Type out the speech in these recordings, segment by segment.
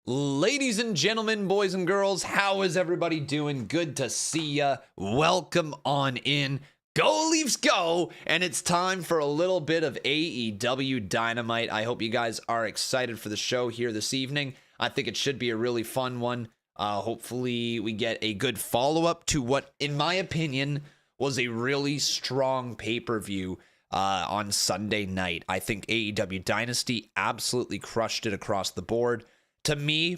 Ladies and gentlemen, boys and girls, how is everybody doing? Good to see ya. Welcome on in. Go Leafs go! And it's time for a little bit of AEW Dynamite. I hope you guys are excited for the show here this evening. I think it should be a really fun one. Hopefully we get a good follow-up to what, in my opinion, was a really strong pay-per-view on Sunday night. I think AEW Dynasty absolutely crushed it across the board. To me,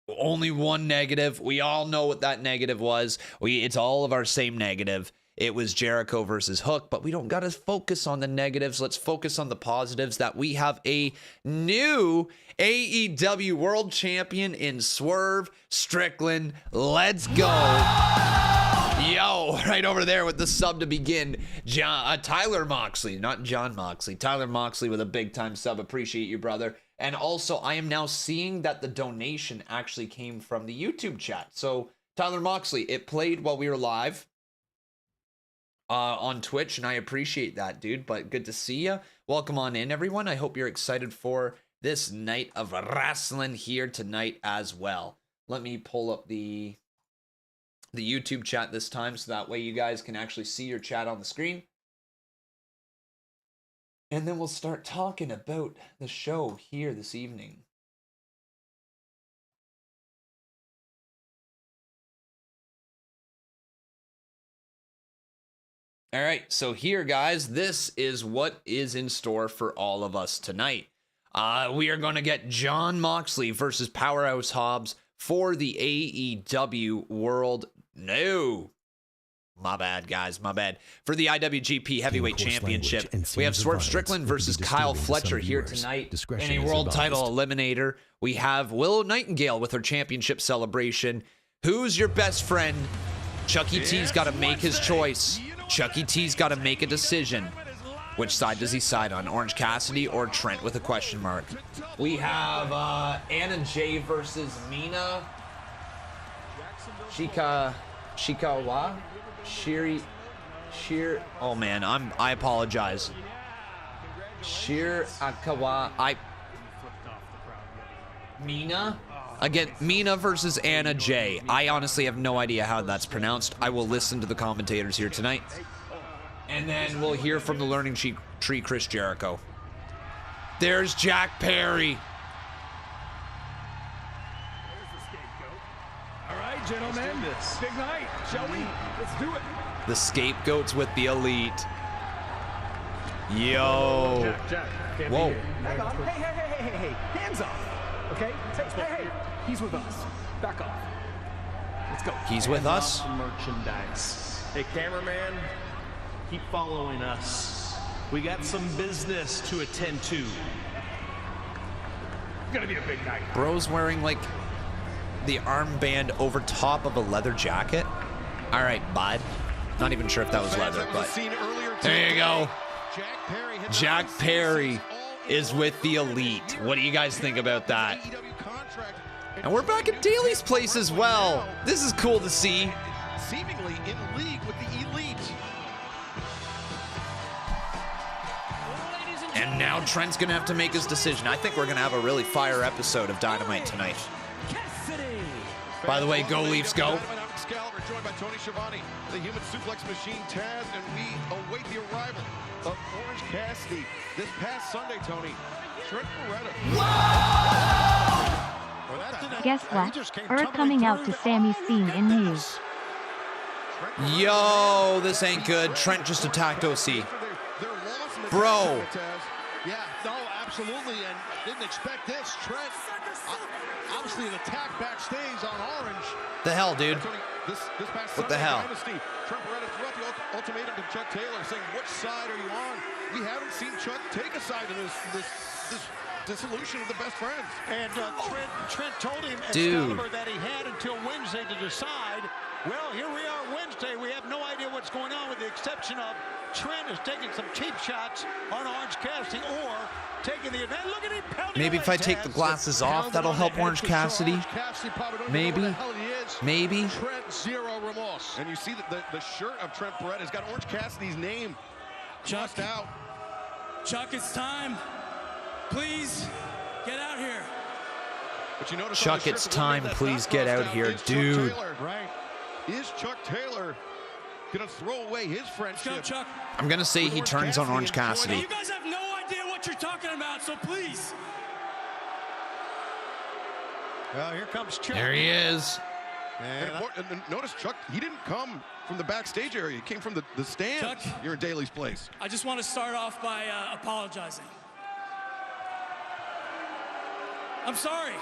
only one negative. We all know what that negative was. It's all of our same negative. It was Jericho versus Hook, but we don't got to focus on the negatives. Let's focus on the positives that we have a new AEW World Champion in Swerve Strickland. Let's go. Yo, right over there with the sub to begin. Tyler Moxley, not John Moxley. Tyler Moxley with a big time sub. Appreciate you, brother. And also, I am now seeing that the donation actually came from the YouTube chat. So, Tyler Moxley, it played while we were live on Twitch, and I appreciate that, dude. But good to see you. Welcome on in, everyone. I hope you're excited for this night of wrestling here tonight as well. Let me pull up the YouTube chat this time, so that way you guys can actually see your chat on the screen. And then we'll start talking about the show here this evening. All right, so here, guys, this is what is in store for all of us tonight. We are going to get Jon Moxley versus Powerhouse Hobs for the AEW World... No. My bad, guys. My bad. For the IWGP Heavyweight Championship, we have Swerve Strickland versus Kyle Fletcher here tonight in a world title eliminator. We have Willow Nightingale with her championship celebration. Who's your best friend? Chucky T's got to make his choice. Chucky T's got to make a decision. Which side does he side on? Orange Cassidy or Trent with a question mark? We have Anna Jay versus Mina. Shirakawa. Oh man, I apologize. Shirakawa. Mina? Again, Mina versus Anna Jay. I honestly have no idea how that's pronounced. I will listen to the commentators here tonight. And then we'll hear from the Learning Tree, Chris Jericho. There's Jack Perry. Gentlemen, big night, shall we? Let's do it. The scapegoats with the elite. Yo. Jack, whoa. Hang on. Hey. Hands up. Okay? Hey. He's with us. Back off. Let's go. He's with us? Merchandise. Hey, cameraman, keep following us. We got some business to attend to. It's gonna be a big night. Bro's wearing like the armband over top of a leather jacket. All right, bud. Not even sure if that was leather, but there you go. Jack Perry is with the elite. What do you guys think about that? And we're back at Daly's place as well. This is cool to see. Seemingly in league with the elite. And now Trent's gonna have to make his decision. I think we're gonna have a really fire episode of Dynamite tonight. By the way, go Leafs, go. Joined by Tony Schiavone, the human suplex machine Taz, and we await the arrival of Orange Cassidy this past Sunday, Tony. Trent Beretta. Guess what? We're coming out to Sammy's scene in news. Yo, this ain't good. Trent just attacked OC. Bro. Yeah, no, absolutely, and didn't expect this. Trent, obviously an attack backstage on Orange. The hell, dude? What the hell? Trent Beretta threw out the ultimatum to Chuck Taylor, saying, "Which side are you on?" We haven't seen Chuck take a side in this dissolution of the best friends. And Trent told him Dude. that he had until Wednesday to decide. Well, here we are Wednesday. We have no idea what's going on, with the exception of Trent is taking some cheap shots on Orange Cassidy or taking the advantage. Look at him pounding. Maybe if I take the glasses off, that'll help Orange Cassidy. Maybe. Maybe. Trent, zero remorse. And you see that the shirt of Trent Beretta has got Orange Cassidy's name just out. Chuck, it's time. Please get out here. But you notice Chuck, it's time. Please get out here, dude. Right. Is Chuck Taylor gonna throw away his friendship? Chuck. I'm gonna say he turns on Orange Cassidy. You guys have no idea what you're talking about, so please. Well, here comes Chuck. There he is. And notice Chuck, he didn't come from the backstage area. He came from the stands. Chuck, here in Daly's place. I just want to start off by apologizing. I'm sorry.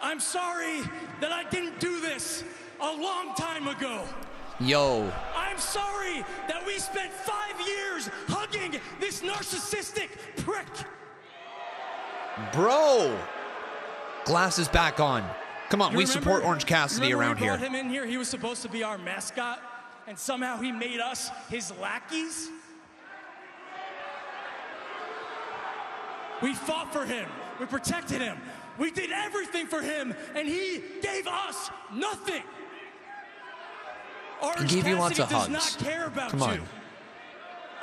I'm sorry that I didn't do this a long time ago. Yo. I'm sorry that we spent 5 years hugging this narcissistic prick. Bro. Glasses back on. Come on, we support Orange Cassidy around here. When we brought him in here, he was supposed to be our mascot, and somehow he made us his lackeys. We fought for him. We protected him. We did everything for him, and he gave us nothing. Orange He gave you lots of Cassidy does hugs. not care about Come on. you.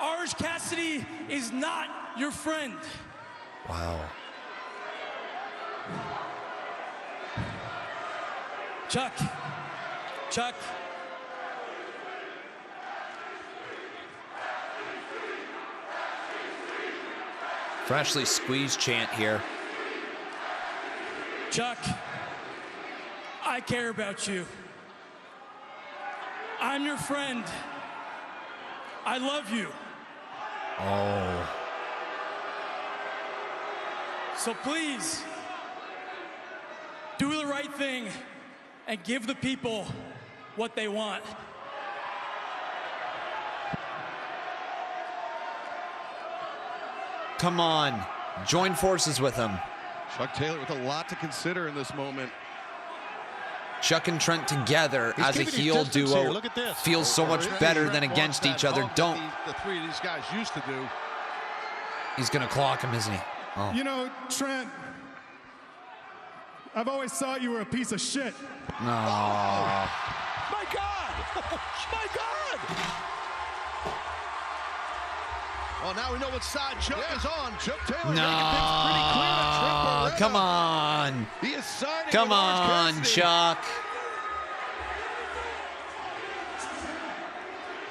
Orange Cassidy is not your friend. Wow. Chuck. Freshly squeezed chant here. Chuck, I care about you. I'm your friend. I love you. Oh. So please, do the right thing and give the people what they want. Come on. Join forces with him. Chuck Taylor with a lot to consider in this moment. Chuck and Trent together as a heel duo feels so much better than against each other. Don't. The three of these guys used to do. He's going to clock him, isn't he? Oh. You know, Trent, I've always thought you were a piece of shit. No. My God! My God! Well, now we know what side Chuck is on. Chuck Taylor No. making things pretty clear to Trent Beretta. Come on. He is siding Come with Orange on, Cassidy. Chuck.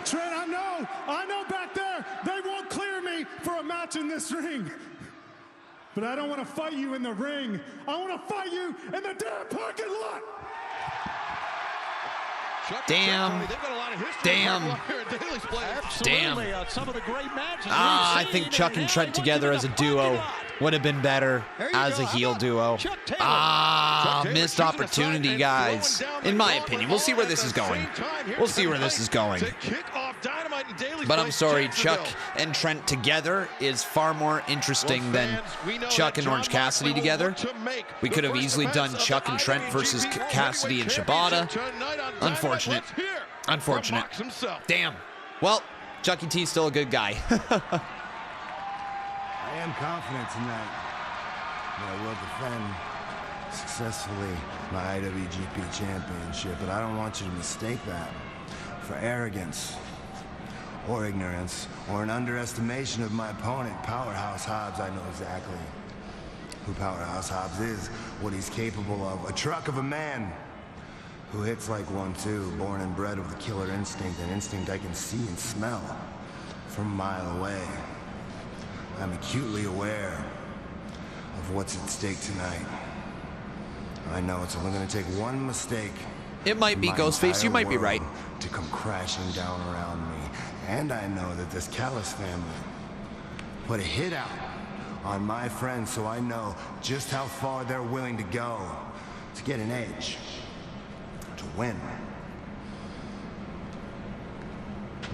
Trent, I know back there, they won't clear me for a match in this ring. But I don't want to fight you in the ring. I want to fight you in the damn parking lot. Chuck, Damn. Tony, they've got a lot of history Damn. here at Daly's place. Absolutely. Damn. Some of the great matches. I think Chuck and Trent together as a duo would have been better as a heel duo. Missed opportunity, guys. In my opinion, we'll see where this is going. We'll see where this is going. But I'm sorry, Chuck and Trent together is far more interesting than Chuck and Orange Cassidy together. We could have easily done Chuck and Trent versus Cassidy and Shibata. Unfortunate. Unfortunate. Damn. Well, Chucky T's still a good guy. I am confident tonight that I will defend successfully my IWGP Championship, but I don't want you to mistake that for arrogance or ignorance or an underestimation of my opponent, Powerhouse Hobs. I know exactly who Powerhouse Hobs is, what he's capable of. A truck of a man who hits like 1-2, born and bred with a killer instinct, an instinct I can see and smell from a mile away. I'm acutely aware of what's at stake tonight. I know it's only going to take one mistake. It might be Ghostface, you might be right. To come crashing down around me. And I know that this Callis family put a hit out on my friends, so I know just how far they're willing to go to get an edge, to win.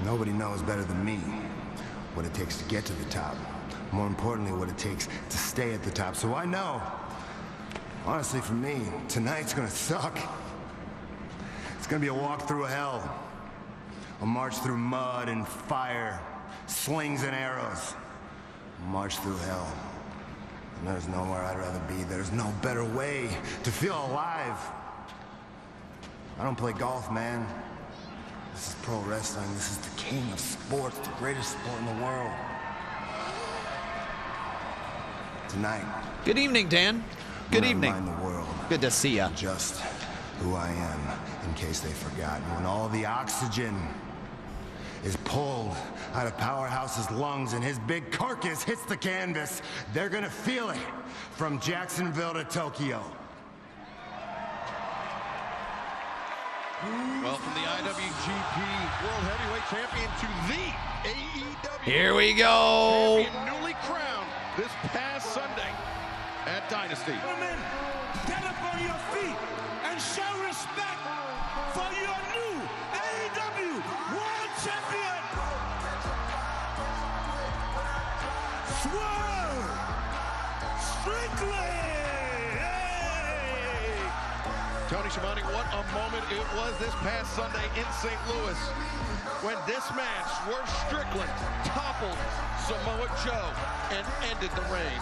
Nobody knows better than me what it takes to get to the top. More importantly, what it takes to stay at the top. So I know, honestly for me, tonight's gonna suck. It's gonna be a walk through hell. A march through mud and fire, slings and arrows. A march through hell. And there's nowhere I'd rather be. There's no better way to feel alive. I don't play golf, man. This is pro wrestling. This is the king of sports, the greatest sport in the world. Tonight. Good evening, Dan. Good When I evening. remind the world Good to see ya. just who I am, in case they've forgotten. When all the oxygen is pulled out of Powerhouse's lungs and his big carcass hits the canvas, they're gonna feel it from Jacksonville to Tokyo. Well, from the IWGP World Heavyweight Champion to the AEW Here we go. Champion, newly crowned this past Sunday at Dynasty. Gentlemen, get up on your feet and show respect for your new AEW World Champion, Swerve Strickland. Tony Schiavone, what a moment it was this past Sunday in St. Louis when this man, Swerve Strickland, toppled Samoa Joe and ended the reign.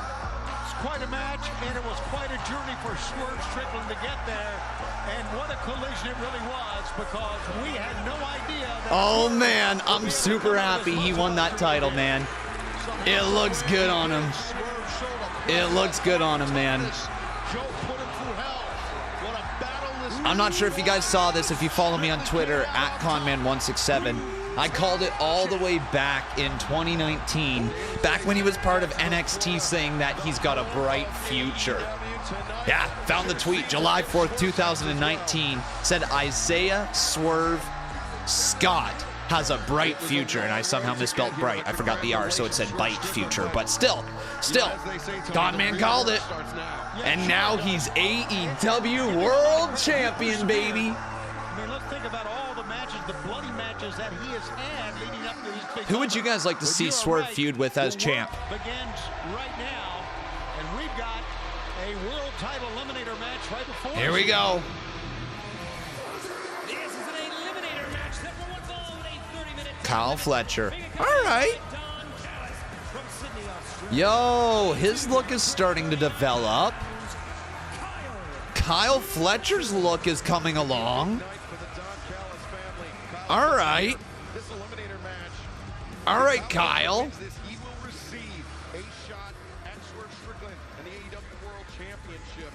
It's quite a match, and it was quite a journey for Swerve Strickland to get there. And what a collision it really was, because we had no idea that... Oh man, I'm super happy he won that title, man. It looks good on him. It looks good on him, man. Joe put him through hell. What a battle this I'm not sure if you guys saw this. If you follow me on Twitter, at Conman167, I called it all the way back in 2019, back when he was part of NXT, saying that he's got a bright future. Yeah, found the tweet, July 4th, 2019, said Isaiah Swerve Scott has a bright future, and I somehow misspelled bright. I forgot the R, so it said bite future, but still, Conman called it. And now he's AEW World Champion, baby. I mean, let's think about all the matches, the bloody matches that he has had leading up to these big... Who would you guys like to see Swerve feud with as champ? Begins right now, and we've got a world title eliminator match right before us. Here we go. This is an eliminator match that will involve a 30-minute... Kyle Fletcher. All right. Yo, his look is starting to develop. Kyle Fletcher's look is coming along. All right. All right, Kyle. He will receive a shot at Swerve Strickland and the AEW World Championship.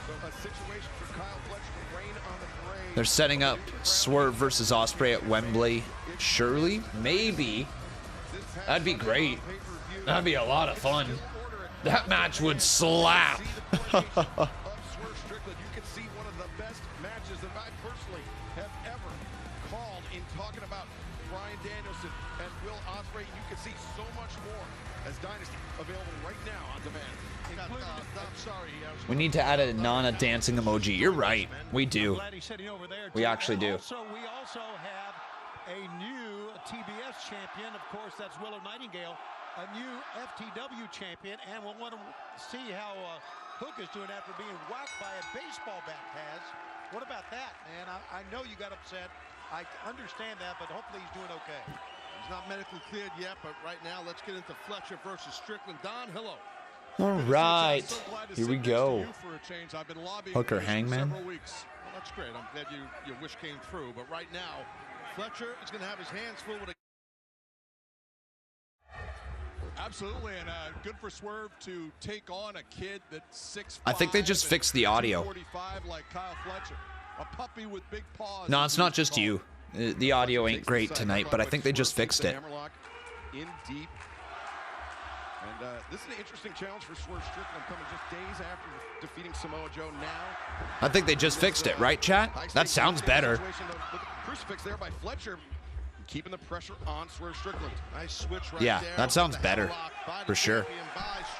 So a situation for Kyle Fletcher to reign on the parade. They're setting up Swerve versus Osprey at Wembley. Surely? Maybe. That'd be great. That'd be a lot of fun. That match would slap. Of Swerve Strickland, you can see one of the best matches that I personally have ever called in talking about Bryan Danielson and Will Osprey. You can see so much more as Dynasty available right now on demand. I'm sorry. We need to add a Nana dancing emoji. You're right. We do. We actually do. We also have a new TBS champion. Of course, that's Willow Nightingale. A new FTW champion, and we'll want to see how Hook is doing after being whacked by a baseball bat, Taz. What about that, man? I know you got upset. I understand that, but hopefully he's doing okay. He's not medically cleared yet, but right now let's get into Fletcher versus Strickland. Don, hello. All right. Here we go. I've been lobbying Hooker for Hangman. several weeks. Well, that's great. I'm glad your wish came through. But right now, Fletcher is going to have his hands full with a... Absolutely, and good for Swerve to take on a kid that's 6'5". I think they just fixed the audio. 45 like Kyle Fletcher. A puppy with big paws. No, it's not just you. The audio ain't great tonight, but I think they just fixed it. In deep. And this is an interesting challenge for Swerve Strickland coming just days after defeating Samoa Joe now. I think they just fixed it, right, chat? That sounds better. Crucifix there by Fletcher. Keeping the pressure on Swerve Strickland. Nice switch right Yeah, there. that sounds better, for sure.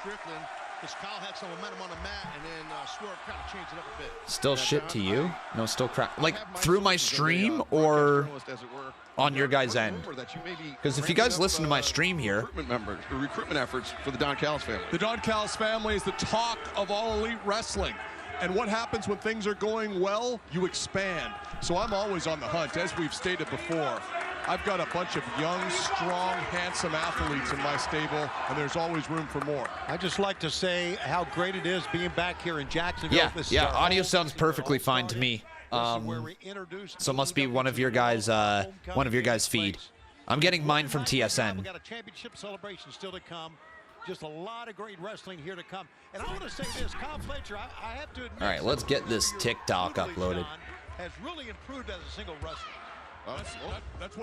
Because Kyle had some momentum on the mat, and then Swerve kind of changed it up a bit. Still shit to you? No, still crap. Like, through my stream or on your guys' end? Because if you guys listen to my stream here... Recruitment efforts for the Don Callis family. The Don Callis family is the talk of all elite wrestling. And what happens when things are going well? You expand. So I'm always on the hunt, as we've stated before. I've got a bunch of young, strong, handsome athletes in my stable, and there's always room for more. I just like to say how great it is being back here in Jacksonville. Yeah, audio sounds perfectly fine to me. So it must be one of your guys' feed. I'm getting mine from TSN. We got a championship celebration still to come. Just a lot of great wrestling here to come. And I want to say this, Kyle Fletcher, I have to admit. All right, let's get this TikTok uploaded. Has really improved as a single wrestler.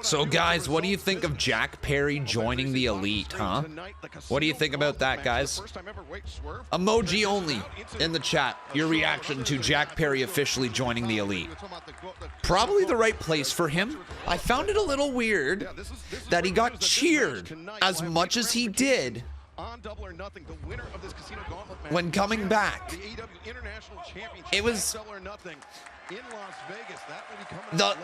So guys, what do you think of Jack Perry joining the Elite, huh? What do you think about that, guys? Emoji only in the chat. Your reaction to Jack Perry officially joining the Elite. Probably the right place for him. I found it a little weird that he got cheered as much as he did when coming back. It was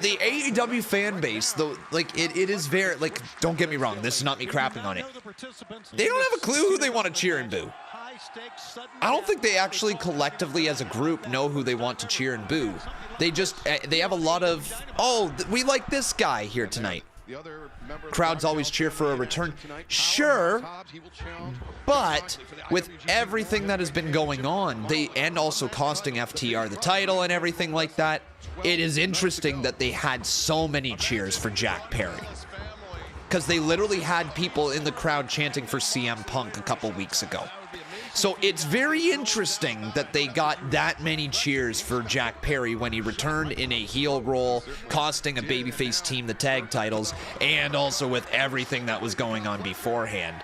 the AEW fan base, though, like it is very, like, don't get me wrong, this is not me crapping on it. They don't have a clue who they want to cheer and boo. I don't think they actually collectively as a group know who they want to cheer and boo. They just they have a lot of, oh, we like this guy here tonight. Crowds always cheer for a return. Sure, but with everything that has been going on, and also costing FTR the title and everything like that, it is interesting that they had so many cheers for Jack Perry. Because they literally had people in the crowd chanting for CM Punk a couple weeks ago. So it's very interesting that they got that many cheers for Jack Perry when he returned in a heel role, costing a babyface team the tag titles, and also with everything that was going on beforehand.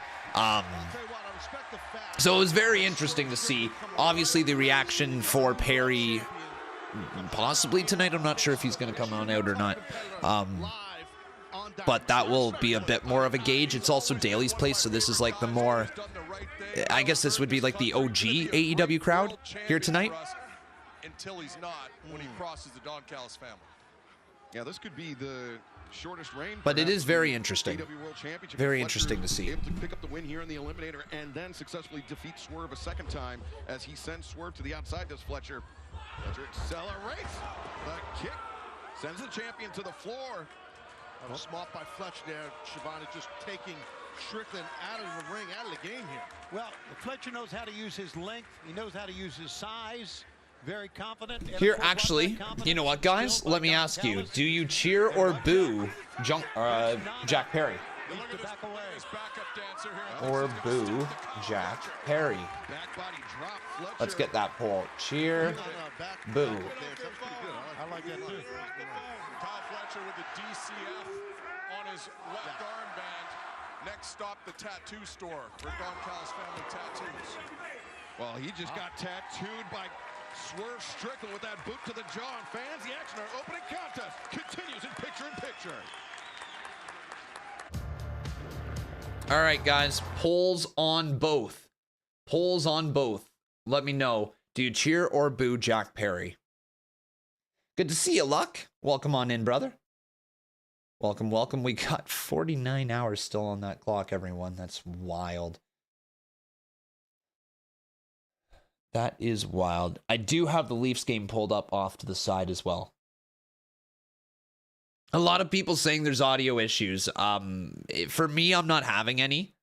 So it was very interesting to see. Obviously, the reaction for Perry, possibly tonight. I'm not sure if he's going to come on out or not. But that will be a bit more of a gauge. It's also Daly's place, so this is like the more, I guess this would be like the OG AEW crowd here tonight. Until he's not, when he crosses the Don Callis family. Yeah, this could be the shortest reign. But it is very interesting. Very interesting to see. Able to pick up the win here in the Eliminator and then successfully defeat Swerve a second time as he sends Swerve to the outside. Does Fletcher. Fletcher accelerates. The kick sends the champion to the floor. Smart by Fletcher there, Siobhan, just taking Strickland out of the ring, out of the game here. Well, Fletcher knows how to use his length. He knows how to use his size. Very confident. Here, actually, you know what, guys? Let me ask you. Do you cheer or boo Jack Perry? Or boo Jack Perry? Let's get that poll. Cheer, boo. I like that too. Kyle Fletcher with the DCF on his left armband. Next stop, the tattoo store for Don Callis Family Tattoos. Well, he just got tattooed by Swerve Strickland with that boot to the jaw. And fans, the action, our opening contest continues in picture-in-picture. All right, guys. Polls on both. Polls on both. Let me know. Do you cheer or boo Jack Perry? Good to see you, Luck. Welcome on in, brother. Welcome, welcome. We got 49 hours still on that clock, everyone. That's wild. That is wild. I do have the Leafs game pulled up off to the side as well. A lot of people saying there's audio issues. For me, I'm not having any.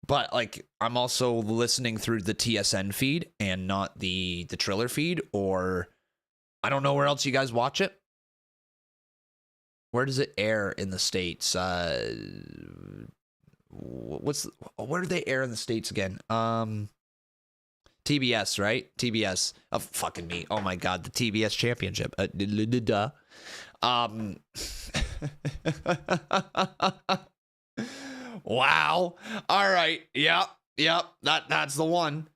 But, like, I'm also listening through the TSN feed and not the Triller feed, or I don't know where else you guys watch it. Where does it air in the States? Where do they air in the States again? TBS, right? TBS. Oh, fucking me. Oh my God, the TBS championship. Wow. All right. Yep. That's the one.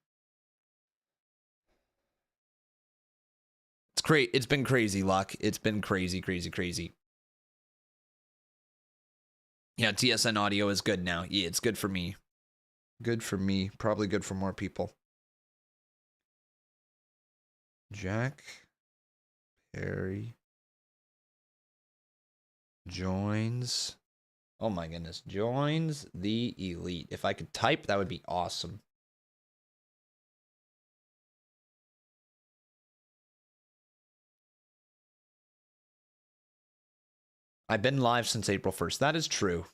It's great. It's been crazy, Luck. It's been crazy. Yeah, TSN audio is good now. Yeah, it's good for me. Good for me. Probably good for more people. Jack Perry joins. Oh my goodness. Joins the Elite. If I could type, that would be awesome. I've been live since April 1st. That is true.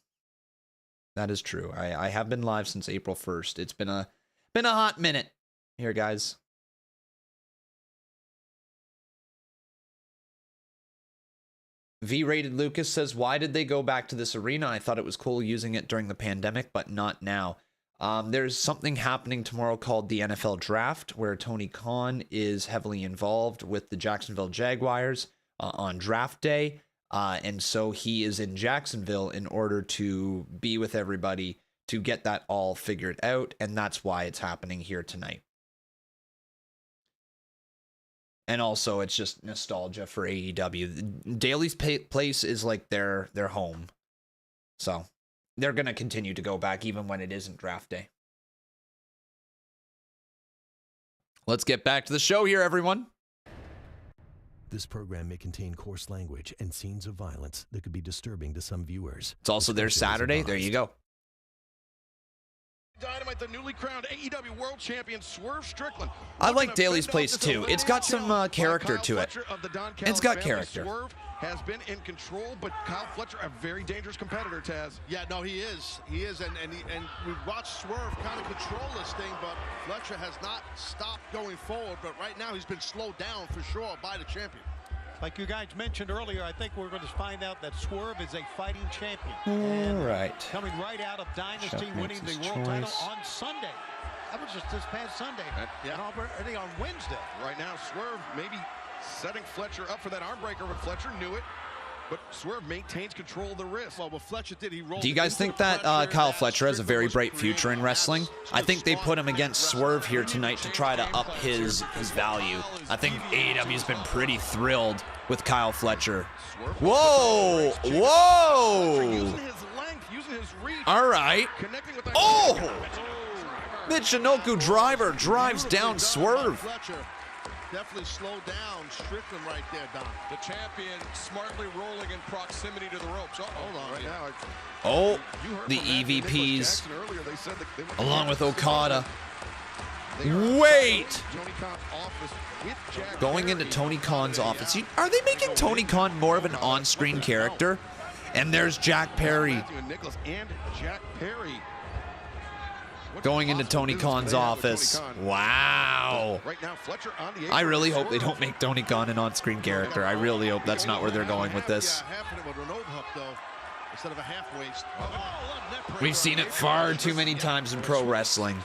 That is true. I have been live since April 1st. It's been a hot minute here, guys. V-Rated Lucas says, why did they go back to this arena? I thought it was cool using it during the pandemic, but not now. There's something happening tomorrow called the NFL Draft, where Tony Khan is heavily involved with the Jacksonville Jaguars on draft day. And so he is in Jacksonville in order to be with everybody to get that all figured out. And that's why it's happening here tonight. And also, it's just nostalgia for AEW. Daly's place is like their home. So they're going to continue to go back even when it isn't draft day. Let's get back to the show here, everyone. This program may contain coarse language and scenes of violence that could be disturbing to some viewers. It's also their Saturday. There you go. Dynamite, the newly crowned AEW World Champion Swerve Strickland. I like Daly's place too. It's got some character to it. It's got character. Swerve has been in control, but Kyle Fletcher, a very dangerous competitor, Taz. Yeah, no, he is. He is, and we've watched Swerve kind of control this thing, but Fletcher has not stopped going forward. But right now, he's been slowed down for sure by the champion. Like you guys mentioned earlier, I think we're going to find out that Swerve is a fighting champion. All right. Coming right out of Dynasty, winning the world title on Sunday. That was just this past Sunday. And already on Wednesday. Right now, Swerve maybe setting Fletcher up for that arm breaker, but Fletcher knew it. But Swerve maintains control of the wrist. Well, what Fletcher did, he rolled. Do you guys think that Kyle Fletcher has a very bright future in wrestling? I think they put him against Swerve here tonight to try to up his value. I think AEW's been pretty thrilled with Kyle Fletcher. Whoa! Whoa! All right. Oh! Michinoku driver drives down Swerve. Definitely slowed down Strickland right there, Don. The champion smartly rolling in proximity to the ropes. Hold on right now. Oh, the EVPs, along with Okada. Wait! Going into Tony Khan's office. Are they making Tony Khan more of an on-screen character? And there's Jack Perry. Going into Tony Khan's office. Wow. I really hope they don't make Tony Khan an on-screen character. I really hope that's not where they're going with this. We've seen it far too many times in pro wrestling.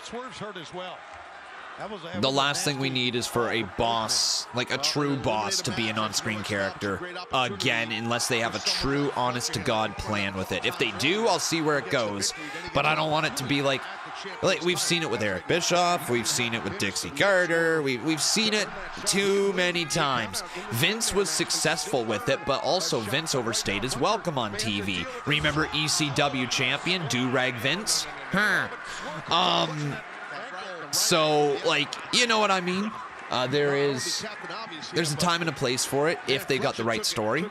The last thing we need is for a boss, like a true boss, to be an on-screen character again, unless they have a true, honest-to-God plan with it. If they do, I'll see where it goes. But I don't want it to be like we've seen it with Eric Bischoff, we've seen it with Dixie Carter, we've seen it too many times. Vince was successful with it, but also Vince overstayed his welcome on TV. Remember ECW champion Do-Rag Vince? So, like, you know what I mean? There's a time and a place for it if they got the right story.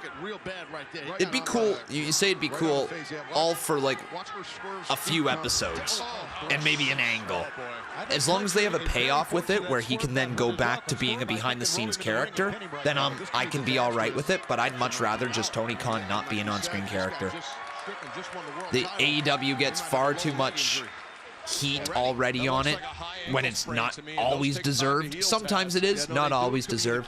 It'd be cool. You say it'd be cool all for like a few episodes and maybe an angle. As long as they have a payoff with it where he can then go back to being a behind-the-scenes character, then I can be all right with it. But I'd much rather just Tony Khan not be an on-screen character. The AEW gets far too much heat already on it when it's not always deserved. Sometimes it is, not always deserved.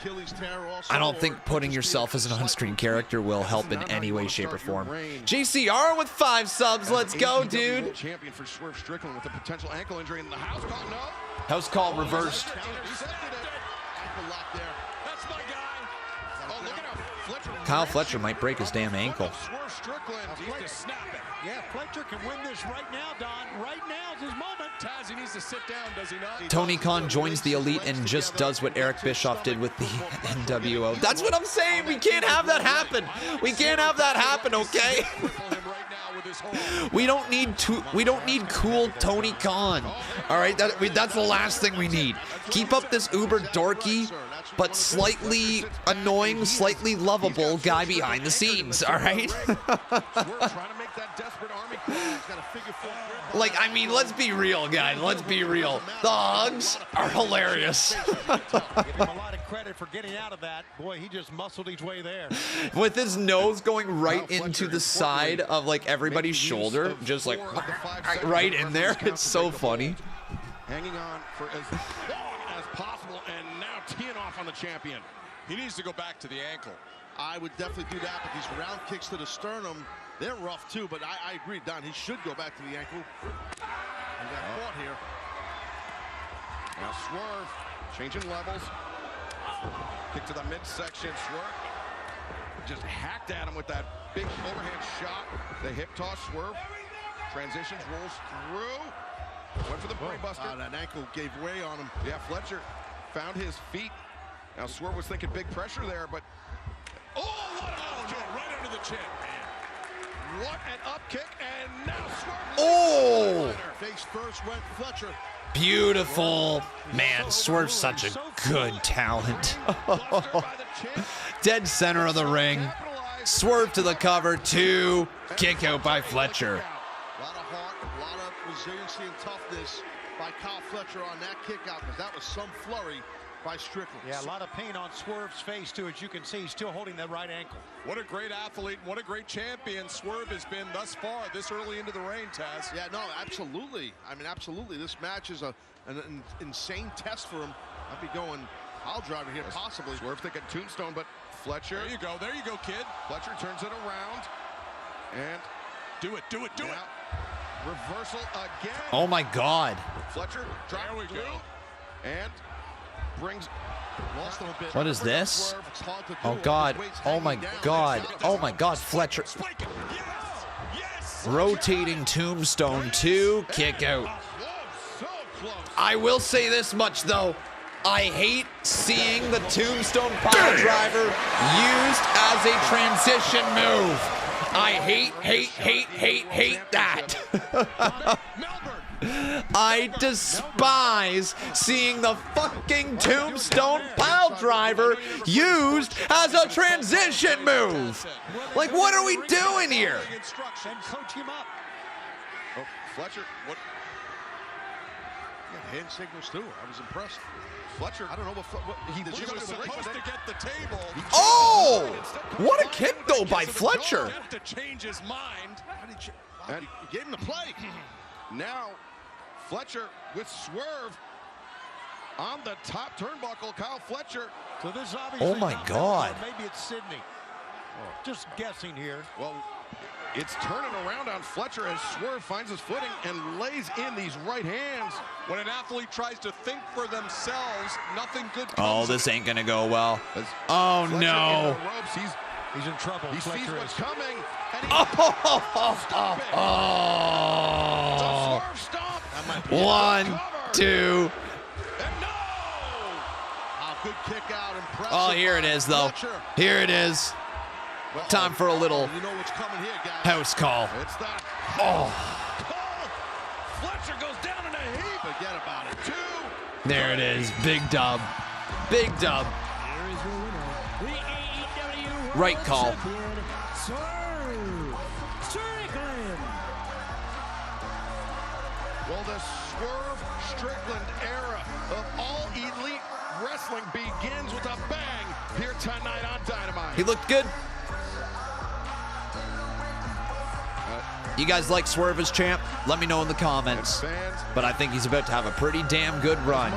I don't think putting yourself as an on-screen character will help in any way, shape, or form. JCR with 5 subs. Let's go, dude. Champion for Swerve Strickland with a potential ankle injury in the house call. No. House call reversed. Kyle Fletcher might break his damn ankle. Yeah, Fletcher can win this right now, Don. Right now is his moment. Taz, he needs to sit down, does he not? Tony Khan joins the Elite and just does what Eric Bischoff did with the NWO. That's what I'm saying. We can't have that happen. We can't have that happen, okay? We don't need cool Tony Khan. All right, that's the last thing we need. Keep up this uber dorky but slightly annoying, slightly lovable guy behind the scenes, all right? Like, I mean, let's be real, guys. Let's be real. The hugs are hilarious. Give him a lot of credit for getting out of that. Boy, he just muscled his way there. With his nose going right into the side of, like, everybody's shoulder, just, like, right in there. It's so funny. Hanging on for as long as possible, and now teeing off on the champion. He needs to go back to the ankle. I would definitely do that, but these round kicks to the sternum, they're rough too, but I agree, Don. He should go back to the ankle. got caught here. Now Swerve changing levels. Kick to the midsection. Swerve just hacked at him with that big overhand shot. The hip toss. Swerve transitions, rolls through. Went for the brain buster. That ankle gave way on him. Yeah, Fletcher found his feet. Now Swerve was thinking big pressure there, but Right under the chin. what an up kick, and now Swerve. Oh! Face first went Fletcher. Beautiful. Man, Swerve's such a good talent. Dead center of the ring. Swerve to the cover. 2. Kick out by Fletcher. A lot of heart, a lot of resiliency and toughness by Kyle Fletcher on that kick out, because that was some flurry by Strickland. Yeah, a lot of pain on Swerve's face, too. As you can see, he's still holding that right ankle. What a great athlete, what a great champion Swerve has been thus far, this early into the reign, Taz. Yeah, no, absolutely. I mean, absolutely. This match is an insane test for him. I'd be going pile driver here, possibly. Swerve thinking tombstone, but Fletcher. There you go, kid. Fletcher turns it around, and do it. Reversal again. Oh my God. Fletcher dropped through, and brings, lost a little bit. What is this? Oh God. Oh my God. Oh my God. Fletcher. Rotating tombstone 2. Kick out. I will say this much though. I hate seeing the tombstone pile driver used as a transition move. I hate that. I despise seeing the fucking tombstone pile driver used as a transition move. Like, what are we doing here? And coach him up. Oh, Fletcher, what? Yeah, hand signals too. I was impressed. Fletcher, I don't know what he was supposed to get the table. Oh! What a kick though by Fletcher. To change his mind. And he gave him the play. Now, Fletcher with Swerve on the top turnbuckle. Kyle Fletcher. So this obviously oh my God. Maybe it's Sydney. Just guessing here. Well, it's turning around on Fletcher as Swerve finds his footing and lays in these right hands. When an athlete tries to think for themselves, nothing good comes. Oh, this ain't gonna go well. Oh Fletcher no. in the ropes. He's in trouble. He sees what's coming. And Oh. Swerve stomp. 1, 2. Good kick out. Impressive. Oh, here it is though. Fletcher. Here it is. Time for a little You know what's coming here, guys. house call. It's that. Oh. Fletcher goes down in a heap. Forget about it. 2. There it is. Big dub. Big dub. Here is your winner, the AEW Right call. Champion, Swerve Strickland. Well, the Swerve Strickland era of all elite wrestling begins with a bang here tonight on Dynamite. He looked good. You guys like Swerve as champ? Let me know in the comments. But I think he's about to have a pretty damn good run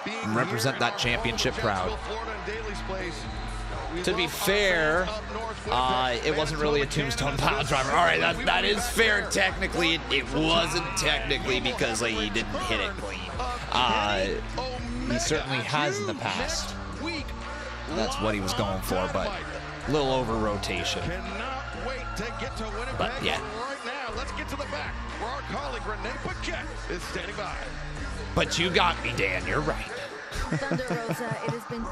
and represent that championship proud. To be fair, it wasn't really a tombstone pile driver. All right, that is fair technically. It wasn't technically because he didn't hit it clean. He certainly has in the past. That's what he was going for, but a little over rotation. To get to Winnipeg but yeah. Right now, let's get to the back where our colleague Renee Paquette is standing by. But you got me, Dan. You're right. Thunder Rosa, it has been 2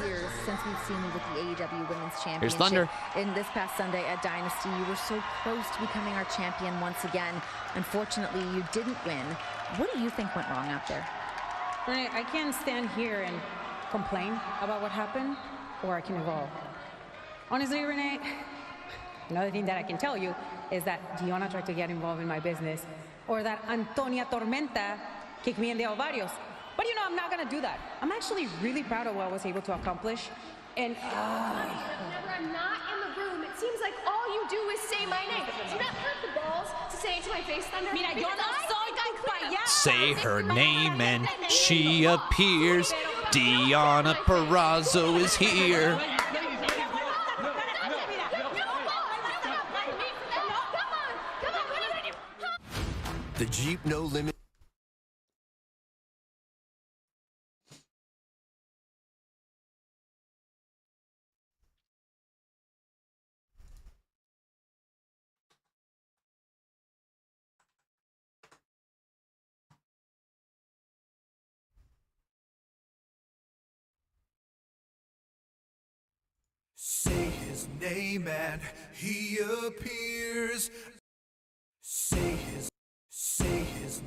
years since we've seen you with the AEW Women's Championship. Here's Thunder. In this past Sunday at Dynasty, you were so close to becoming our champion once again. Unfortunately, you didn't win. What do you think went wrong out there? Renee, I can't stand here and complain about what happened, or I can evolve. Honestly, Renee, another thing that I can tell you is that Diona tried to get involved in my business, or that Antonia Tormenta kicked me in the ovarios. But you know, I'm not gonna do that. I'm actually really proud of what I was able to accomplish. And whenever I'm not in the room, it seems like all you do is say my name. Do you not have the balls to say it to my face, Thunder? Mira, yo no soy tu payaso. Say her name and she appears. Diana Purrazzo is here. The Jeep No Limit. Say his name and he appears. Say his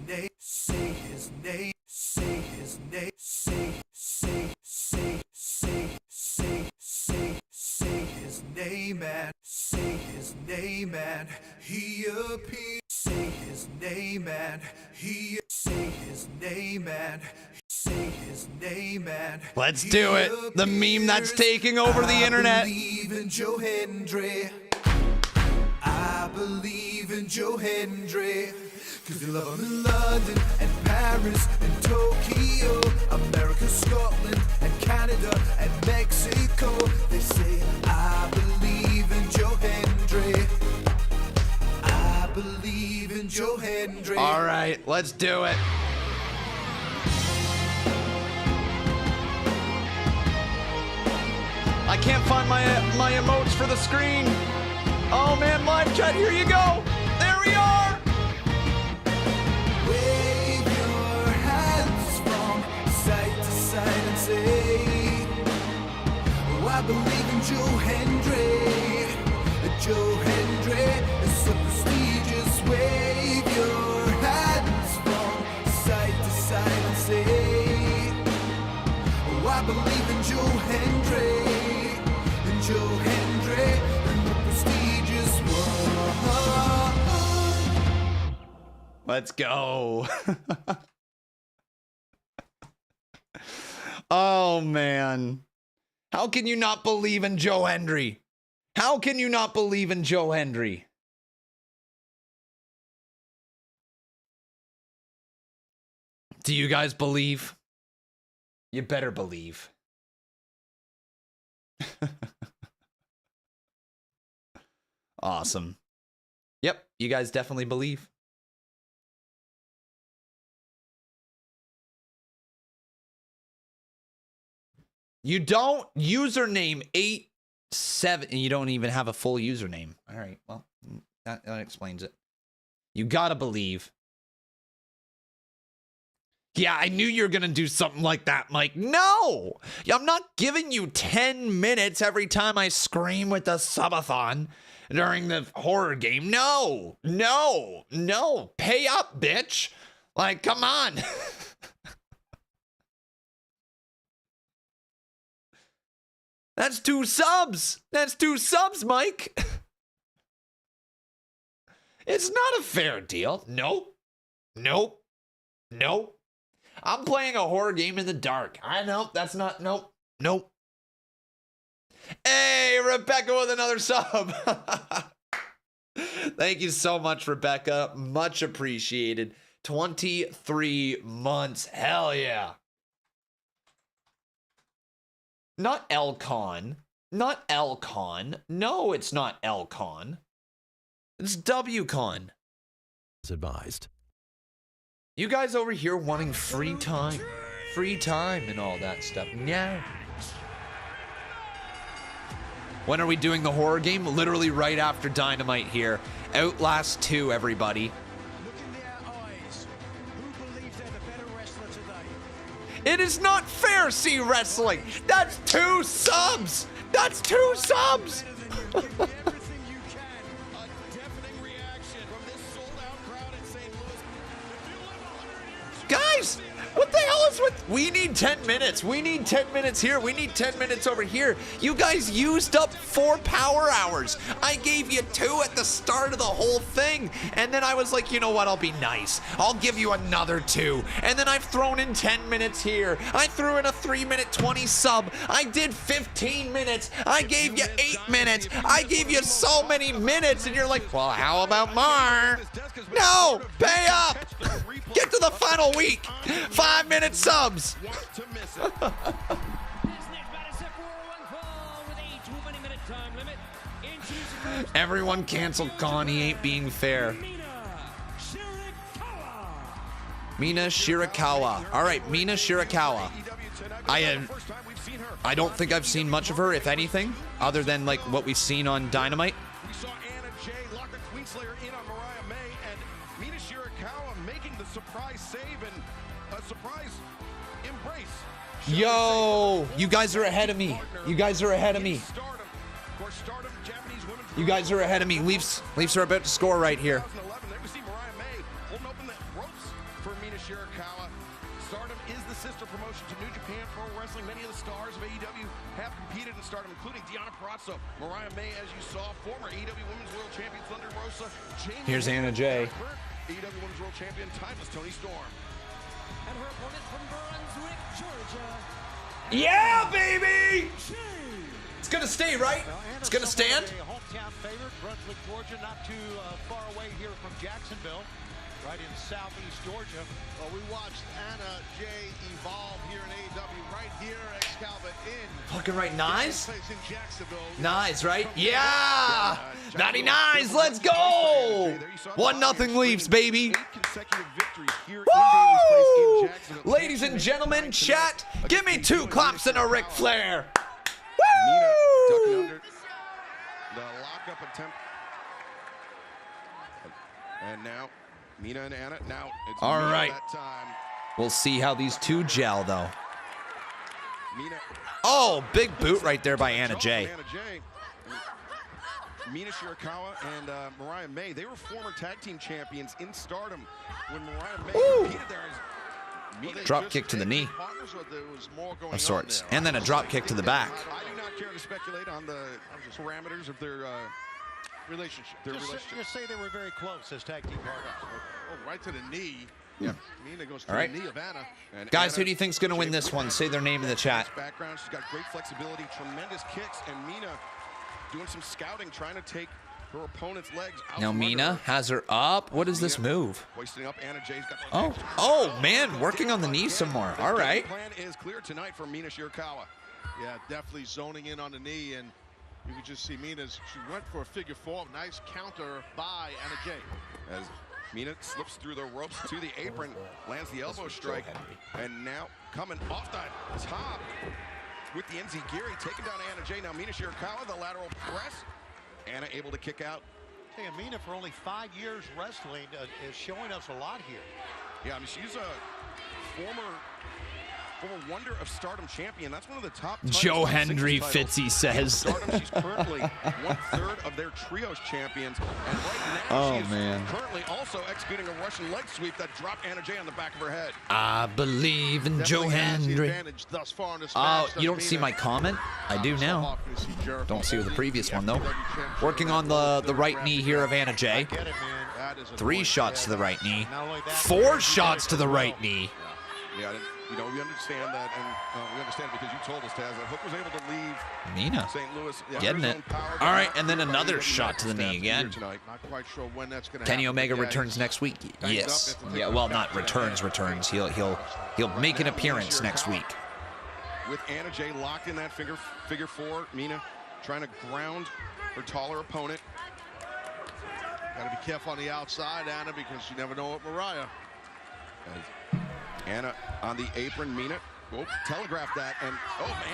name, say his name, say his name, say his name and say his name and he appears. Say his name and he say his name and say his name and let's do it. The meme that's taking over the internet. I believe in Joe Hendry. I believe in Joe Hendry. Cause they love him in London and Paris and Tokyo, America, Scotland and Canada and Mexico. They say I believe in Joe Hendry. I believe in Joe Hendry. All right, let's do it. I can't find my emotes for the screen. Oh man, live chat, here you go. There we are. Wave your hands from side to side and say, oh, I believe in Joe Hendry. Joe Hendry is so prestigious. Wave your hands from side to side and say, oh, I believe in Joe Hendry. Joe Hendry and the prestigious one. Let's go. Oh man. How can you not believe in Joe Hendry? How can you not believe in Joe Hendry? Do you guys believe? You better believe. Awesome. Yep, you guys definitely believe. You don't username 87 and you don't even have a full username. All right, well, that explains it. You gotta believe. Yeah, I knew you were gonna do something like that, Mike. No! I'm not giving you 10 minutes every time I scream with the subathon during the horror game. No! No! No! Pay up, bitch! Like, come on! That's 2 subs! That's 2 subs, Mike! It's not a fair deal. Nope. Nope. Nope. I'm playing a horror game in the dark. I know, that's not, nope. Nope. Hey, Rebecca with another sub. Thank you so much, Rebecca. Much appreciated. 23 months. Hell yeah. Not Elcon. Not Elcon. No, it's not Elcon. It's WCon. As advised. You guys over here wanting free time and all that stuff. Yeah. When are we doing the horror game? Literally right after Dynamite here. Outlast 2, everybody. It is not fair, C Wrestling. That's 2 subs. That's 2 subs. Guys, what the hell is with... We need 10 minutes. We need 10 minutes here. We need 10 minutes over here. You guys used up 4 power hours. I gave you 2 at the start of the whole thing. And then I was like, you know what? I'll be nice. I'll give you another 2. And then I've thrown in 10 minutes here. I threw in a 3-minute 20 sub. I did 15 minutes. I gave you 8 minutes. I gave you so many minutes. And you're like, well, how about more? No, pay up. Get to the final week. 5-minute subs. Everyone cancel Con. He ain't being fair. Mina Shirakawa. All right, Mina Shirakawa. I don't think I've seen much of her, if anything, other than like what we've seen on Dynamite. We saw Anna Jay lock the Queenslayer in on Mariah May, and Mina Shirakawa making the surprise save and a surprise embrace. Yo, you guys are ahead of me. You guys are ahead of me. You guys are ahead of me. Leafs are about to score right here. We see Mariah May holding open the ropes for Mina Shirakawa. Stardom is the sister promotion to New Japan Pro Wrestling. Many of the stars of AEW have competed in Stardom, including Deonna Purrazzo, Mariah May, as you saw, former AEW Women's World Champion Thunder Rosa. Here's Anna Jay. AEW Women's World Champion, timeless Toni Storm. And her opponent from Brunswick, Georgia. Yeah, baby! It's gonna stay, right? It's gonna stand. Hometown favorite, Brunswick, Georgia, not too far away here from Jacksonville, right in southeast Georgia. Well, we watched Anna Jay evolve here in AEW, right here, Excalibur in. Fucking right, nice. In Jacksonville. Nice, right? Yeah! 99s, let's go! 1-0 Leafs, baby. Woo! Ladies and gentlemen, chat, give me 2 claps and a Ric Flair. Mina ducking under the lockup attempt. And now, Mina and Anna. Now it's All Mina right. that time. We'll see how these two gel, though. Mina. Oh, big boot right there by Anna Jay. Mina Shirakawa and Mariah May, they were former tag team champions in Stardom when Mariah May competed there. Drop kick to the knee of sorts, and then a drop kick to the back. I do not care to speculate on the parameters of their relationship. Just say they were very close as tag team partners. Oh, right to the knee. Yeah. Mina goes to All right. the knee of Anna. And Guys, Anna, who do you think's going to win this one? Say their name in the chat. Background, she's got great flexibility, tremendous kicks, and Mina doing some scouting, trying to take her opponent's legs out. Now Mina has her up. What is this move? Hoisting up, Anna Jay's got Oh man, working on the knee some more. All right. The plan is clear tonight for Mina Shirakawa. Yeah, definitely zoning in on the knee, and you can just see Mina's. She went for a figure 4. Nice counter by Anna Jay. As Mina slips through the ropes to the apron, lands the elbow strike, and now coming off the top with the Enziguri, taking down Anna Jay. Now Mina Shirakawa, the lateral press. Anna able to kick out. Hey, Mina, for only 5 years wrestling, is showing us a lot here. Yeah, I mean, she's a former Wonder of Stardom champion. That's one of the top Joe Hendry Fitzy says. Stardom, she's currently 1/3 of their trios champions. And right now, she is currently also executing a Russian leg sweep that dropped Anna Jay on the back of her head. I believe in Joe Hendry. Oh, you don't see my comment? I do now. Don't see the previous one, though. Working on the right knee here of Anna Jay. 3 shots to the right knee. 4 shots to the right knee. Yeah, you know, we understand that, and we understand because you told us, Taz, that Hook was able to leave Mina. St. Louis. Getting it. All right, and then another shot to the knee again. Not quite sure when that's going to Kenny Omega returns next week. Yes. Yeah, well, not returns. He'll make an appearance next week. With Anna Jay locked in that figure 4, Mina trying to ground her taller opponent. Got to be careful on the outside, Anna, because you never know what Mariah. Anna on the apron, Mina. Oh, telegraphed that, and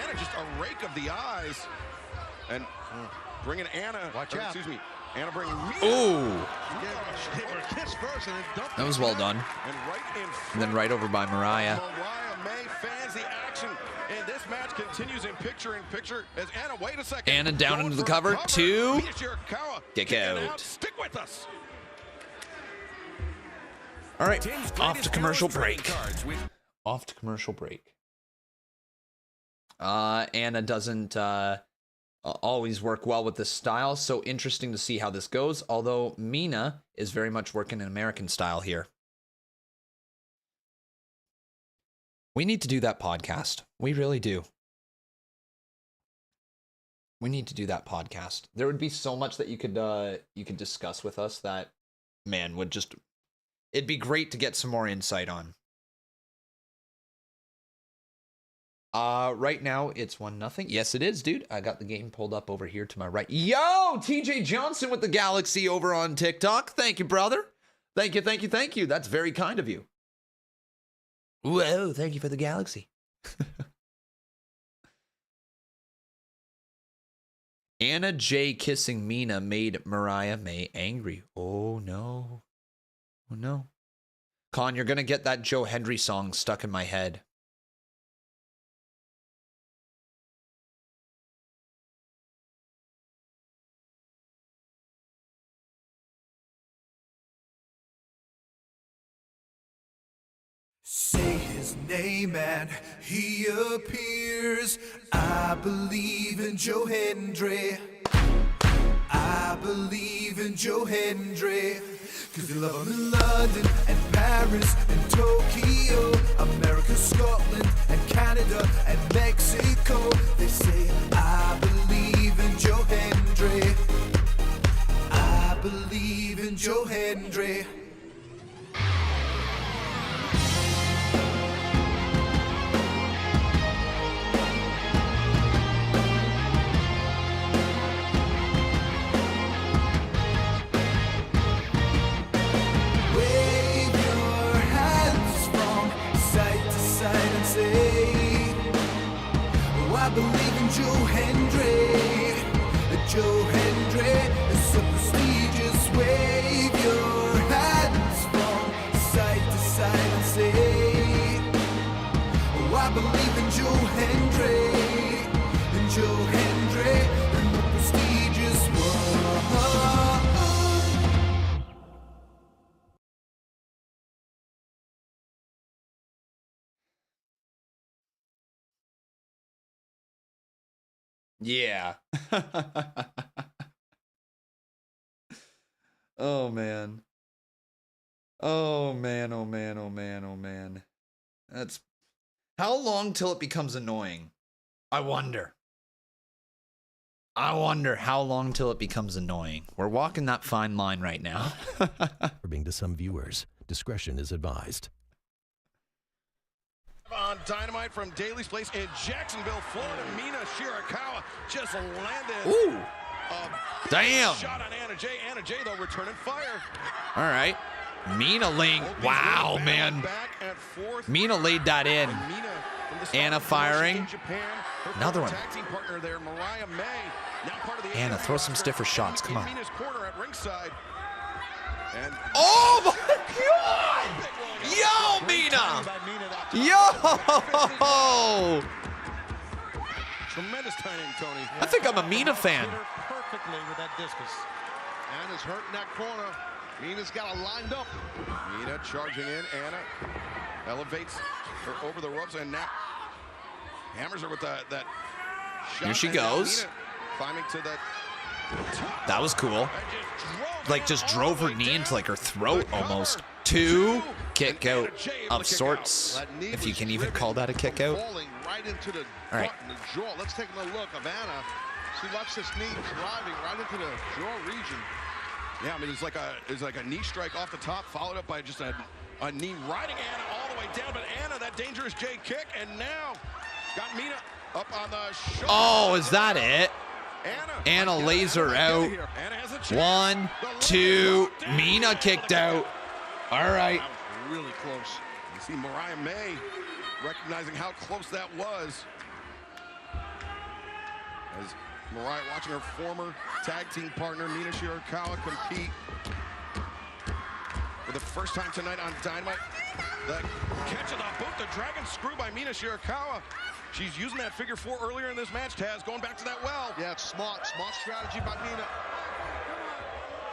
Anna just a rake of the eyes, and bringing Anna. Excuse me, Anna bringing Mina. Ooh. She gave her a kiss first, and then dumped That was well done. And then right over by Mariah. Mariah May fans the action, and this match continues in picture-in-picture as Anna. Wait a second. Anna down into the cover. 2. Mina Shirakawa Kick out. Stick with us. All right, off to commercial break. Off to commercial break. Anna doesn't always work well with this style, so interesting to see how this goes, although Mina is very much working in American style here. We need to do that podcast. We really do. We need to do that podcast. There would be so much that you could discuss with us that, man, would just... It'd be great to get some more insight on. Right now, it's 1-0. Yes, it is, dude. I got the game pulled up over here to my right. Yo, TJ Johnson with the Galaxy over on TikTok. Thank you, brother. Thank you. That's very kind of you. Whoa, thank you for the galaxy. Anna Jay kissing Mina made Mariah May angry. Oh, no. Oh, no. Con, you're going to get that Joe Hendry song stuck in my head. Say his name and he appears. I believe in Joe Hendry. I believe in Joe Hendry. Cause they love him in London and Paris and Tokyo, America, Scotland and Canada and Mexico. They say I believe in Joe Hendry. I believe in Joe Hendry. I believe in Joe Hendry. Joe Hendry is so prestigious. Wave your hands from side to side and say, oh, I believe in Joe Hendry. And Joe Hendry and the prestigious one. Yeah. Oh, man. Oh, man, oh, man, oh, man, oh, man. That's... How long till it becomes annoying? I wonder. I wonder how long till it becomes annoying. We're walking that fine line right now. Disturbing to some viewers. Discretion is advised. On Dynamite from Daly's Place in Jacksonville, Florida, Mina Shirakawa just landed. Ooh. A damn. Shot on Anna Jay. Anna Jay, though, returning fire. All right. Mina laying. Wow, man. Mina laid that in. Anna firing. Another one. Anna, throw some stiffer shots. Come on. Oh, my God. Yo, Mina. Yo. Tremendous timing, Tony. I think I'm a Mina fan. Perfectly with that discus. Anna's hurting that corner. Mina's got it lined up. Mina charging in. Anna elevates her over the ropes and now hammers her with that shot. Here she goes. Mina climbing to the top. That was cool. Like just drove her knee into like her throat almost. Two kick out of sorts, if you can even call that a kick out. All right. Let's take a look of Anna. See, watch this knee driving right into the jaw region. Yeah, I mean, it's like a knee strike off the top, followed up by just a knee riding Anna all the way down. But Anna, that dangerous J kick, and now got Mina up on the shoulder. Oh, is that it? Anna lays her out. 1, 2, Mina kicked out. All right. That was really close. You see Mariah May recognizing how close that was. As Mariah watching her former tag team partner, Mina Shirakawa, compete for the first time tonight on Dynamite. The catch of the boot, the dragon screw by Mina Shirakawa. She's using that figure 4 earlier in this match, Taz, going back to that well. Yeah, it's smart strategy by Mina.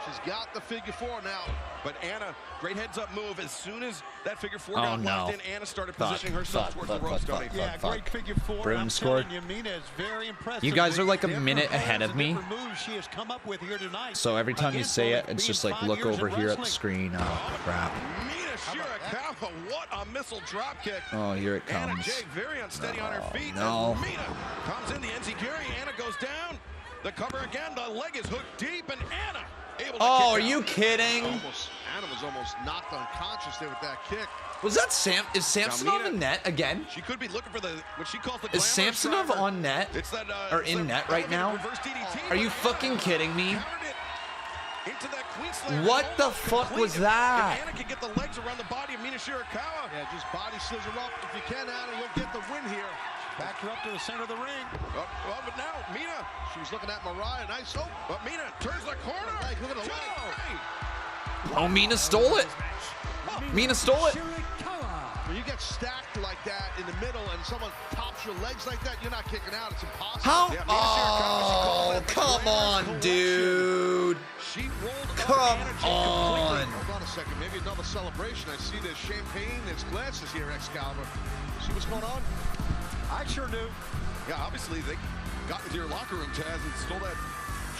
She's got the figure 4 now. But Anna, great heads-up move. As soon as that figure 4 got locked in, Anna started positioning herself towards the ropes. Yeah, great figure 4. Broom scored. You, Mina is very impressive. You guys are like a minute ahead of me. She has come up with here tonight. So every time you say it, it's just like look over here at the screen. Oh, crap. Mina Shirakawa, what a missile drop kick. Oh, here it comes. Anna Jay very unsteady on her feet. No. Mina comes in the enziguri. Anna goes down. The cover again. The leg is hooked deep, and Anna able to Oh, are kick you out. kidding? Anna was almost knocked unconscious there with that kick. Was that Is Samsonov Mina, in net again? She could be looking for what she calls the Is Samsonov driver. on net? It's that, or in net right now? reverse DDT. Are you fucking kidding me? into that Queen Slayer. What the fuck was that? If Anna can get the legs around the body of Mina Shirakawa. Yeah, just body scissor up. If you can, Anna, you'll get the win here. Back her up to the center of the ring. But now, Mina. She was looking at Mariah. Nice hope. But Mina turns the corner. Leg, look at the leg. Oh, Mina stole it. Mina stole it. When you get stacked like that in the middle and someone tops your legs like that, you're not kicking out. It's impossible. How? Yeah, Oh, come on, dude. Come on. Hold on a second. Maybe another celebration. I see there's champagne, there's glasses here, Excalibur. See what's going on? I sure do. Yeah, obviously they got into your locker room, Taz, and stole that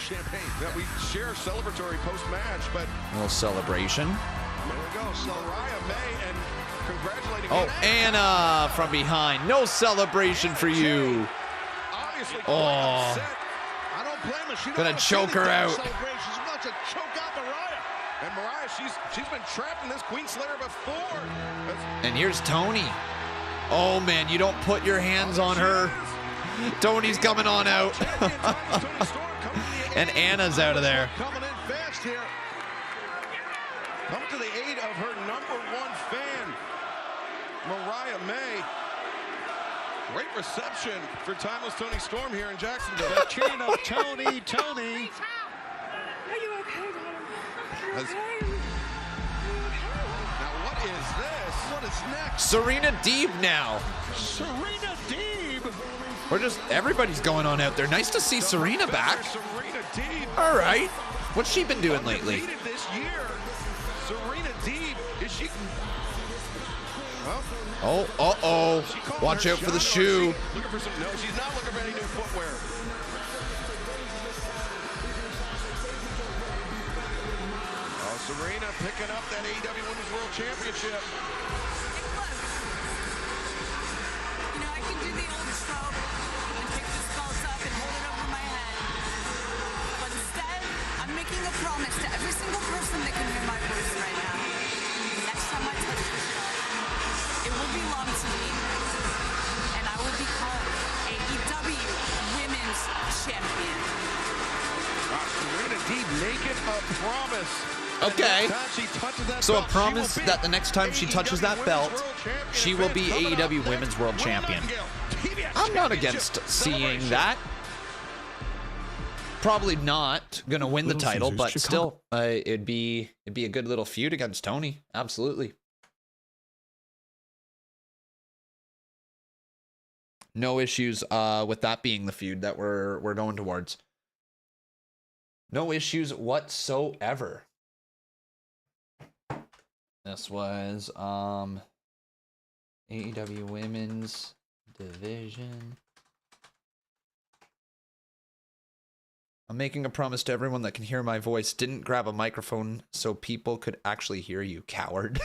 champagne. Yeah, we share celebratory post-match, but... A little celebration. There we go. Mariah May and congratulating Anna from behind. No celebration for you. Obviously, oh. I don't blame her. She gonna choke her out. She's about to choke out Mariah. And Mariah, she's been trapped in this Queen Slayer before. And here's Tony. Oh man, you don't put your hands on her. Tony's coming on out. And Anna's out of there. Coming in fast here. Coming to the aid of her #1 fan, Mariah May. Great reception for Timeless Tony Storm here in Jacksonville. The chain of Tony. Are you okay, darling? Now what is this? What is next? Serena Deeb now. Serena Deeb. We're just, everybody's going on out there. Nice to see Serena back. Serena Deeb. All right. What's she been doing lately? This year. Serena Deeb, is she? Oh, uh-oh. Watch out for the shoe. Looking for some, no, she's not looking for any new footwear. Oh, Serena picking up that AEW Women's World Championship. You know, I can do the old trope and pick this belt up and hold it over my head. But instead, I'm making a promise to every single person that can hear my voice right now. Next time I touch the belt, it will belong to me. And I will become AEW Women's Champion. Serena Deeb making a promise. Okay. So a promise that the next time she touches that belt, she will be AEW Women's World Champion. I'm not against seeing that. Probably not gonna win the title, but still, it'd be a good little feud against Tony. Absolutely. No issues with that being the feud that we're going towards. No issues whatsoever. This was AEW Women's Division. I'm making a promise to everyone that can hear my voice. Didn't grab a microphone so people could actually hear you, coward.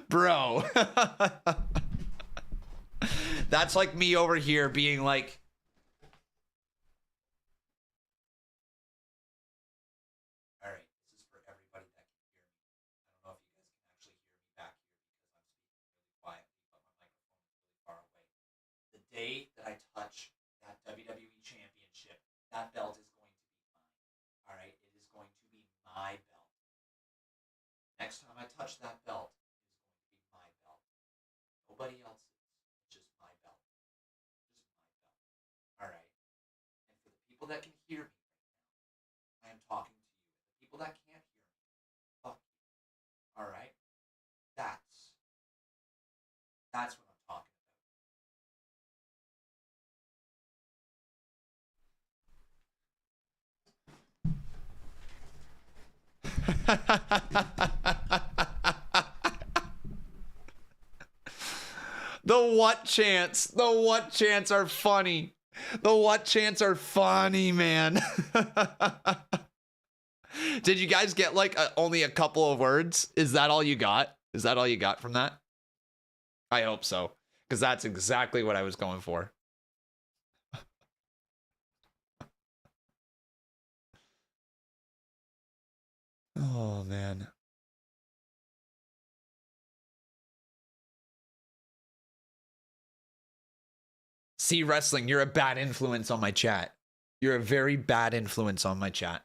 Bro. That's like me over here being like, all right, this is for everybody that can hear me. I don't know if you guys can actually hear me back here because I'm speaking really quietly, but my microphone is really far away. The day that I touch that WWE Championship, that belt is going to be mine. All right, it is going to be my belt. Next time I touch that belt, nobody else's. It's just my belt. Just my belt. All right. And for the people that can hear me right now, I am talking to you. The people that can't hear me, fuck you. All right. That's what I'm talking The what chants? The what chants are funny. The what chants are funny, man. Did you guys get like only a couple of words? Is that all you got? Is that all you got from that? I hope so, because that's exactly what I was going for. Oh, man. See Wrestling, you're a bad influence on my chat. You're a very bad influence on my chat.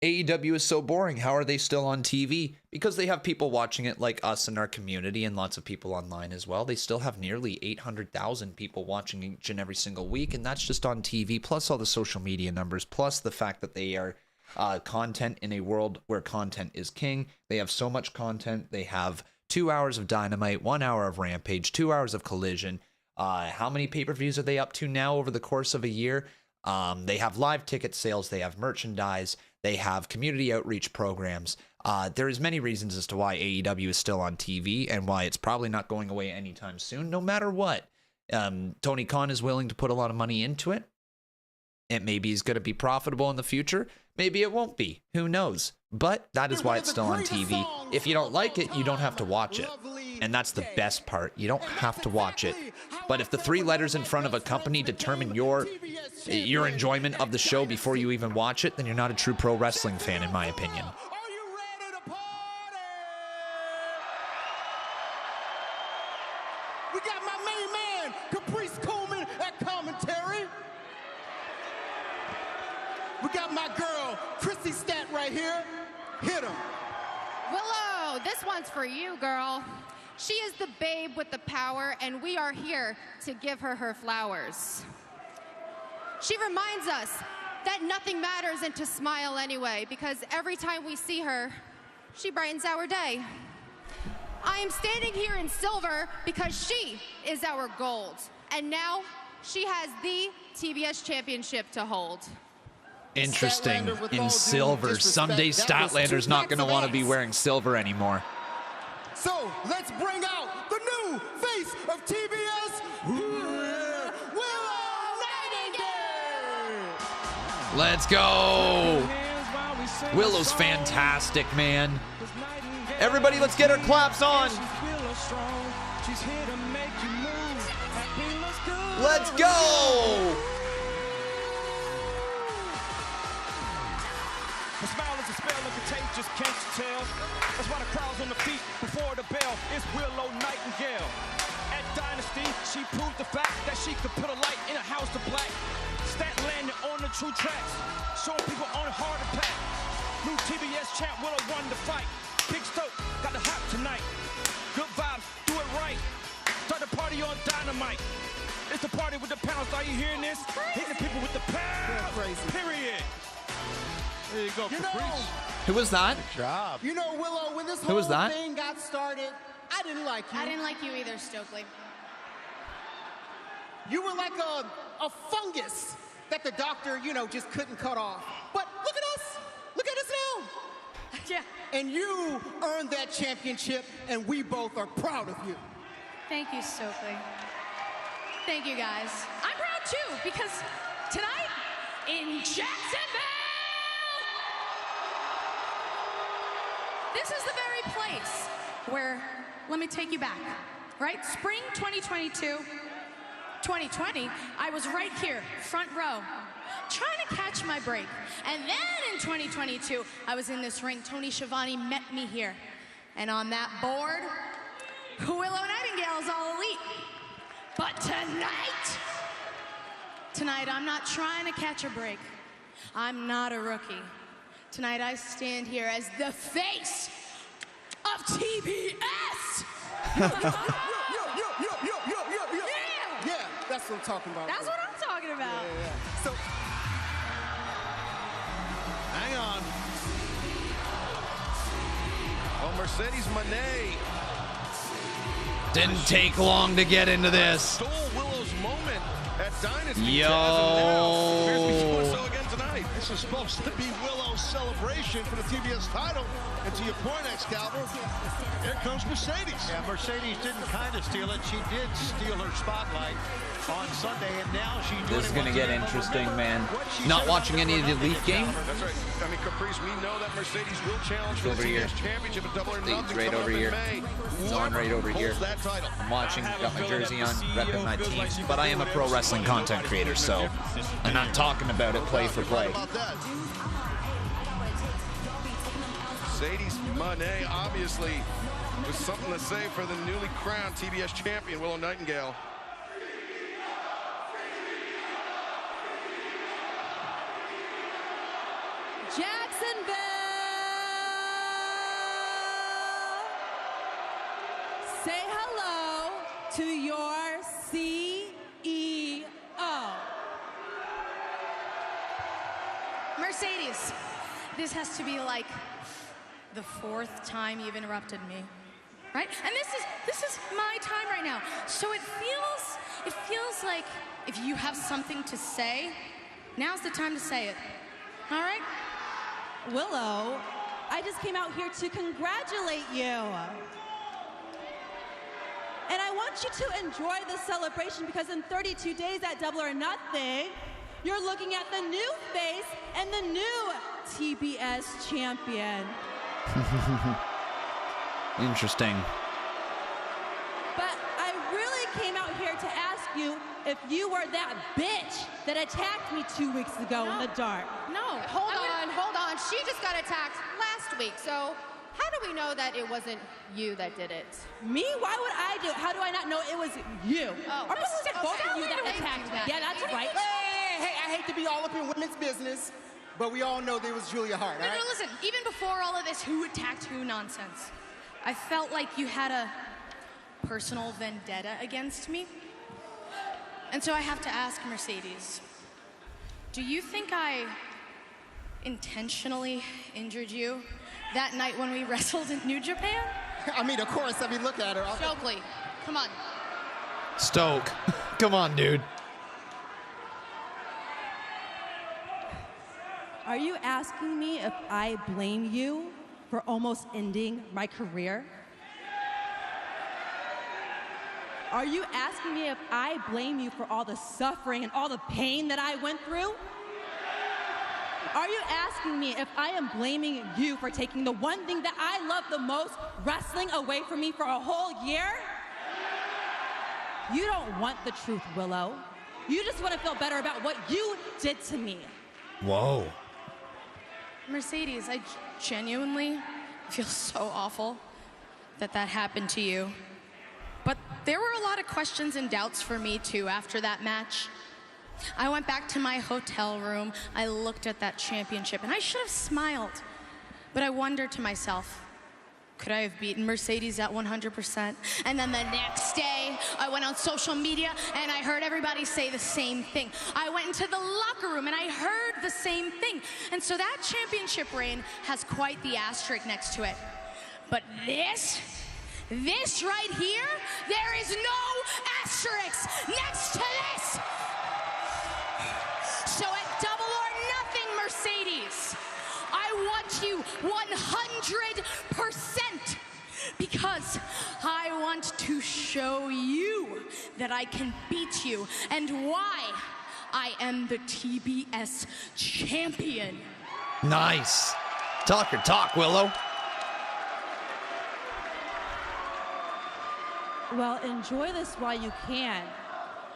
AEW is so boring. How are they still on TV? Because they have people watching it like us in our community and lots of people online as well. They still have nearly 800,000 people watching each and every single week, and that's just on TV, plus all the social media numbers, plus the fact that they are content in a world where content is king. They have so much content. They have 2 hours of Dynamite, 1 hour of Rampage, 2 hours of Collision. How many pay-per-views are they up to now over the course of a year? They have live ticket sales. They have merchandise. They have community outreach programs. There is many reasons as to why AEW is still on TV and why it's probably not going away anytime soon, no matter what. Tony Khan is willing to put a lot of money into it. It maybe is going to be profitable in the future. Maybe it won't be. Who knows? But that is why it's still on TV. If you don't like it, you don't have to watch it. And that's the best part. You don't have to watch it. But if the 3 letters in front of a company determine your enjoyment of the show before you even watch it, then you're not a true pro wrestling fan, in my opinion. We got my main man, Caprice Coleman, at commentary. We got my girl, Chrissy Stat, right here. Hit him. Willow, this one's for you, girl. She is the babe with the power, and we are here to give her her flowers. She reminds us that nothing matters and to smile anyway, because every time we see her, she brightens our day. I am standing here in silver because she is our gold, and now she has the TBS championship to hold. Interesting. In silver. Someday Statlander's not going to want to be wearing silver anymore. So let's bring out the new face of TBS, Willow Nightingale. Let's go. Willow's fantastic, man. Everybody, let's get our claps on. Let's go. The smile is a spell and contagious, can't you tell? That's why the crowd's on the feet before the bell. It's Willow Nightingale. At Dynasty, she proved the fact that she could put a light in a house of black. Statlander on the true tracks, showing people on hard to pack. New TBS champ Willow won the fight. Big Stoke got the hop tonight. Good vibes, do it right. Start the party on Dynamite. It's the party with the pounds. Are you hearing this? Hitting people with the pounds. Period. There you go, Caprice. Who was that? Good job. You know, Willow, when this Who whole was that? thing got started, I didn't like you. I didn't like you either, Stokely. You were like a fungus that the doctor, just couldn't cut off. But look at us. Look at us now. Yeah. And you earned that championship, and we both are proud of you. Thank you, Stokely. Thank you, guys. I'm proud, too, because tonight in Jacksonville, this is the very place where, let me take you back, right? Spring 2022, 2020, I was right here, front row, trying to catch my break. And then in 2022, I was in this ring. Tony Schiavone met me here. And on that board, Willow Nightingale is all elite. But tonight, I'm not trying to catch a break. I'm not a rookie. Tonight, I stand here as the face of TBS. Yeah, that's what I'm talking about. That's what I'm talking about. Yeah. So, hang on. Oh, Mercedes Mone. Didn't take long to get into this. Stole Willow's moment at Dynasty. Yo. Here's before so again tonight. This is supposed to be Willow's celebration for the TBS title. And to your point, Excalibur, here comes Mercedes. Yeah, Mercedes didn't kind of steal it. She did steal her spotlight on Sunday, and now she's doing This is going to get interesting, man. Not watching any of the Leaf game? That's right. I mean, Caprice, we know that Mercedes will challenge for the TBS championship at Double or Nothing. It's right over here. It's on right over here. I'm watching, got my jersey on, repping my team. But I am a pro wrestling content creator, so I'm not talking about it play for play. Mercedes Mone, obviously, with something to say for the newly crowned TBS champion, Willow Nightingale. Jacksonville. Say hello to your CEO. Mercedes, this has to be like the 4th time you've interrupted me, right? And this is my time right now. So it feels like if you have something to say, now's the time to say it. All right? Willow, I just came out here to congratulate you. And I want you to enjoy the celebration because in 32 days at Double or Nothing, you're looking at the new face and the new TBS champion. Interesting. But I really came out here to ask you if you were that bitch that attacked me 2 weeks ago in the dark. No, hold on. She just got attacked last week, so how do we know that it wasn't you that did it? Me? Why would I do it? How do I not know it was you? Oh, or was it both of you that attacked me? Yeah, that's right. Hey, I hate to be all up in women's business, but we all know there was Julia Hart, all right? No, listen, even before all of this who attacked who nonsense, I felt like you had a personal vendetta against me. And so I have to ask Mercedes, do you think I intentionally injured you that night when we wrestled in New Japan? I mean, of course, look at her. Stokely, come on. Stoke. Come on, dude. Are you asking me if I blame you for almost ending my career? Are you asking me if I blame you for all the suffering and all the pain that I went through? Are you asking me if I am blaming you for taking the one thing that I love the most, wrestling, away from me for a whole year? You don't want the truth, Willow. You just want to feel better about what you did to me. Whoa. Mercedes, I genuinely feel so awful that happened to you. But there were a lot of questions and doubts for me too after that match. I went back to my hotel room, I looked at that championship, and I should have smiled. But I wondered to myself, could I have beaten Mercedes at 100%? And then the next day, I went on social media and I heard everybody say the same thing. I went into the locker room and I heard the same thing. And so that championship reign has quite the asterisk next to it. But this right here, there is no asterisk next to this. So at Double or Nothing, Mercedes, I want you 100% because I want to show you that I can beat you and why I am the TBS champion. Nice. Talk your talk, Willow. Well, enjoy this while you can.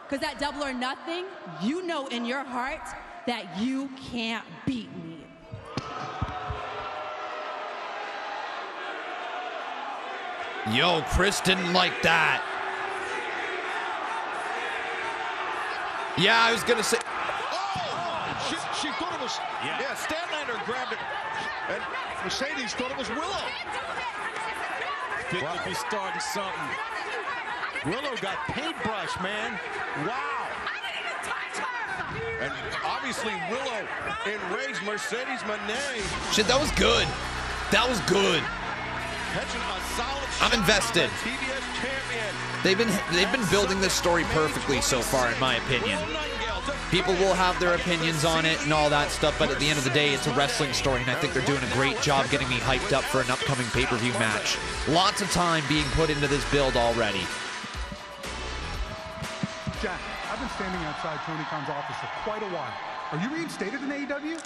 Because at Double or Nothing, you know in your heart that you can't beat me. Yo, Chris didn't like that. Yeah, I was going to say... Oh! She thought it was... Yeah, Statlander grabbed it. And Mercedes thought it was Willow. Fit to be starting something. Willow got paintbrush, man. Wow. And obviously Willow enraged Mercedes Mone. Shit, that was good. That was good. Catching a solid I'm invested. TBS champion. They've been building this story perfectly so far, in my opinion. People will have their opinions on it and all that stuff, but at the end of the day, it's a wrestling story, and I think they're doing a great job getting me hyped up for an upcoming pay-per-view match. Lots of time being put into this build already. Jack, I've been standing outside Tony Khan's office for quite a while. Are you reinstated in AEW?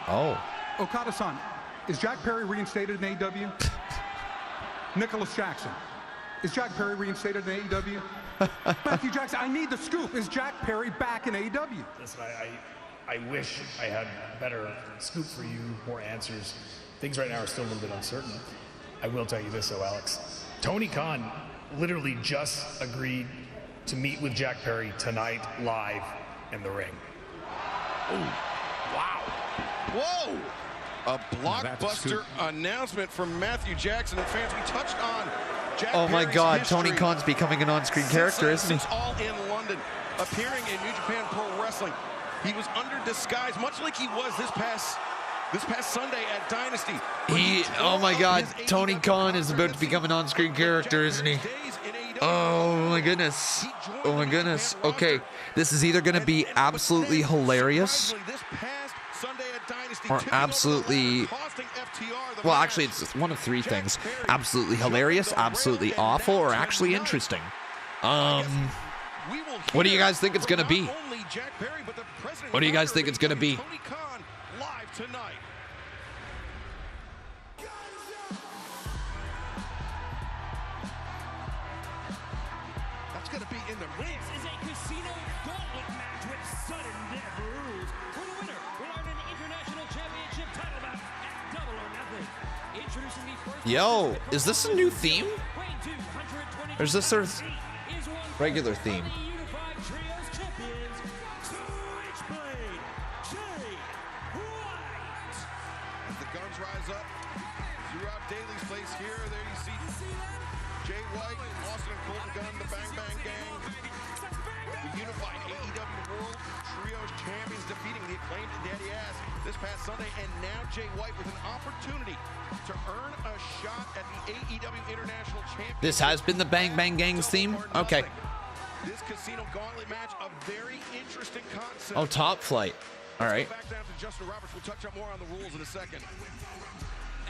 Oh. Okada-san, is Jack Perry reinstated in AEW? Nicholas Jackson, is Jack Perry reinstated in AEW? Matthew Jackson, I need the scoop. Is Jack Perry back in AEW? Listen, I wish I had a better scoop for you, more answers. Things right now are still a little bit uncertain. I will tell you this, though, Alex. Tony Khan literally just agreed to meet with Jack Perry tonight live in the ring. Wow. Whoa. A blockbuster announcement from Matthew Jackson and fans. We touched on Jack Oh my Perry's God, history Tony Khan's becoming an on-screen character, isn't he? since All In London, appearing in New Japan Pro Wrestling. He was under disguise, much like he was this past Sunday at Dynasty. Oh my God, Tony Khan is about to become an on-screen character, isn't he? Oh my goodness. Oh my goodness. Okay, this is either going to be absolutely hilarious or absolutely... Well, actually, it's one of three things. Absolutely hilarious, absolutely awful, or actually interesting. What do you guys think it's going to be? What do you guys think it's going to be? That's going to be in the ring. This is a casino gauntlet match with sudden death rules. For the winner will earn an international championship title bout at Double or Nothing. Introducing the first. Yo, is this a new theme? Or is this their regular theme? As the guns rise up throughout Daly's place here, there you see Jay White, Austin and Colton Gunn, the Bang Bang Gang, the unified AEW World Trios Champions, defeating the acclaimed Daddy Ass this past Sunday, and now Jay White with an opportunity to earn a shot at the AEW International Championship. This has been the Bang Bang Gang's theme? Okay. This casino gauntlet match, a very interesting concept. Oh, Top Flight. All right. Back down to Justin Roberts. We'll touch up more on the rules in a second.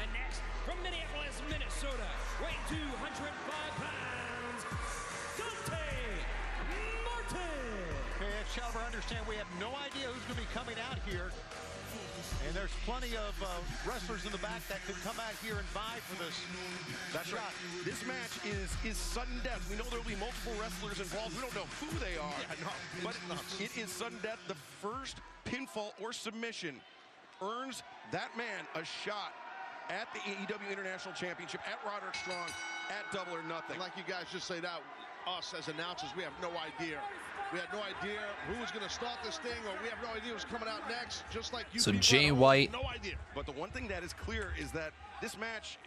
And next, from Minneapolis, Minnesota, weighing 205 pounds, Dante Martin. Okay, as Shelver understand, we have no idea who's going to be coming out here. And there's plenty of wrestlers in the back that could come out here and vie for this. That's right. This match is sudden death. We know there will be multiple wrestlers involved. We don't know who they are. Yeah, no, but it is sudden death. The first pinfall or submission earns that man a shot at the AEW International Championship, at Roderick Strong, at Double or Nothing. Like you guys just said out, us as announcers, we have no idea. We had no idea who was going to start this thing, or we have no idea who's coming out next, just like you. So people Jay have White. No idea. But the one thing that is clear is that this match,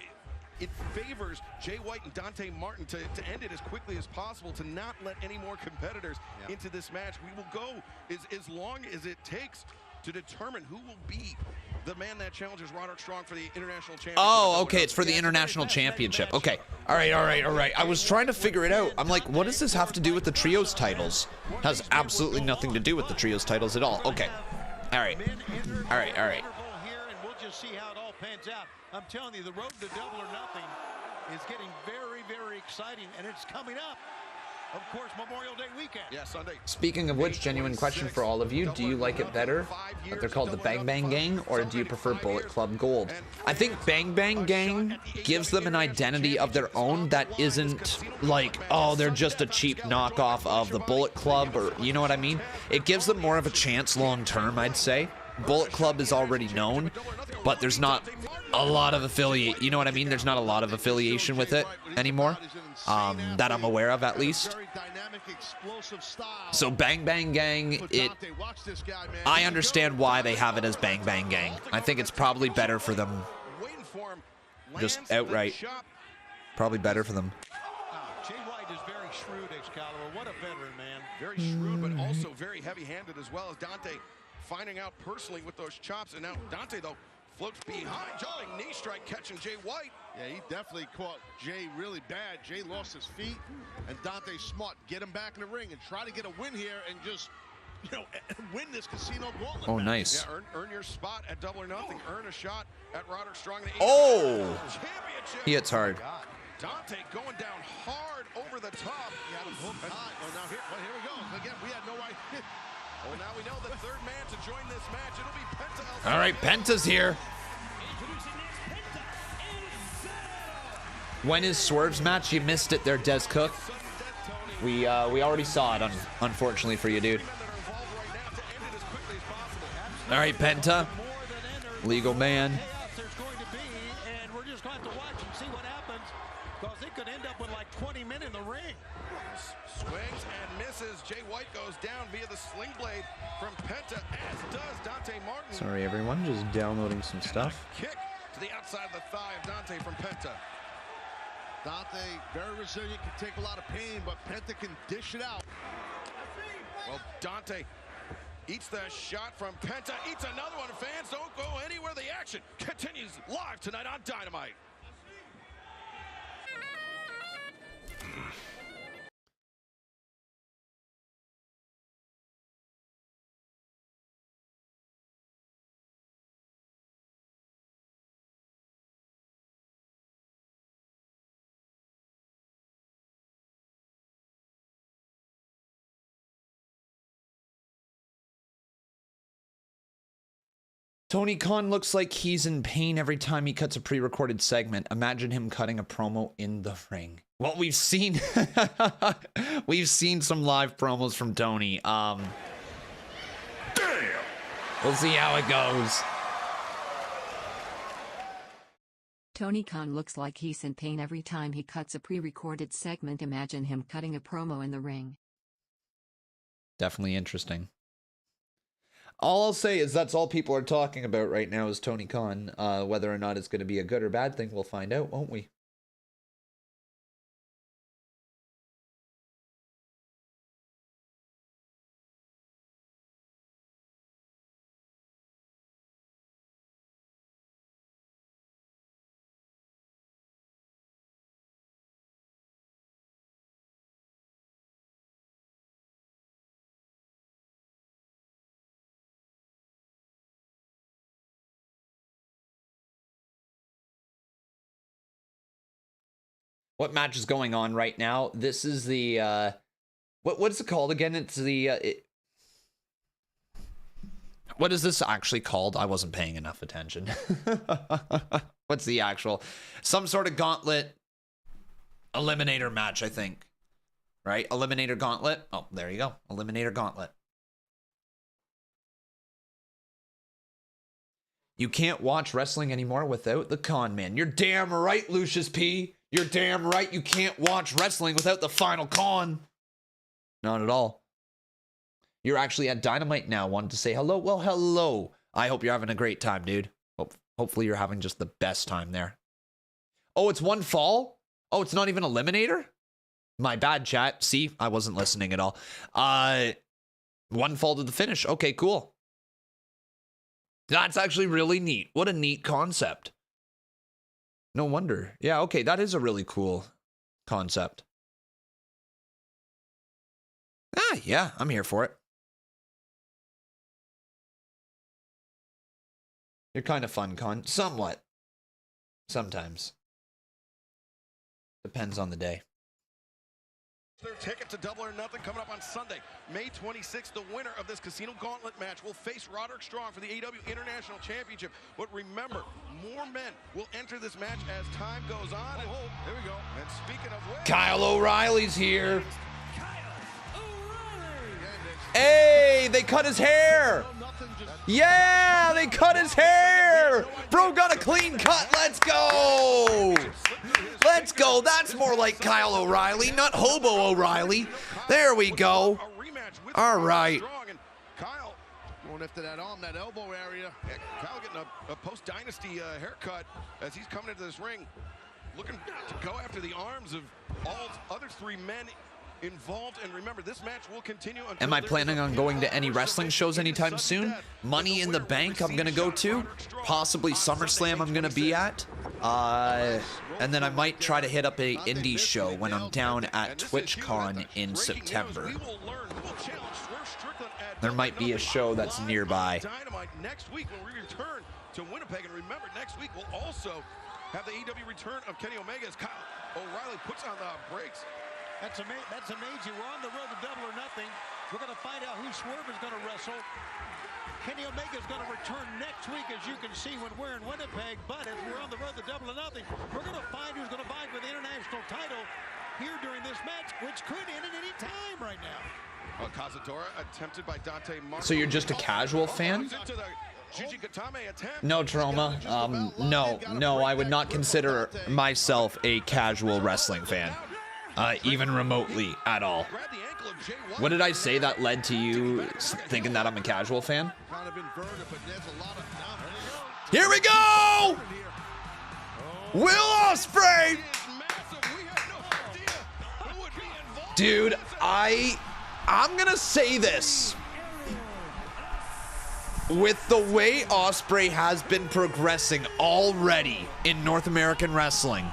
it favors Jay White and Dante Martin to end it as quickly as possible, to not let any more competitors into this match. We will go as long as it takes to determine who will be the man that challenges Roderick Strong for the International Championship. Oh, okay. It's for the International Championship. Okay. All right. I was trying to figure it out. I'm like, what does this have to do with the Trios titles? It has absolutely nothing to do with the Trios titles at all. Okay. All right. Here, and we'll just see how it all pans out. I'm telling you, the road to Double or Nothing is getting very, very exciting, and it's coming up. Of course, Memorial Day weekend. Yeah, Sunday. Speaking of which, genuine question for all of you. Do you like it better that they're called the Bang Bang Gang, or do you prefer Bullet Club Gold? I think Bang Bang Gang gives them an identity of their own that isn't like, oh, they're just a cheap knockoff of the Bullet Club, or you know what I mean? It gives them more of a chance long term, I'd say. Bullet Club is already known, but there's not a lot of affiliate, you know what I mean? There's not a lot of affiliation with it anymore, that I'm aware of at least. So Bang Bang Gang, I understand why they have it as Bang Bang Gang. I think it's probably better for them, just outright. Probably better for them. Jay White is very shrewd, Excalibur. What a veteran, man. Very shrewd, but also very heavy-handed as well, as Dante finding out personally with those chops. And now Dante, though, floats behind, jumping knee strike, catching Jay White. Yeah, he definitely caught Jay really bad. Jay lost his feet, and Dante's smart. Get him back in the ring and try to get a win here and just, you know, win this casino gauntlet. Oh, nice. Yeah, earn your spot at Double or Nothing. Earn a shot at Roderick Strong. Oh! Championship. He hits hard. Dante going down hard over the top. Yeah, oh, now here we go. Again, we had no idea. Well, now we know the third man to join this match. It'll be Penta. All right, Penta's here. When is Swerve's match? You missed it there, Des Cook. We already saw it, unfortunately for you, dude. All right, Penta. Legal man. There's going to be, and we're just going to have to watch and see what happens, because because it could end up with like 20 men in the ring. Swings and misses. Jay White goes down via the sling blade from Penta, as does Dante Martin. Sorry, everyone, just downloading some stuff. Kick to the outside of the thigh of Dante from Penta. Dante, very resilient, can take a lot of pain, but Penta can dish it out. Well, Dante eats the shot from Penta, eats another one. Fans don't go anywhere. The action continues live tonight on Dynamite. Tony Khan looks like he's in pain every time he cuts a pre-recorded segment. Imagine him cutting a promo in the ring. Well, we've seen we've seen some live promos from Tony. Damn. We'll see how it goes. Tony Khan looks like he's in pain every time he cuts a pre-recorded segment. Imagine him cutting a promo in the ring. Definitely interesting. All I'll say is that's all people are talking about right now is Tony Khan. Whether or not it's going to be a good or bad thing, we'll find out, won't we? What match is going on right now? This is the what is it called again? It's the what is this actually called? I wasn't paying enough attention. What's the actual some sort of gauntlet eliminator match, I think. Right? Eliminator Gauntlet. Oh, there you go. Eliminator Gauntlet. You can't watch wrestling anymore without the con man. You're damn right, Lucius P. You're damn right you can't watch wrestling without the final con. Not at all. You're actually at Dynamite now. Wanted to say hello? Well, hello. I hope you're having a great time, dude. Hopefully you're having just the best time there. Oh, it's one fall? Oh, it's not even Eliminator? My bad, chat. See, I wasn't listening at all. One fall to the finish. Okay, cool. That's actually really neat. What a neat concept. No wonder. Yeah, okay, that is a really cool concept. Yeah, I'm here for it. You're kind of fun, Con. Somewhat. Sometimes. Depends on the day. Their ticket to Double or Nothing coming up on Sunday, May 26th. The winner of this Casino Gauntlet match will face Roderick Strong for the AEW International Championship. But remember, more men will enter this match as time goes on. And there we go. And speaking of which, Kyle O'Reilly's here. Hey, they cut his hair. Yeah, they cut his hair. Bro got a clean cut. Let's go. Let's go. That's more like Kyle O'Reilly, not Hobo O'Reilly. There we go. All right. Kyle going after that arm, that elbow area. Kyle getting a post-dynasty haircut as he's coming into this ring, looking to go after the arms of all other three men involved. And remember, this match will continue until Am I planning on going to any wrestling shows anytime soon? Money in the Bank I'm gonna go to, possibly SummerSlam I'm gonna be at, and then I might try to hit up a indie show when I'm down at TwitchCon in September. There might be a show that's nearby. Dynamite next week when we return to Winnipeg. And remember, next week we'll also have the AEW return of Kenny Omega as Kyle O'Reilly puts on the brakes. That's amazing. We're on the road to Double or Nothing. We're going to find out who Swerve is going to wrestle. Kenny Omega is going to return next week, as you can see, when we're in Winnipeg. But as we're on the road to Double or Nothing, we're going to find who's going to vie for the international title here during this match, which could end at any time right now. Cazadora attempted by Dante Martin. So you're just a casual fan? No trauma. No, I would not consider myself a casual wrestling fan, even remotely at all. What did I say that led to you thinking that I'm a casual fan? Here we go! Will Osprey! Dude, I'm gonna say this. With the way Osprey has been progressing already in North American wrestling,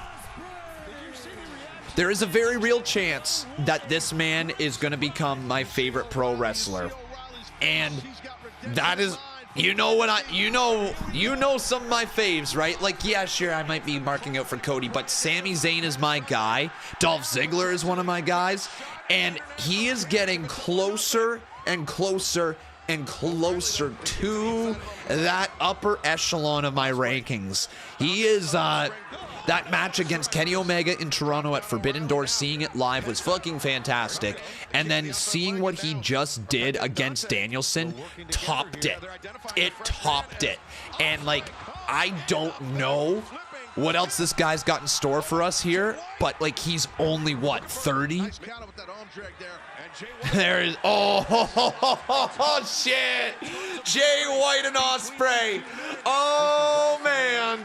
there is a very real chance that this man is going to become my favorite pro wrestler. And that is, you know some of my faves, right? Like, yeah, sure, I might be marking out for Cody, but Sami Zayn is my guy. Dolph Ziggler is one of my guys. And he is getting closer and closer and closer to that upper echelon of my rankings. He is, that match against Kenny Omega in Toronto at Forbidden Door, seeing it live was fucking fantastic. And then seeing what he just did against Danielson, topped it. It topped it. And like, I don't know what else this guy's got in store for us here, but like, he's only what, 30? There is, oh shit, Jay White and Osprey. Oh man.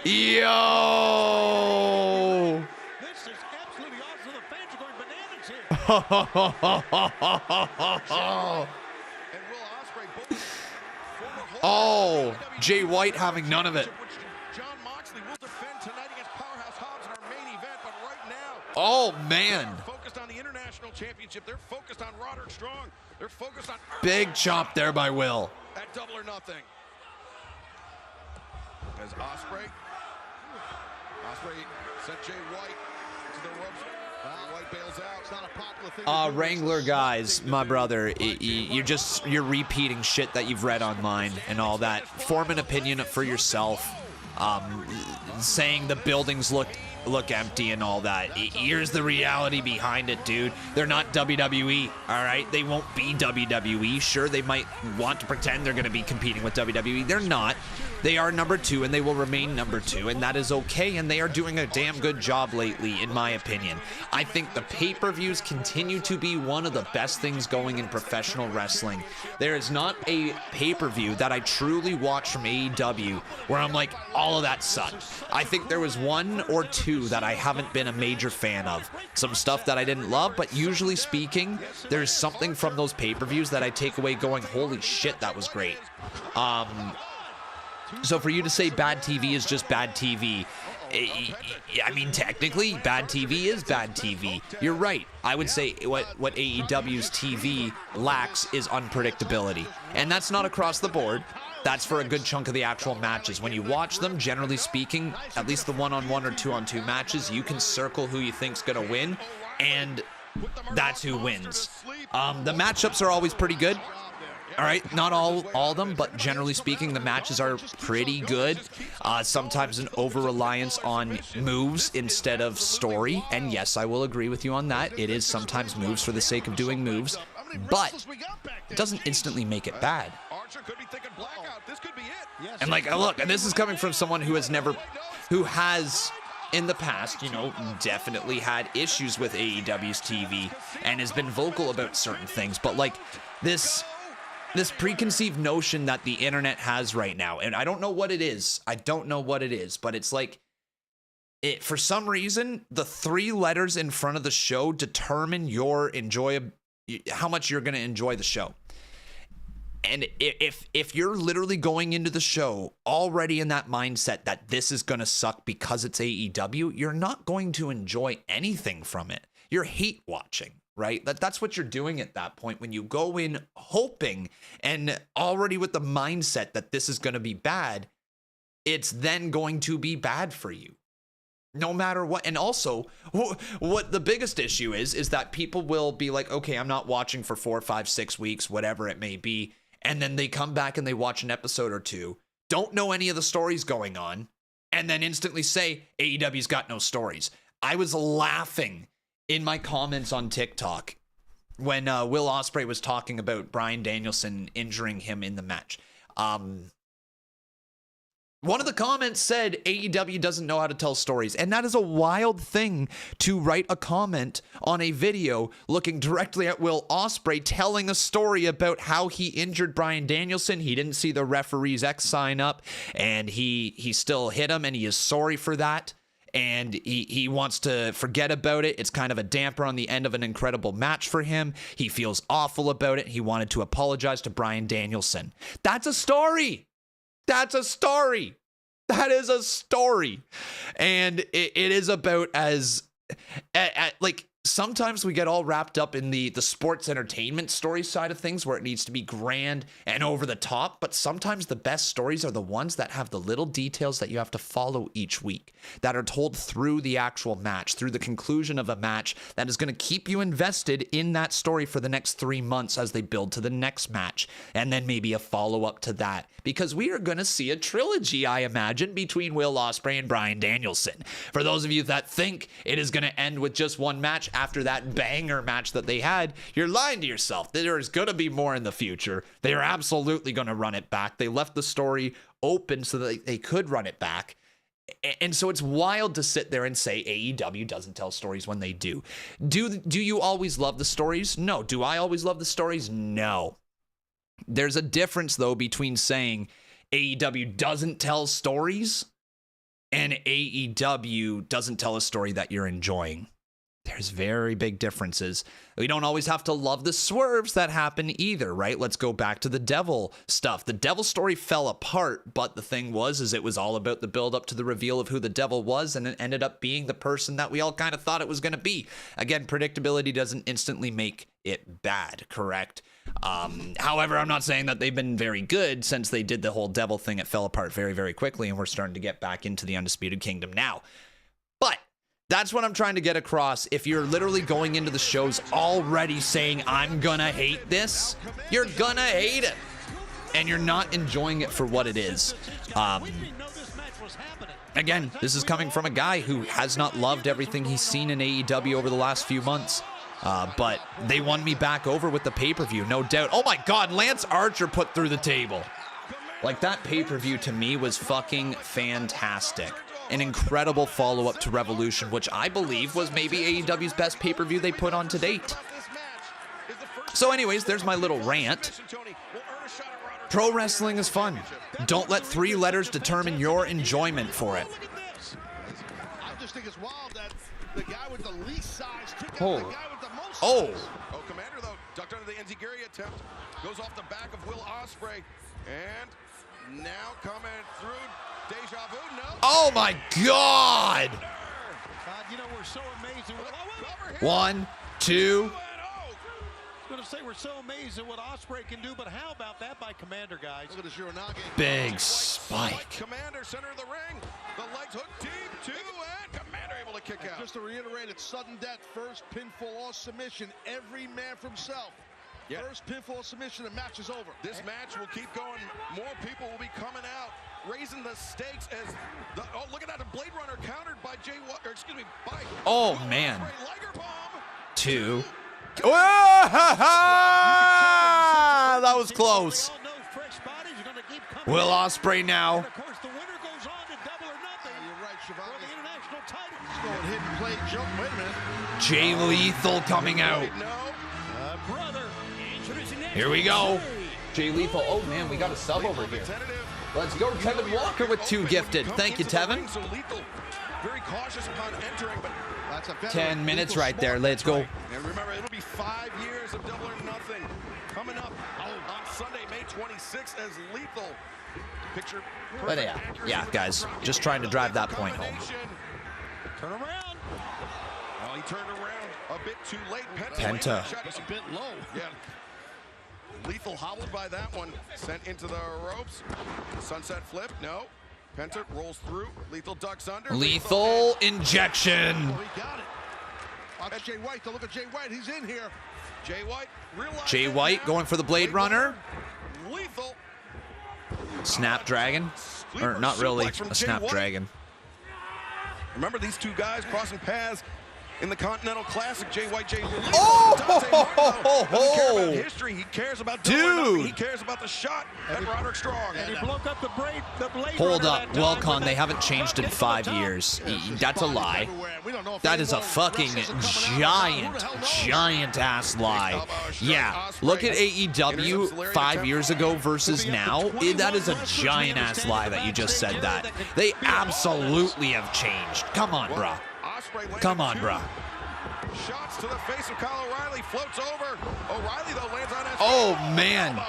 Yo. This is absolutely awesome. The fans are going bananas here. Oh, Jay White having none of it. John Moxley will defend tonight against Powerhouse Hobs in our main event, but right now, oh man. Focused on the international championship. They're focused on Roderick Strong. They're focused on Big chop there by Will. At Double or Nothing. As Osprey sent Jay White to the ropes. White bails out. It's not a popular thing. Wrangler guys, my brother, you're repeating shit that you've read online and all that. Form an opinion for yourself. Saying the buildings look empty and all that. Here's the reality behind it, dude. They're not WWE, all right? They won't be WWE. Sure, they might want to pretend they're going to be competing with WWE. They're not. They are number 2, and they will remain number 2, and that is okay, and they are doing a damn good job lately, in my opinion. I think the pay-per-views continue to be one of the best things going in professional wrestling. There is not a pay-per-view that I truly watch from AEW where I'm like, all of that sucked. I think there was 1 or 2 that I haven't been a major fan of. Some stuff that I didn't love, but usually speaking, there's something from those pay-per-views that I take away going, holy shit, that was great. So for you to say bad TV is just bad TV, I mean, technically, bad TV is bad TV. You're right. I would say what AEW's TV lacks is unpredictability. And that's not across the board. That's for a good chunk of the actual matches. When you watch them, generally speaking, at least the one-on-one or two-on-two matches, you can circle who you think's going to win, and that's who wins. The matchups are always pretty good. All right, not all of them, but generally speaking, the matches are pretty good. Sometimes an over-reliance on moves instead of story. And yes, I will agree with you on that. It is sometimes moves for the sake of doing moves, but it doesn't instantly make it bad. And like, look, and this is coming from someone who has in the past, definitely had issues with AEW's TV and has been vocal about certain things. But like this preconceived notion that the internet has right now, and I don't know what it is. But it's like, for some reason, the 3 letters in front of the show determine how much you're going to enjoy the show. And if you're literally going into the show already in that mindset that this is going to suck because it's AEW, you're not going to enjoy anything from it. You're hate watching. Right? That's what you're doing at that point when you go in hoping and already with the mindset that this is going to be bad. It's then going to be bad for you no matter what. And also what the biggest issue is that people will be like, okay, I'm not watching for 4, 5, 6 weeks, whatever it may be. And then they come back and they watch an episode or 2, don't know any of the stories going on, and then instantly say AEW's got no stories. I was laughing in my comments on TikTok when Will Osprey was talking about Bryan Danielson injuring him in the match. One of the comments said AEW doesn't know how to tell stories, and that is a wild thing to write a comment on a video looking directly at Will Osprey telling a story about how he injured Bryan Danielson. He didn't see the referee's X sign up, and he still hit him, and he is sorry for that, and he wants to forget about it. It's kind of a damper on the end of an incredible match for him. He feels awful about it. He wanted to apologize to Bryan Danielson. That's a story. That's a story. That is a story. And it is about like, sometimes we get all wrapped up in the sports entertainment story side of things where it needs to be grand and over the top. But sometimes the best stories are the ones that have the little details that you have to follow each week, that are told through the actual match, through the conclusion of a match that is going to keep you invested in that story for the next 3 months as they build to the next match. And then maybe a follow-up to that. Because we are going to see a trilogy, I imagine, between Will Osprey and Bryan Danielson. For those of you that think it is going to end with just one match after that banger match that they had, you're lying to yourself. There is going to be more in the future. They are absolutely going to run it back. They left the story open so that they could run it back. And so it's wild to sit there and say AEW doesn't tell stories when they do. Do you always love the stories? No. Do I always love the stories? No. There's a difference, though, between saying AEW doesn't tell stories and AEW doesn't tell a story that you're enjoying. There's very big differences. We don't always have to love the swerves that happen either, right? Let's go back to the Devil stuff. The Devil story fell apart, but the thing was it was all about the build up to the reveal of who the Devil was, and it ended up being the person that we all kind of thought it was going to be. Again, predictability doesn't instantly make it bad, correct? However, I'm not saying that they've been very good since they did the whole Devil thing. It fell apart very, very quickly, and we're starting to get back into the Undisputed Kingdom now. But that's what I'm trying to get across. If you're literally going into the shows already saying, I'm gonna hate this, you're gonna hate it. And you're not enjoying it for what it is. Again, this is coming from a guy who has not loved everything he's seen in AEW over the last few months. But they won me back over with the pay-per-view, no doubt. Oh my God, Lance Archer put through the table. Like, that pay-per-view to me was fucking fantastic. An incredible follow-up to Revolution, which I believe was maybe AEW's best pay-per-view they put on to date. So anyways, there's my little rant. Pro wrestling is fun. Don't let 3 letters determine your enjoyment for it. I just think it's wild that the guy with the least size took out Oh. the guy with the most Oh. size. Oh, Commander, though, ducked under the Enziguri attempt. Goes off the back of Will Osprey. And now coming through Deja Vu. No. Oh my God! You know, we're so amazed. 1, 2. I was going to say we're so amazed at what Osprey can do, but how about that by Commander, guys? Look at the Shiranagi. Big spike. Commander, center of the ring. The legs hook deep, too, and Commander able to kick out. Just to reiterate, it's sudden death, first pinfall or submission. Every man for himself. Yeah. First pinfall submission, the match is over. This match will keep going. More people will be coming out, raising the stakes as the, oh, look at that, the Blade Runner countered by by Oh man. 2. Oh, that was close. Will Osprey now. Jay Lethal coming out. Here we go. Jay Lethal. Oh man, we got a sub over here. Let's go, Tevin Walker with 2 gifted. Thank you, Tevin. Very cautious upon entering, but that's a 10 minutes right there. Let's go. And remember, it'll be 5 years of Double or Nothing coming up on Sunday, May 26th as Lethal. Picture. But yeah, guys, just trying to drive that point home. Turn around. Well, he turned around a bit too late. Penta. It's a bit low. Yeah. Lethal hobbled by that one. Sent into the ropes. Sunset flip. No. Penta rolls through. Lethal ducks under. Lethal injection. Oh, he got it. Watch Jay White. To look at Jay White. He's in here. Jay White. Jay White going for the Blade Runner. Lethal. Snapdragon. Or not really a Snapdragon. Remember these two guys crossing paths in the Continental Classic. JYJ Oh! doesn't care about history. He cares about Dude. He cares about the shot at Roderick Strong. And he broke up the blade. Hold up, Welcon, they haven't changed in 5 years. That's a lie. That is a fucking giant ass lie. Yeah, look at AEW 5 years ago versus now. That is a giant ass lie that you just said that. They absolutely have changed. Come on, bruh. Come on, bruh. Shots to the face of Kyle O'Reilly, floats over. O'Reilly, though, lands on his Oh, man.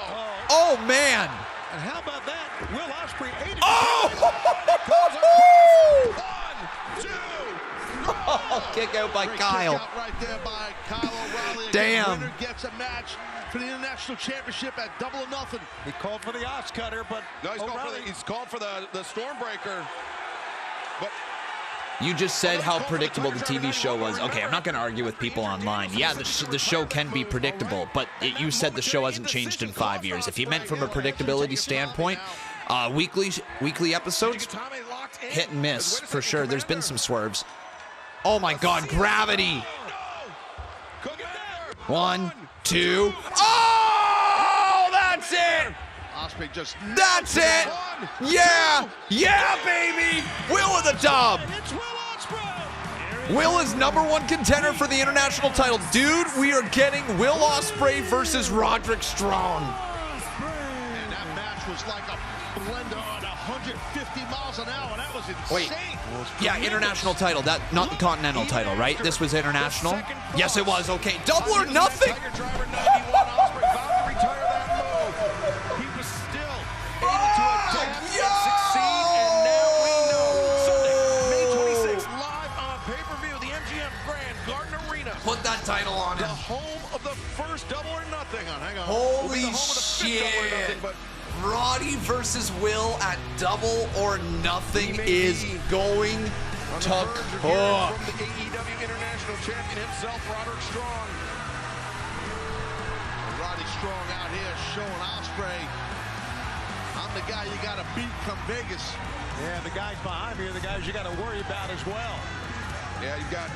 Oh, man. And how about that? Will Osprey ate it. Oh, kick out by Kyle. Kick out right there by Kyle O'Reilly. Damn. Winner gets a match for the International Championship at Double or Nothing. He called for the Ox Cutter, but no, he's called for the Stormbreaker. But you just said how predictable the TV show was. Okay, I'm not going to argue with people online. Yeah, the show can be predictable, but you said the show hasn't changed in 5 years. If you meant from a predictability standpoint, weekly episodes, hit and miss for sure. There's been some swerves. Oh my God, gravity. 1, 2. Oh, that's it. Osprey just. That's it. Yeah, baby. Will of the dub. Will is #1 contender for the international title. Dude, we are getting Will Osprey versus Roderick Strong. And that match was like a blender on 150 miles an hour. That was insane. Wait. Yeah, international title. That not the continental title, right? This was international. Yes, it was. Okay, Double or Nothing. Put that title on him. The home of the first Double or Nothing. Hang on. Holy shit. Roddy versus Will at Double or Nothing is going to cook. From the AEW International Champion himself, Roderick Strong. Roddy Strong out here showing Osprey, I'm the guy you got to beat from Vegas. Yeah, the guys behind me are the guys you got to worry about as well. Yeah, you've got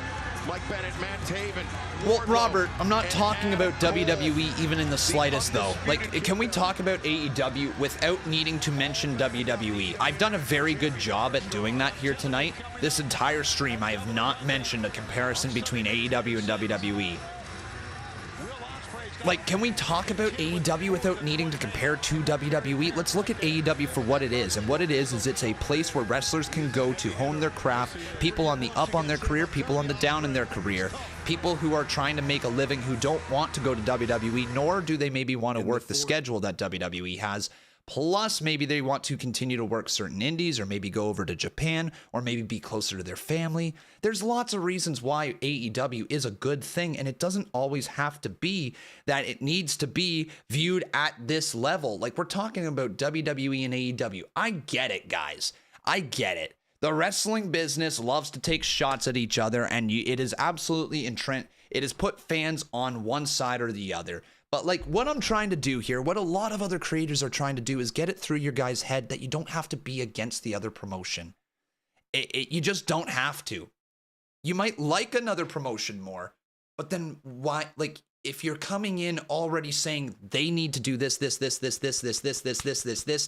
Mike Bennett, Matt Taven. Well, Robert, I'm not talking about WWE even in the slightest, though. Like, can we talk about AEW without needing to mention WWE? I've done a very good job at doing that here tonight. This entire stream, I have not mentioned a comparison between AEW and WWE. Like, can we talk about AEW without needing to compare to WWE? Let's look at AEW for what it is. And what it is it's a place where wrestlers can go to hone their craft, people on the up on their career, people on the down in their career, people who are trying to make a living who don't want to go to WWE, nor do they maybe want to work the schedule that WWE has. Plus, maybe they want to continue to work certain indies, or maybe go over to Japan, or maybe be closer to their family. There's lots of reasons why AEW is a good thing, and it doesn't always have to be that it needs to be viewed at this level. Like, we're talking about WWE and AEW. I get it, guys. I get it. The wrestling business loves to take shots at each other, and it is absolutely entrenched. It has put fans on one side or the other. But like what I'm trying to do here, what a lot of other creators are trying to do is get it through your guys' head that you don't have to be against the other promotion. You just don't have to. You might like another promotion more, but then why? Like, if you're coming in already saying they need to do this to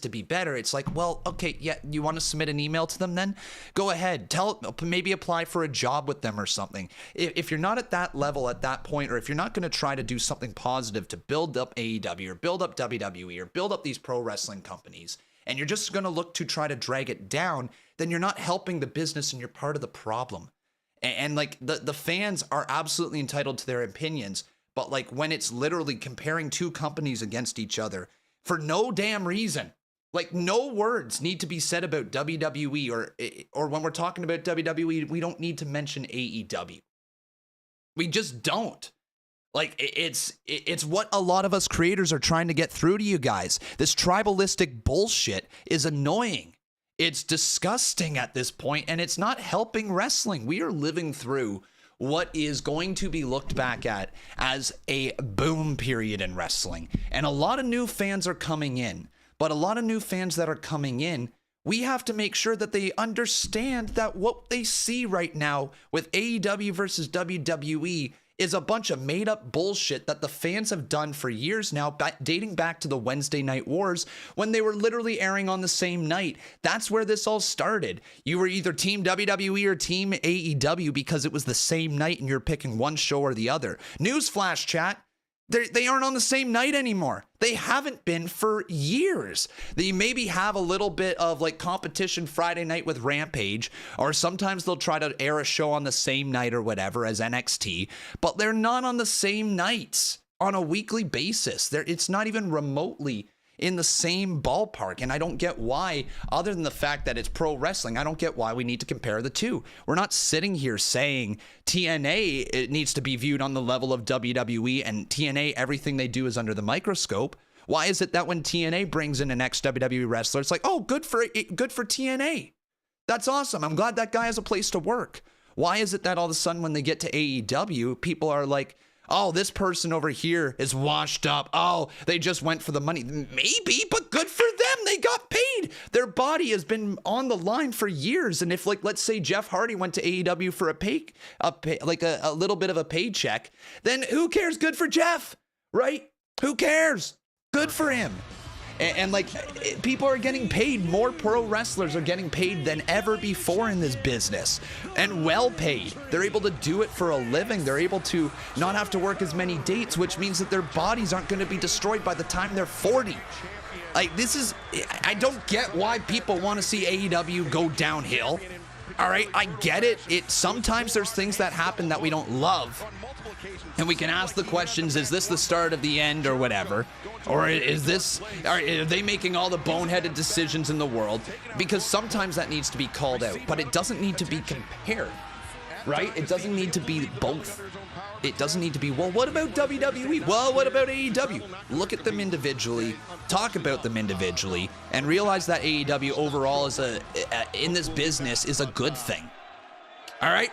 be better, it's like, well, okay, yeah, you want to submit an email to them then? Go ahead. Maybe apply for a job with them or something. If you're not at that level at that point, or if you're not going to try to do something positive to build up AEW or build up WWE or build up these pro wrestling companies, and you're just going to look to try to drag it down, then you're not helping the business and you're part of the problem. And like the fans are absolutely entitled to their opinions. But like when it's literally comparing two companies against each other for no damn reason, like no words need to be said about WWE, or when we're talking about WWE, we don't need to mention AEW. We just don't. Like it's what a lot of us creators are trying to get through to you guys. This tribalistic bullshit is annoying. It's disgusting at this point, and it's not helping wrestling. We are living through what is going to be looked back at as a boom period in wrestling. And a lot of new fans are coming in. But a lot of new fans that are coming in We have to make sure that they understand that what they see right now with AEW versus WWE is a bunch of made up bullshit that the fans have done for years now, dating back to the Wednesday Night Wars when they were literally airing on the same night. That's where this all started. You were either team WWE or team AEW because it was the same night and you're picking one show or the other. Newsflash, chat. They aren't on the same night anymore. They haven't been for years. They maybe have a little bit of like competition Friday night with Rampage, or sometimes they'll try to air a show on the same night or whatever as NXT, but they're not on the same nights on a weekly basis. It's not even remotely in the same ballpark, and I don't get why, other than the fact that it's pro wrestling, I don't get why we need to compare the two. We're not sitting here saying TNA, it needs to be viewed on the level of WWE, and TNA, everything they do is under the microscope. Why is it that when TNA brings in an ex-WWE wrestler, it's like, oh, good for TNA. That's awesome. I'm glad that guy has a place to work. Why is it that all of a sudden when they get to AEW, people are like, oh, this person over here is washed up. Oh, they just went for the money. Maybe, but good for them. They got paid. Their body has been on the line for years. And if, like, let's say Jeff Hardy went to AEW for a little bit of a paycheck, then who cares? Good for Jeff, right? Who cares? Good for him. And like, people are getting paid. More pro wrestlers are getting paid than ever before in this business, and well paid. They're able to do it for a living. They're able to not have to work as many dates, which means that their bodies aren't going to be destroyed by the time they're 40. Like, I don't get why people want to see AEW go downhill. All right, I get it. Sometimes there's things that happen that we don't love. And we can ask the questions, is this the start of the end or whatever? Or are they making all the boneheaded decisions in the world? Because sometimes that needs to be called out, but it doesn't need to be compared, right? It doesn't need to be both. It doesn't need to be, well, what about WWE? Well, what about AEW? Look at them individually, talk about them individually, and realize that AEW overall in this business is a good thing. All right?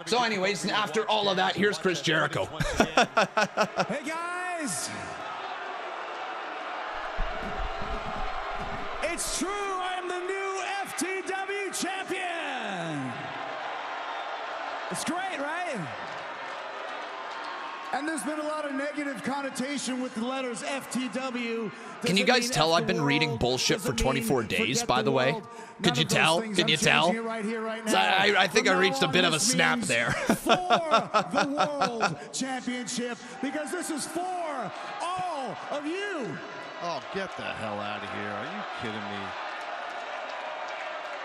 So anyways, after all of that, here's Chris Jericho. Hey guys! It's true, I'm the new FTW champion! It's great, right? And there's been a lot of negative connotation with the letters FTW. Can you guys tell I've been reading bullshit for 24 days, by the way? Could you tell? Can you tell? I think I reached a bit of a snap there. For the World Championship, because this is for all of you. Oh, get the hell out of here. Are you kidding me?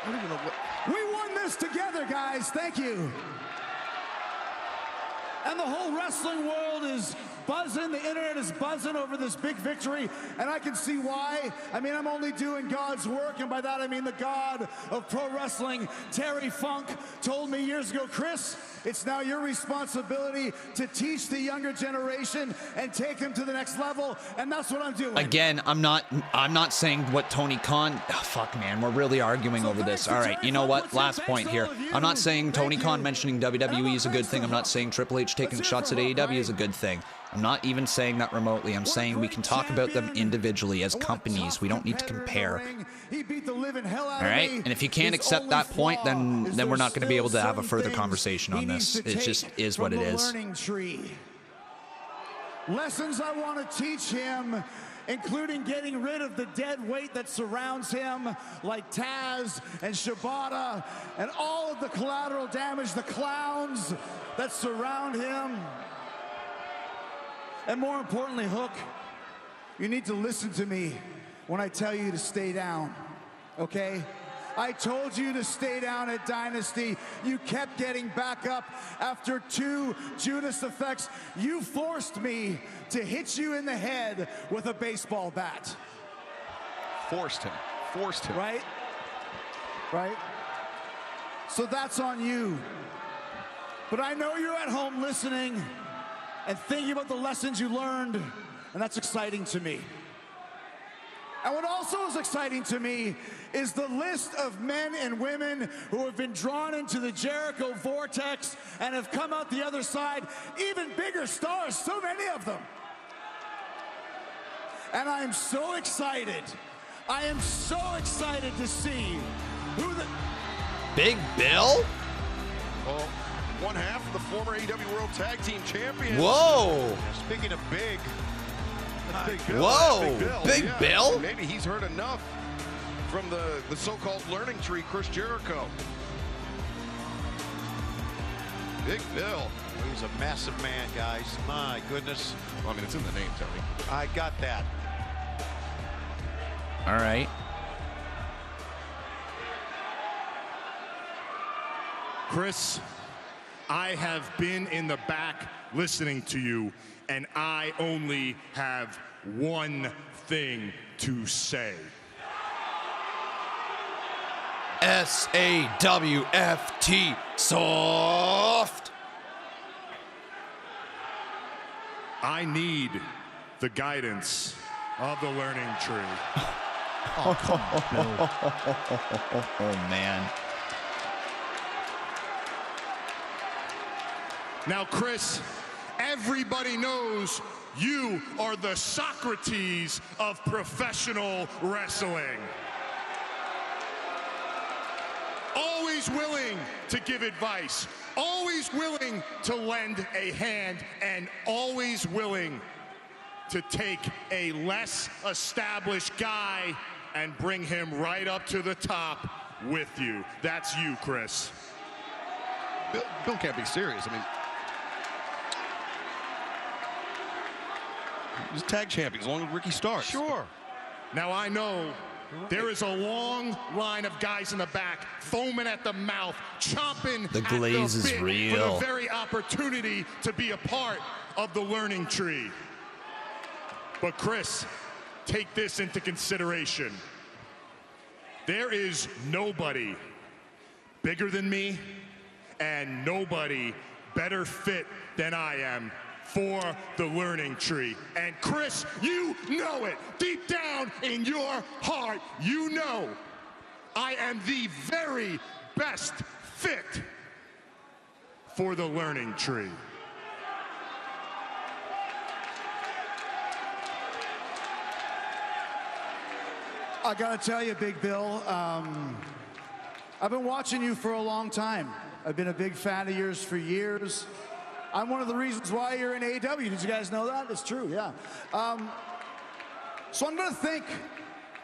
I don't even know what... We won this together, guys. Thank you. And the whole wrestling world is buzzing. The internet is buzzing over this big victory, and I can see why. I mean, I'm only doing God's work, and by that I mean the God of pro wrestling. Terry Funk told me years ago, Chris, it's now your responsibility to teach the younger generation and take them to the next level, and that's what I'm doing. Again, I'm not saying what Tony Khan... Oh, fuck, man, we're really arguing over this. All right, you know what? Last point here. I'm not saying Tony Khan mentioning WWE is a good thing. I'm not saying Triple H taking shots at AEW is a good thing. I'm not even saying that remotely. I'm saying we can talk about them individually as companies. We don't need to compare. All right? And if you can't accept that point, then we're not going to be able to have a further conversation on this. It just is what it is. Lessons I want to teach him, including getting rid of the dead weight that surrounds him, like Taz and Shibata, and all of the collateral damage, the clowns that surround him. And more importantly, Hook, you need to listen to me when I tell you to stay down, okay? I told you to stay down at Dynasty. You kept getting back up after 2 Judas effects. You forced me to hit you in the head with a baseball bat. Forced him. Right? Right? So that's on you. But I know you're at home listening and thinking about the lessons you learned, and that's exciting to me. And what also is exciting to me is the list of men and women who have been drawn into the Jericho vortex and have come out the other side, even bigger stars, so many of them. And I'm so excited I am so excited to see who the... Big Bill? Well, one half of the former AEW World Tag Team Champions. Whoa. Speaking of big. Big Bill. Whoa. Big Bill? Maybe he's heard enough from the so-called learning tree, Chris Jericho. Big Bill. He's a massive man, guys. My goodness. Well, I mean, it's in the name, Tony. I got that. All right. Chris, I have been in the back listening to you, and I only have one thing to say. SAWFT soft. I need the guidance of the learning tree. Oh, come on, Bill. Oh, man. Now, Chris, everybody knows you are the Socrates of professional wrestling. Always willing to give advice, always willing to lend a hand, and always willing to take a less established guy and bring him right up to the top with you. That's you, Chris. Bill can't be serious. I mean, he's tag champion as long as Ricky starts. Sure. Now I know there is a long line of guys in the back, foaming at the mouth, chomping The glaze at the is bit real. for the very opportunity to be a part of the learning tree. But Chris, take this into consideration. There is nobody bigger than me and nobody better fit than I am for the learning tree. And Chris, you know it. Deep down in your heart, you know I am the very best fit for the learning tree. I gotta tell you, Big Bill, I've been watching you for a long time. I've been a big fan of yours for years. I'm one of the reasons why you're in AEW. Did you guys know that? It's true, yeah. So I'm gonna think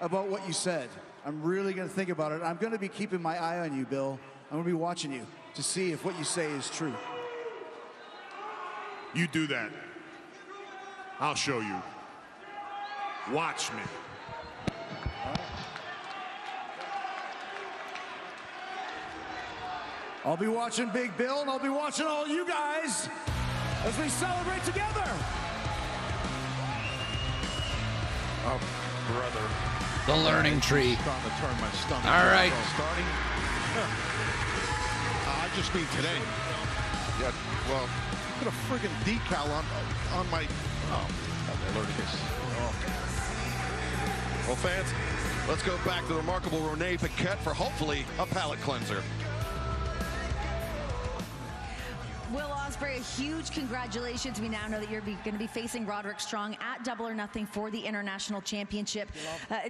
about what you said. I'm really gonna think about it. I'm gonna be keeping my eye on you, Bill. I'm gonna be watching you to see if what you say is true. You do that. I'll show you. Watch me. I'll be watching Big Bill, and I'll be watching all you guys as we celebrate together. Oh, brother. The learning tree. Starting to turn my stomach. All right. Starting. I just mean today. Yeah, well, put a friggin' decal on my. Oh, learning this. Oh. Well, fans, let's go back to the remarkable Renee Paquette for hopefully a palate cleanser. Will Osprey, a huge congratulations. We now know that you're going to be facing Roderick Strong at Double or Nothing for the International Championship.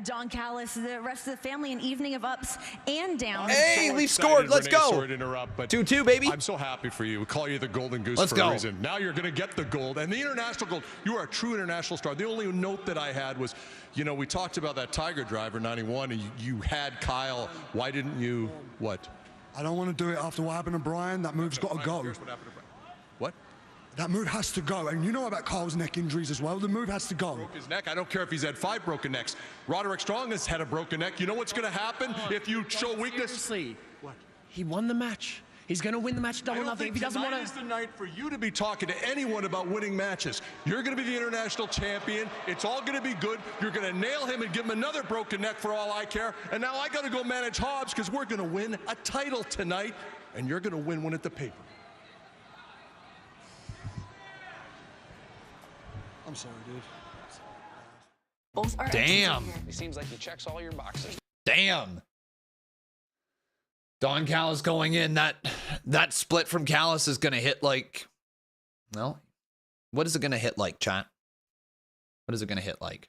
Don Callis, the rest of the family, an evening of ups and downs. Hey, we've scored. Let's go. Sorry to interrupt, but 2-2, baby. I'm so happy for you. We call you the Golden Goose Let's for go. a reason. Now you're going to get the gold and the international gold. You are a true international star. The only note that I had was, you know, we talked about that Tiger Driver 91, and you had Kyle. Why didn't you, what? I don't want to do it after what happened to Brian. That move's got to go. What? That move has to go. And you know about Kyle's neck injuries as well. The move has to go. Broke his neck. I don't care if he's had 5 broken necks. Roderick Strong has had a broken neck. You know what's going to happen if you show weakness? Seriously. What? He won the match. He's going to win the match Double or Nothing. If he doesn't want to. Tonight is the night for you to be talking to anyone about winning matches. You're going to be the international champion. It's all going to be good. You're going to nail him and give him another broken neck for all I care. And now I got to go manage Hobs because we're going to win a title tonight, and you're going to win one at the paper. I'm sorry, dude. Damn. He seems like he checks all your boxes. Damn. Don Callis going in. That split from Callis is going to hit like, well, what is it going to hit like, chat? What is it going to hit like?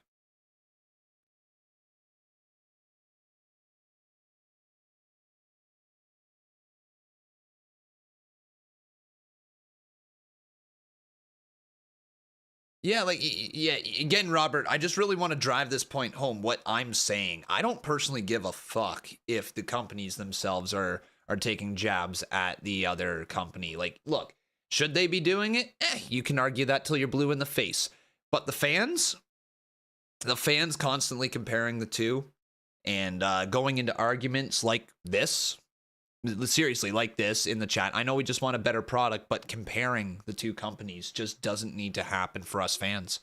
Yeah, like, yeah, again, Robert, I just really want to drive this point home. What I'm saying, I don't personally give a fuck if the companies themselves are taking jabs at the other company. Like, look, should they be doing it? You can argue that till you're blue in the face. But the fans constantly comparing the two and going into arguments like this, seriously, like this in the chat. I know we just want a better product, but comparing the two companies just doesn't need to happen for us fans,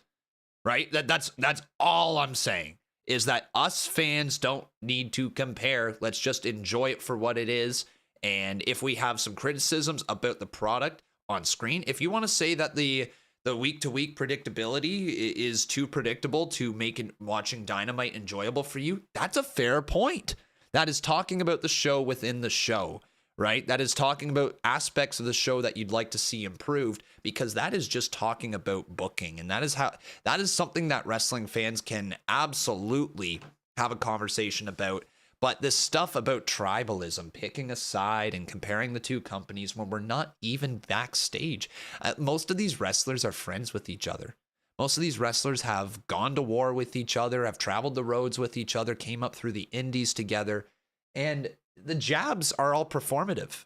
right? That's all I'm saying, is that us fans don't need to compare. Let's just enjoy it for what it is. And if we have some criticisms about the product on screen, if you want to say that the week-to-week predictability is too predictable to make watching Dynamite enjoyable for you, that's a fair point. That is talking about the show within the show, right? That is talking about aspects of the show that you'd like to see improved, because that is just talking about booking. And that is something that wrestling fans can absolutely have a conversation about. But this stuff about tribalism, picking a side and comparing the two companies when we're not even backstage. Most of these wrestlers are friends with each other. Most of these wrestlers have gone to war with each other, have traveled the roads with each other, came up through the indies together. And the jabs are all performative.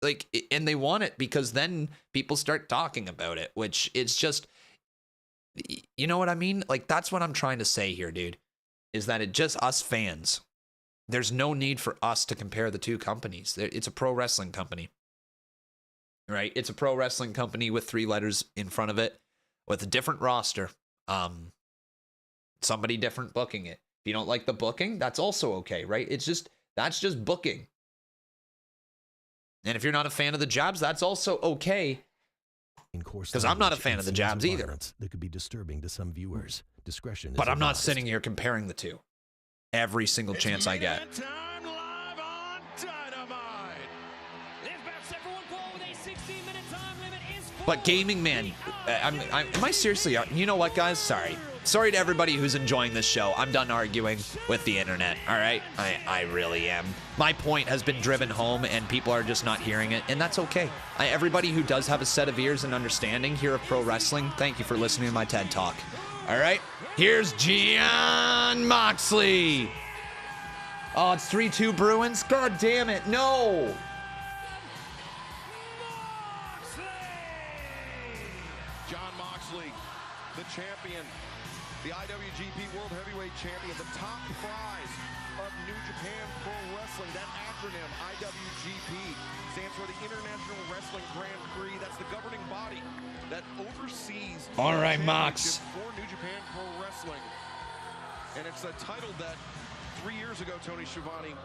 Like, and they want it because then people start talking about it, which it's just, you know what I mean? Like, that's what I'm trying to say here, dude, is that it just us fans. There's no need for us to compare the two companies. It's a pro wrestling company, right? It's a pro wrestling company with 3 letters in front of it, with a different roster, somebody different booking it. If you don't like the booking, that's also okay, right? That's just booking. And if you're not a fan of the jabs, that's also okay. Because I'm not a fan of the jabs either. That could be disturbing to some viewers. Discretion is but I'm not advised. sitting here comparing the two every single chance I get. But Gaming Man, am I seriously? You know what, guys? Sorry to everybody who's enjoying this show. I'm done arguing with the internet, all right? I really am. My point has been driven home, and people are just not hearing it, and that's okay. Everybody who does have a set of ears and understanding here of pro wrestling, thank you for listening to my TED Talk. All right? Here's Jon Moxley. Oh, it's 3-2 Bruins? God damn it, no! Champion, the IWGP World Heavyweight Champion, the top prize of New Japan Pro Wrestling. That acronym, IWGP, stands for the International Wrestling Grand Prix. That's the governing body that oversees all right, Mox. For New Japan Pro Wrestling. And it's a title that 3 years ago, Tony Schiavone,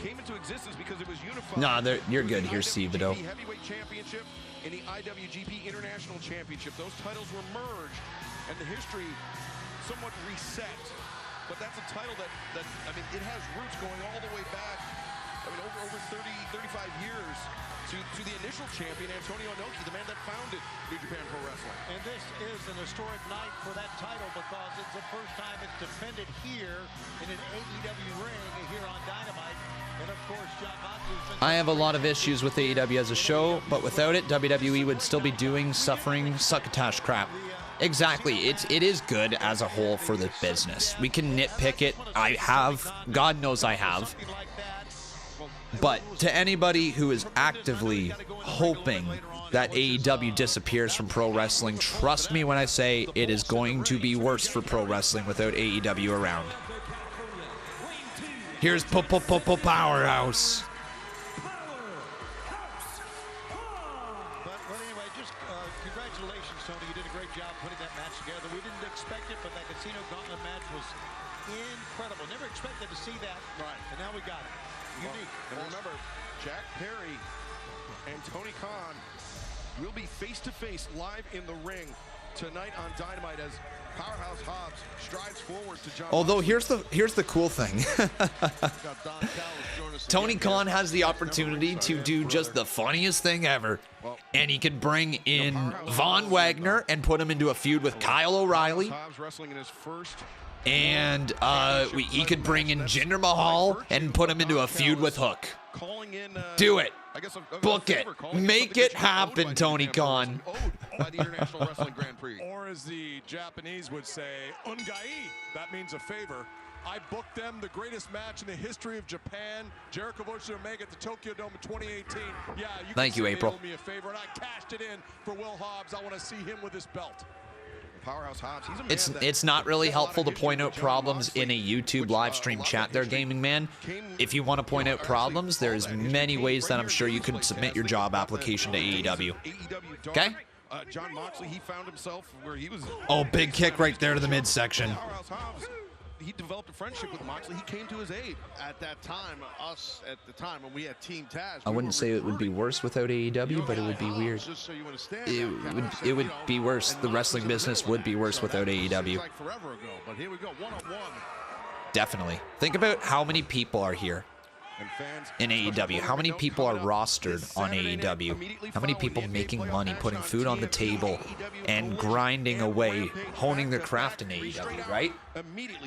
came into existence because it was unified. Nah, you're good here, Cvito. Heavyweight Championship and the IWGP International Championship. Those titles were merged, and the history somewhat reset. But that's a title that I mean, it has roots going all the way back, I mean, over 30, 35 years to the initial champion, Antonio Inoki, the man that founded New Japan Pro Wrestling. And this is an historic night for that title because it's the first time it's defended here in an AEW ring here on Dynamite. And of course, Jon Moxley. I have a lot of issues with AEW as a show, but without it, WWE would still be doing suffering succotash crap. Exactly. It is good as a whole for the business. We can nitpick it. I have. God knows I have. But to anybody who is actively hoping that AEW disappears from pro wrestling, trust me when I say it is going to be worse for pro wrestling without AEW around. Here's Powerhouse. But anyway, just congratulations, Tony. You did a great job putting that match together. We didn't expect it, but that Casino Gauntlet match was incredible. Never expected to see that. Right. And now we got it. Unique. And remember, Jack Perry and Tony Khan will be face-to-face live in the ring tonight on Dynamite as Powerhouse Hobs strides forward to Jon. Although here's the cool thing. Tony Khan has the opportunity to do just the funniest thing ever. And he could bring in Von Wagner and put him into a feud with Kyle O'Reilly. And he could bring in Jinder Mahal and put him into a feud with Hook. Do it. Book it. Make it happen, Tony Khan. By the International Wrestling Grand Prix. Or as the Japanese would say, ungai. That means a favor. I booked them the greatest match in the history of Japan. Jericho versus Omega at the Tokyo Dome in 2018. Yeah, Thank you, April. They owe me a favor, and I cashed it in for Will Hobbs. I want to see him with his belt. Powerhouse Hobbs. He's a man It's not really helpful to point out problems in a YouTube live stream chat there, Gaming Man. If you want to point out problems, there's many ways that I'm sure you can submit your job application to AEW. Okay? John Moxley, he found himself where he was. Oh, big kick right there to the midsection. Powerhouse Hobbs, he developed a friendship with Moxley. He came to his aid. At that time, when we had Team Taz, I wouldn't say it would be worse without AEW, but it would be weird. Just so you understand, It would be worse. The wrestling business would be worse without AEW. like forever ago, but here we go, one-on-one. Definitely. Think about how many people are here in AEW. How many people are rostered on AEW? How many people making money, putting food on the table, and grinding away, honing their craft in AEW, right?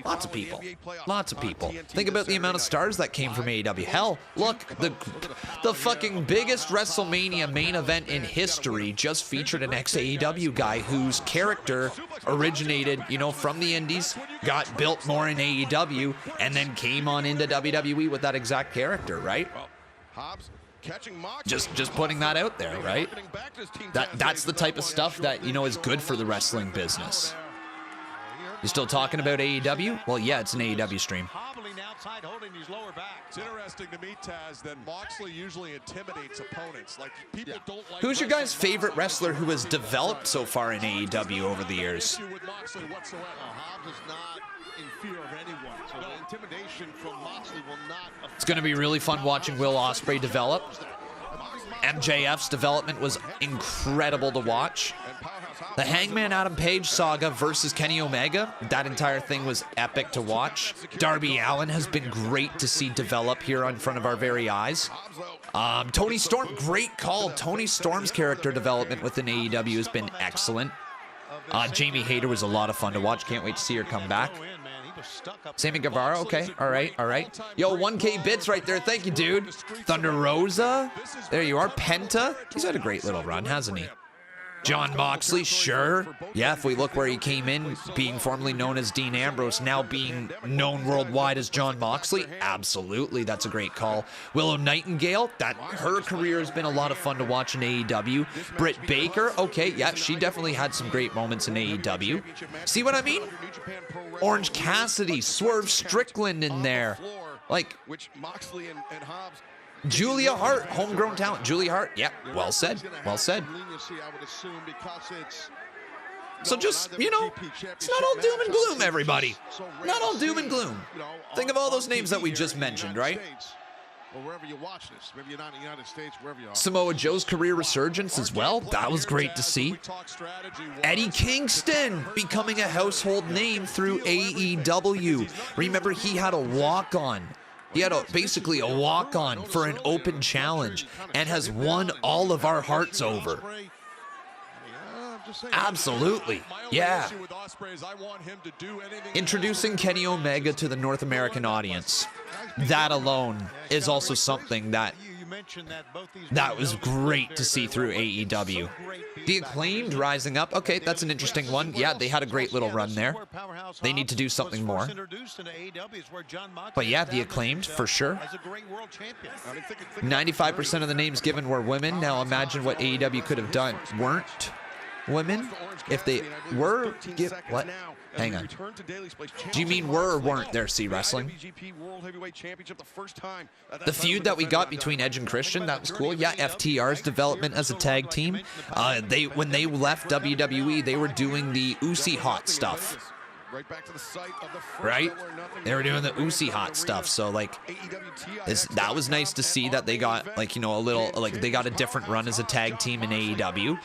Lots of people. Lots of people. Think about the amount of stars that came from AEW. Hell, look, the fucking biggest WrestleMania main event in history just featured an ex-AEW guy whose character originated, you know, from the indies, got built more in AEW, and then came on into WWE with that exact character, right? Just putting that out there, right? That's the type of stuff that, you know, is good for the wrestling business. You still talking about AEW? Well, yeah, it's an AEW stream. It's interesting to me, Taz, that Moxley usually intimidates opponents. Like, people don't like. Who's your guys' favorite wrestler who has developed so far in AEW over the years? Hobbs is not in fear of anyone, so the intimidation from Moxley will not. It's going to be really fun watching Will Osprey develop. MJF's development was incredible to watch. The Hangman Adam Page saga versus Kenny Omega, that entire thing was epic to watch. Darby Allin has been great to see develop here in front of our very eyes. Tony Storm, great call. Tony Storm's character development within AEW has been excellent. Jamie Hayter was a lot of fun to watch. Can't wait to see her come back. Sammy Guevara, okay, all right. Yo, 1K bits right there, thank you, dude. Thunder Rosa, there you are. Penta, he's had a great little run, hasn't he? John Moxley, sure. Yeah, if we look where he came in, being formerly known as Dean Ambrose, now being known worldwide as John Moxley, absolutely, that's a great call. Willow Nightingale, her career has been a lot of fun to watch in AEW. Britt Baker, okay, yeah, she definitely had some great moments in AEW. See what I mean? Orange Cassidy, Swerve Strickland in there. Like, which Moxley and Hobbs. Julia Hart, homegrown talent. Julia Hart, yeah, well said, well said. So just, you know, it's not all doom and gloom, everybody. Not all doom and gloom. Think of all those names that we just mentioned, right? Wherever you watch this, maybe you're not in the United States, wherever you are. Samoa Joe's career resurgence as well. That was great to see. Eddie Kingston becoming a household name through AEW. Remember, he had a walk-on. He had basically a walk-on for an open challenge and has won all of our hearts over. Absolutely. Yeah. Introducing Kenny Omega to the North American audience. That alone is also something that was great to see through AEW. The Acclaimed rising up. Okay, that's an interesting one. Yeah, they had a great little run there. They need to do something more. But yeah, the Acclaimed, for sure. 95% of the names given were women. Now imagine what AEW could have done. Weren't women? If they were, what? Hang on. Do you mean were or weren't there, C Wrestling? The feud that we got between Edge and Christian, that was cool. Yeah, FTR's development as a tag team. When they left WWE, they were doing the Uzi Hot stuff. Right? They were doing the Uzi Hot stuff. So, like, that was nice to see that they got, like, you know, a little, like, they got a different run as a tag team in AEW.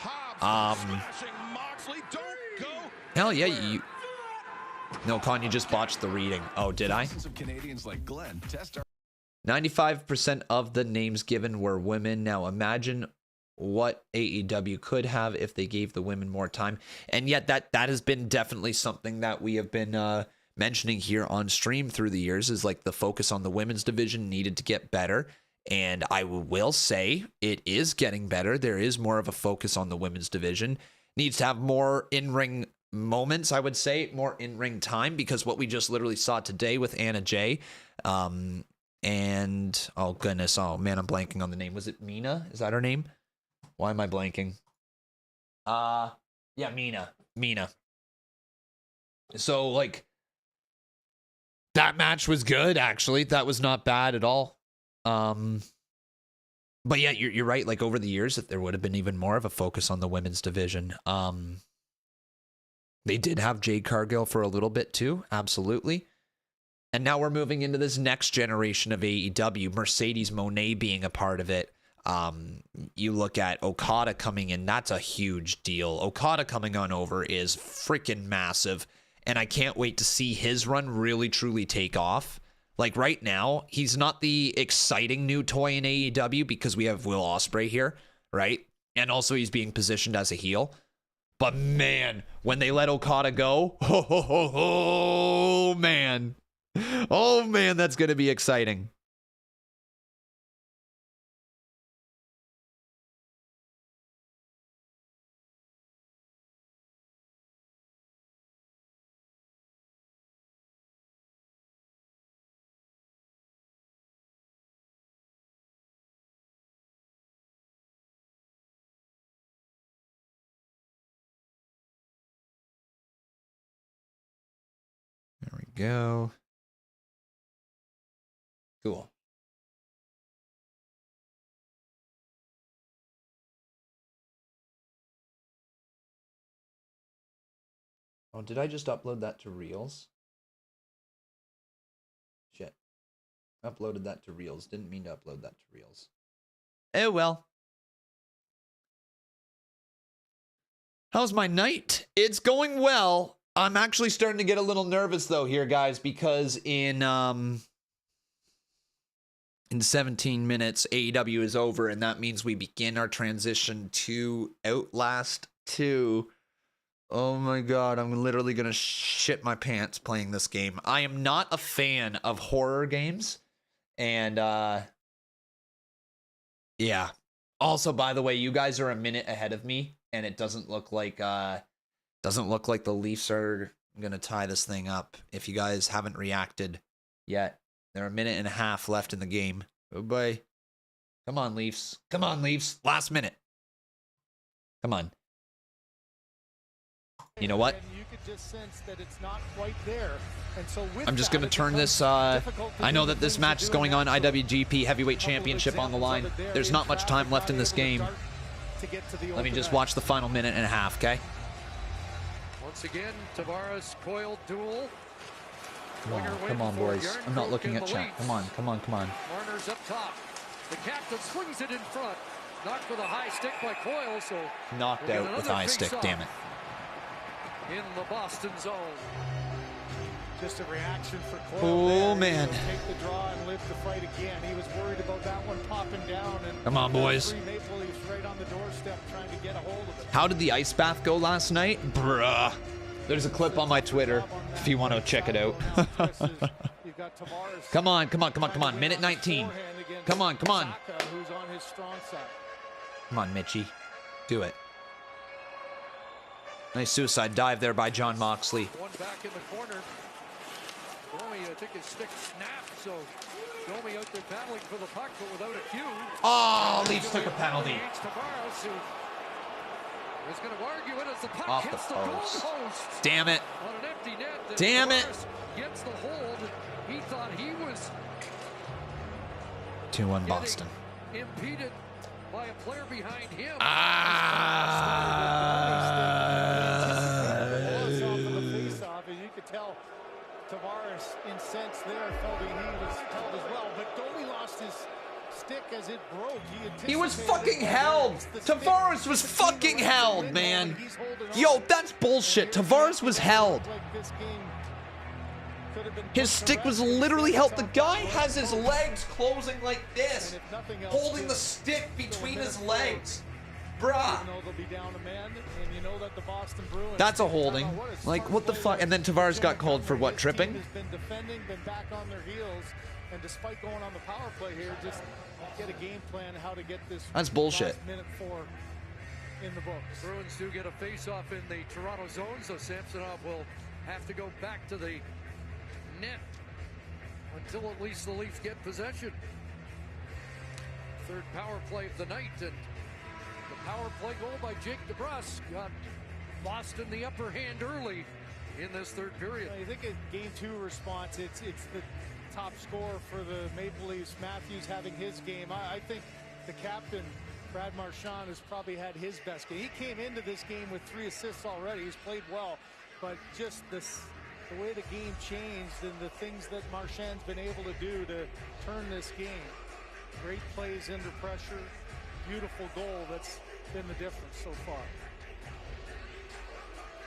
Hell yeah, No, Con, you just botched the reading. Oh, did I? 95% of the names given were women. Now imagine what AEW could have if they gave the women more time. And yet that has been definitely something that we have been mentioning here on stream through the years, is like the focus on the women's division needed to get better. And I will say it is getting better. There is more of a focus on the women's division. Needs to have more in-ring moments, I would say, more in-ring time, because what we just literally saw today with Anna Jay, and oh goodness, oh man, I'm blanking on the name. Was it Mina? Is that her name? Why am I blanking? Yeah, Mina. So like, that match was good, actually. That was not bad at all. But yeah, you're right. Like, over the years, that there would have been even more of a focus on the women's division. They did have Jade Cargill for a little bit too, absolutely. And now we're moving into this next generation of AEW, Mercedes Moné being a part of it. You look at Okada coming in, that's a huge deal. Okada coming on over is freaking massive, and I can't wait to see his run really truly take off. Like, right now, he's not the exciting new toy in AEW because we have Will Osprey here, right? And also he's being positioned as a heel. But man, when they let Okada go, oh man. Oh man, that's going to be exciting. There we go. Cool. Oh, did I just upload that to Reels? Shit. Uploaded that to Reels. Didn't mean to upload that to Reels. Oh, well. How's my night? It's going well. I'm actually starting to get a little nervous, though, here, guys, because in 17 minutes, AEW is over, and that means we begin our transition to Outlast 2. Oh my god, I'm literally gonna shit my pants playing this game. I am not a fan of horror games, and yeah. Also, by the way, you guys are a minute ahead of me, and it doesn't look like the Leafs are gonna tie this thing up. If you guys haven't reacted yet, there are a minute and a half left in the game. Oh boy. Come on, Leafs. Come on, Leafs. Last minute. Come on. You know what? I'm just going to turn this. I know that this match is going on. IWGP Heavyweight Championship on the line. There's not much time left in this game. Let me just watch the final minute and a half, okay? Once again, Tavares coiled duel. Come on, boys. I'm not looking at chat. Come on. Marner's up top. The captain swings it in front. Knocked with a high stick by Coyle, so knocked out with a high stick, damn it. In the Boston zone. Just a reaction for Coyle. Oh, man. Take the draw and live the fight again. He was worried about that one popping down. And come on, boys. Maple Leafs right on the doorstep trying to get a hold of it. How did the ice bath go last night? Bruh. There's a clip on my Twitter if you want to check it out. Come on. Minute 19. Come on. Come on, Mitchie. Do it. Nice suicide dive there by John Moxley. One back in the corner. Domi, I think his stick snapped, so Domi out there battling for the puck, but without a cue. Oh, Leafs took a penalty. He's going to argue it as the puck off hits the post. Damn it. On an empty net. Damn it. Gets the hold. He thought he was 2-1 Boston. Impeded by a player behind him. You could tell Tavares incensed there, felt he was held as well, but Domi lost his stick as it broke. He was fucking held. Tavares was fucking held, man. Yo, that's bullshit. Tavares was held. His stick was literally held. The guy has his legs closing like this, holding the stick between his legs. Bruh. That's a holding. Like, what the fuck? And then Tavares got called for what, tripping? Been back on their heels, and despite going on the power play here, just get a game plan how to get this. That's bullshit. Minute for in the books. The Bruins do get a face-off in the Toronto zone, so Samsonov will have to go back to the net until at least the Leafs get possession. Third power play of the night, and the power play goal by Jake DeBrusk got Boston the upper hand early in this third period. I think in game 2 response, it's the top scorer for the Maple Leafs, Matthews, having his game. I think the captain, Brad Marchand, has probably had his best game. He came into this game with 3 assists already. He's played well, but just the way the game changed and the things that Marchand's been able to do to turn this game. Great plays under pressure, beautiful goal. That's been the difference so far.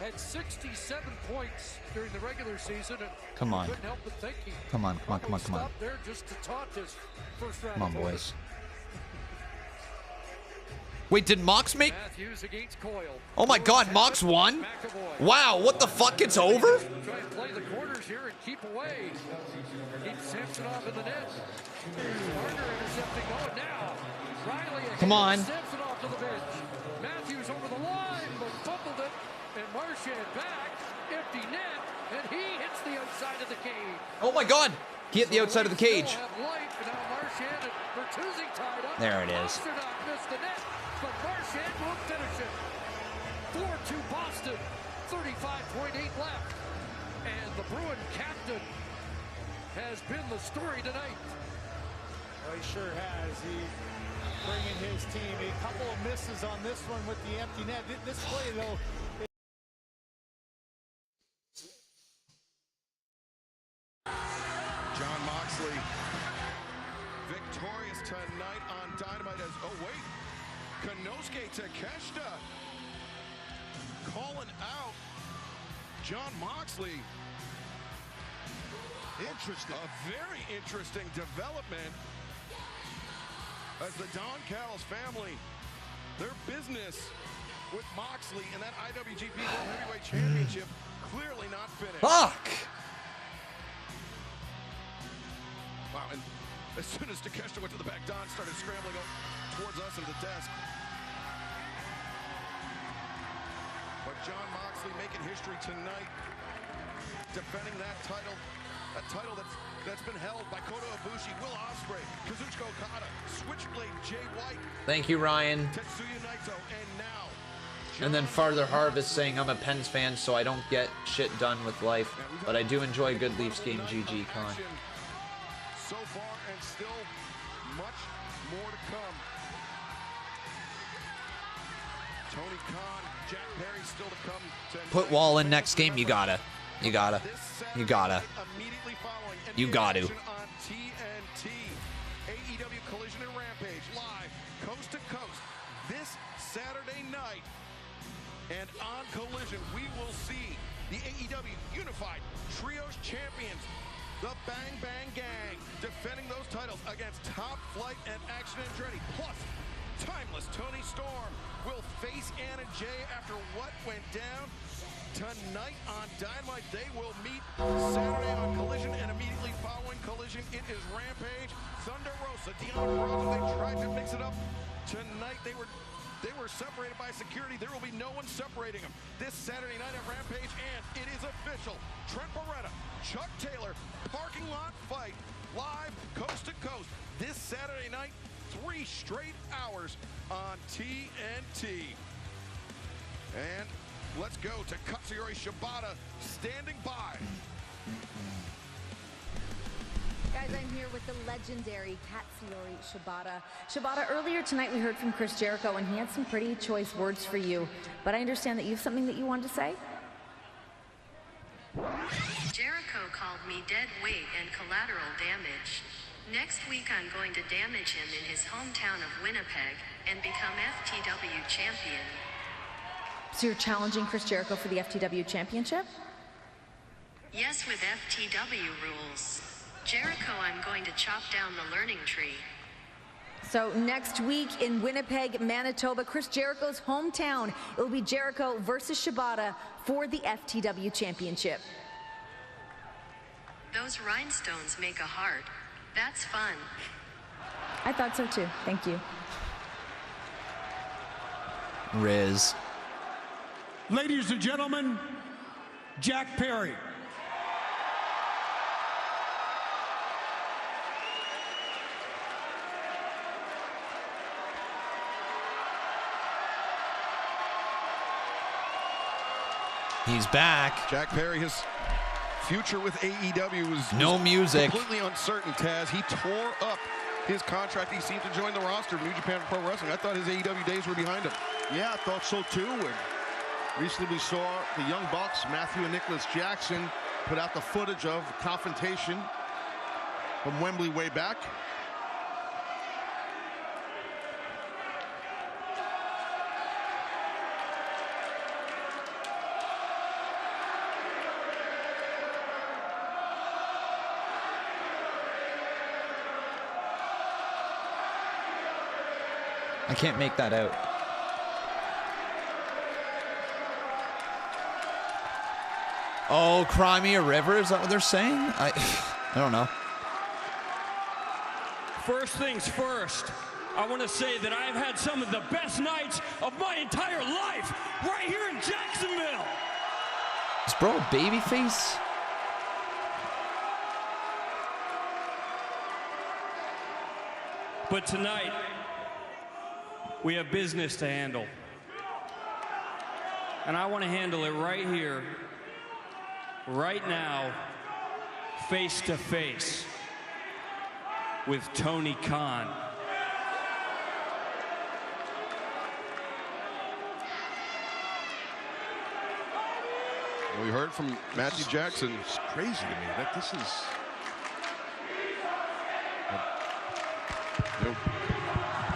Had 67 points during the regular season, and Come on. couldn't help but think he Come on, come on, come on, come on. stopped there just to taunt his first round Come on, opponent. boys. Wait, did Mox make... Matthews against Coyle. Oh my god, Mox won? Wow, what the fuck? It's over? Try and play the corners here and keep away. Keep Samsonov in the net. Marner intercepting. Oh, now Riley ahead. Come on. Samsonov to the bench. Matthews over the line, but fumbled it. And Marchand back. Empty net. And he hits the outside of the cage. Oh my god! He hit the outside of the cage. Still have life, and now Marchand and Bertuzzi tied up. There it is. Pasternak missed the net, but Marchand will finish it. 4-2 Boston. 35.8 left. And the Bruin captain has been the story tonight. Well, he sure has. He bringing his team. A couple of misses on this one with the empty net. This play, though. John Moxley victorious tonight on Dynamite as, oh wait, Konosuke Takeshita calling out John Moxley. Interesting. A very interesting development as the Don Callis family, their business with Moxley and that IWGP World Heavyweight Championship clearly not finished. Fuck! Wow, and as soon as Takeshita went to the back, Don started scrambling towards us at the desk. But John Moxley making history tonight, defending that title that's been held by Kota Ibushi, Will Osprey, Kazuchika Okada, Switchblade Jay White. Thank you, Ryan. Tetsuya Naito, and now And then Farther Harvest saying, I'm a Pens fan, so I don't get shit done with life, but I do enjoy a good Leafs game, GG, Con. so far and still much more to come. Tony Khan, Jack Perry still to come. Put Wall in next game, you gotta. You gotta. You gotta. You got to. On TNT, AEW Collision and Rampage live, coast to coast, this Saturday night. And on Collision, we will see the AEW Unified Trios Champions, the Bang Bang Gang, defending those titles against Top Flight and Action Andretti. Plus, Timeless Tony Storm will face Anna Jay after what went down tonight on Dynamite. They will meet Saturday on Collision, and immediately following Collision, it is Rampage. Thunder Rosa, Deanna Rosa, they tried to mix it up. Tonight, they were separated by security. There will be no one separating them this Saturday night at Rampage, and it is official. Trent Beretta, Chuck Taylor, parking lot fight, live coast to coast this Saturday night, 3 straight hours on TNT. And let's go to Katsuyori Shibata standing by. Guys, I'm here with the legendary Katsuyori Shibata. Shibata, earlier tonight we heard from Chris Jericho, and he had some pretty choice words for you. But I understand that you have something that you wanted to say? Jericho called me dead weight and collateral damage. Next week I'm going to damage him in his hometown of Winnipeg and become FTW champion. So you're challenging Chris Jericho for the FTW championship? Yes, with FTW rules. Jericho, I'm going to chop down the learning tree. So next week in Winnipeg, Manitoba, Chris Jericho's hometown, it will be Jericho versus Shibata for the FTW championship. Those rhinestones make a heart. That's fun. I thought so too. Thank you. Riz. Ladies and gentlemen, Jack Perry. He's back. Jack Perry, his future with AEW was no music. Completely uncertain, Taz. He tore up his contract. He seemed to join the roster of New Japan Pro Wrestling. I thought his AEW days were behind him. Yeah, I thought so too. And recently we saw the Young Bucks, Matthew and Nicholas Jackson, put out the footage of confrontation from Wembley way back. I can't make that out. Oh, Cry Me a River? Is that what they're saying? I don't know. First things first, I want to say that I've had some of the best nights of my entire life right here in Jacksonville. Is bro a babyface? But tonight, we have business to handle. And I want to handle it right here, right now, face to face with Tony Khan. We heard from Matthew Jackson. It's crazy to me that this is.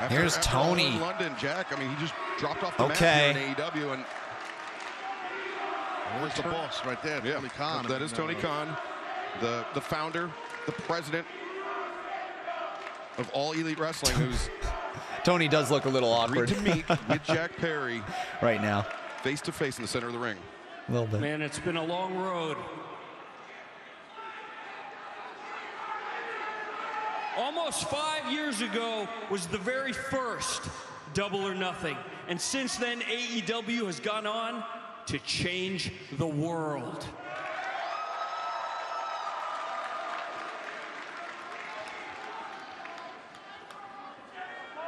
Here's Tony. In London, Jack. I mean, he just dropped off the mat here in AEW, and there's the boss right there, Tony Khan. That is Tony Khan, the founder, the president of All Elite Wrestling, who's Tony does look a little awkward to meet with Jack Perry right now, face to face in the center of the ring. A little bit. Man, it's been a long road. Almost 5 years ago was the very first Double or Nothing. And since then, AEW has gone on to change the world.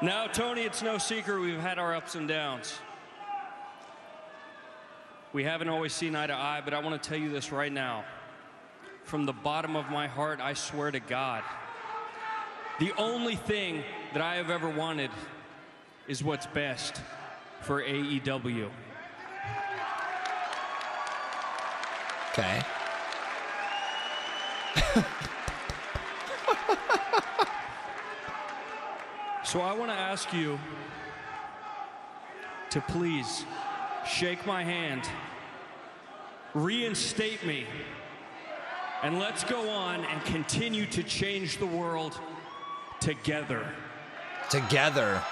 Now, Tony, it's no secret we've had our ups and downs. We haven't always seen eye to eye, but I want to tell you this right now. From the bottom of my heart, I swear to God, the only thing that I have ever wanted is what's best for AEW. Okay. So I want to ask you to please shake my hand, reinstate me, and let's go on and continue to change the world together. Together.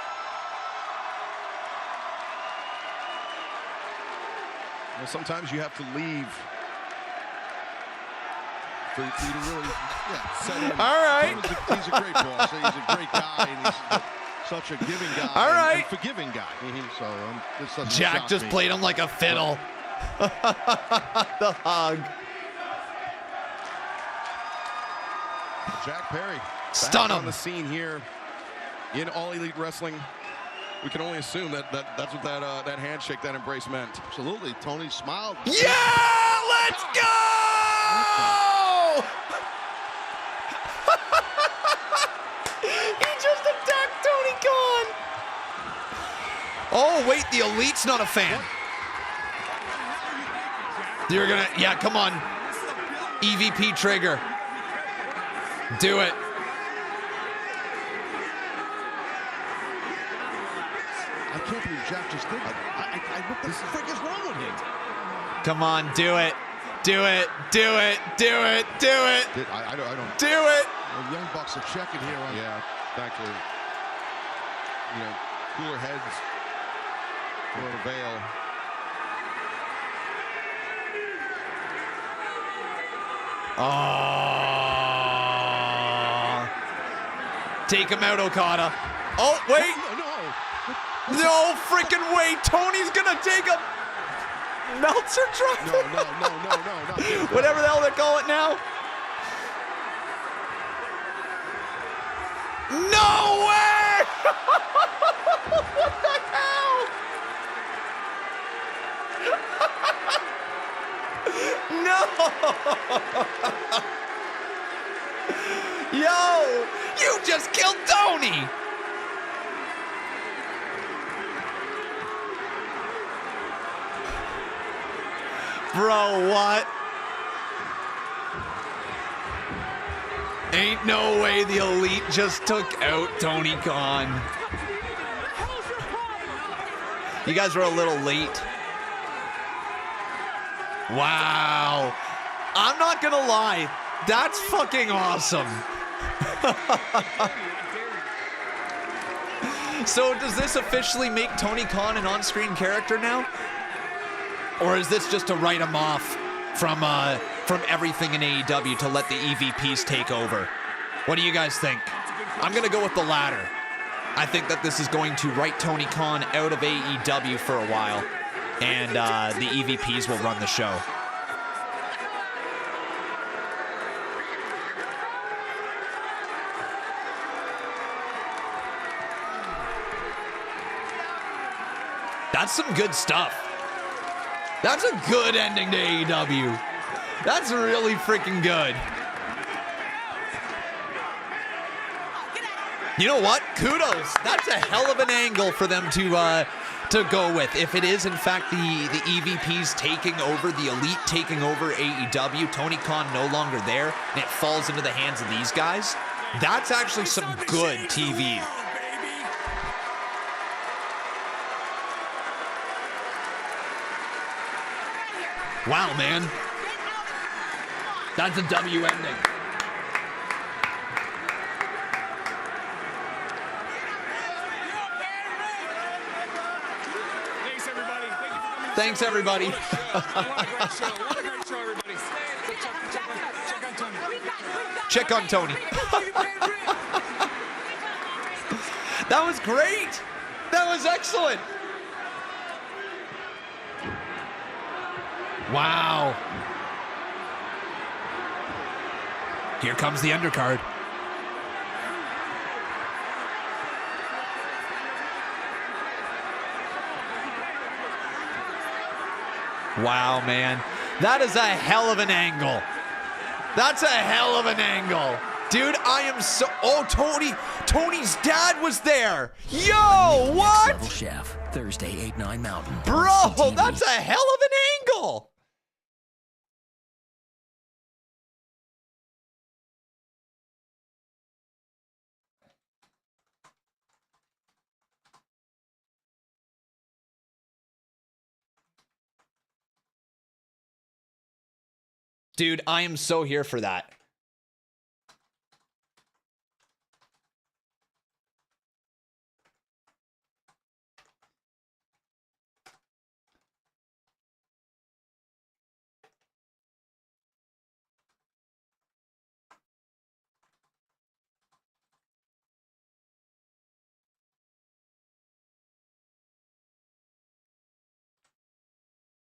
Well, sometimes you have to leave for you to really set in. All right. He's a great boss. He's a great guy, and he's such a giving guy. All right. And forgiving guy. So this doesn't Jack shock just me. played him like a fiddle. The hug. Jack Perry. Stun back him. on the scene here in All Elite Wrestling. We can only assume that's what that handshake, that embrace meant. Absolutely. Tony smiled. Yeah, let's go! He just attacked Tony Khan. Oh, wait, the Elite's not a fan. You're gonna, yeah, come on. EVP trigger. Do it. I can't believe Jack just did that. What the frick is wrong with him? Come on, do it. Do it. Do it. Do it. Do it. I don't. Do it. The Young Bucks are checking here on. Yeah, thankfully. You know, cooler heads will avail. Oh. Take him out, Okada. Oh, wait. No. No freaking way. Tony's gonna take a Meltzer drop. No. Whatever the hell they call it now. No way! What the hell? No! Yo! You just killed Tony! Bro, what? Ain't no way the Elite just took out Tony Khan. You guys were a little late. Wow. I'm not gonna lie. That's fucking awesome. So does this officially make Tony Khan an on-screen character now? Or is this just to write him off from everything in AEW to let the EVPs take over? What do you guys think? I'm going to go with the latter. I think that this is going to write Tony Khan out of AEW for a while, and the EVPs will run the show. That's some good stuff. That's a good ending to AEW. That's really freaking good. You know what? Kudos. That's a hell of an angle for them to go with. If it is, in fact, the EVPs taking over, the Elite taking over AEW, Tony Khan no longer there, and it falls into the hands of these guys, that's actually some good TV. Wow, man. That's a W ending. Thanks, everybody. Check on Tony. That was great. That was excellent. Wow. Here comes the undercard. Wow, man. That is a hell of an angle. That's a hell of an angle. Dude, I am so... Oh, Tony's dad was there. Yo, what? Level Chef, Thursday, 8/9 Mountain. Bro, that's a hell of an angle. Dude, I am so here for that.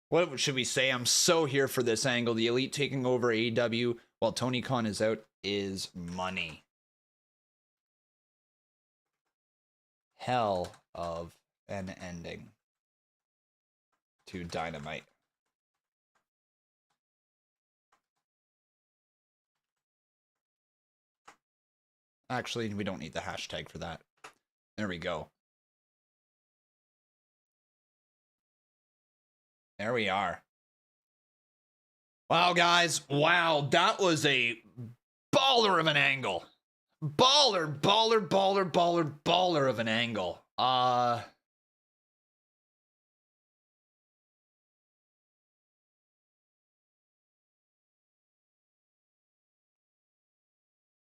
What should we say? I'm so here for this angle. The Elite taking over AEW while Tony Khan is out is money. Hell of an ending to Dynamite. Actually, we don't need the hashtag for that. There we go. There we are. Wow, guys. Wow, that was a baller of an angle. Baller of an angle.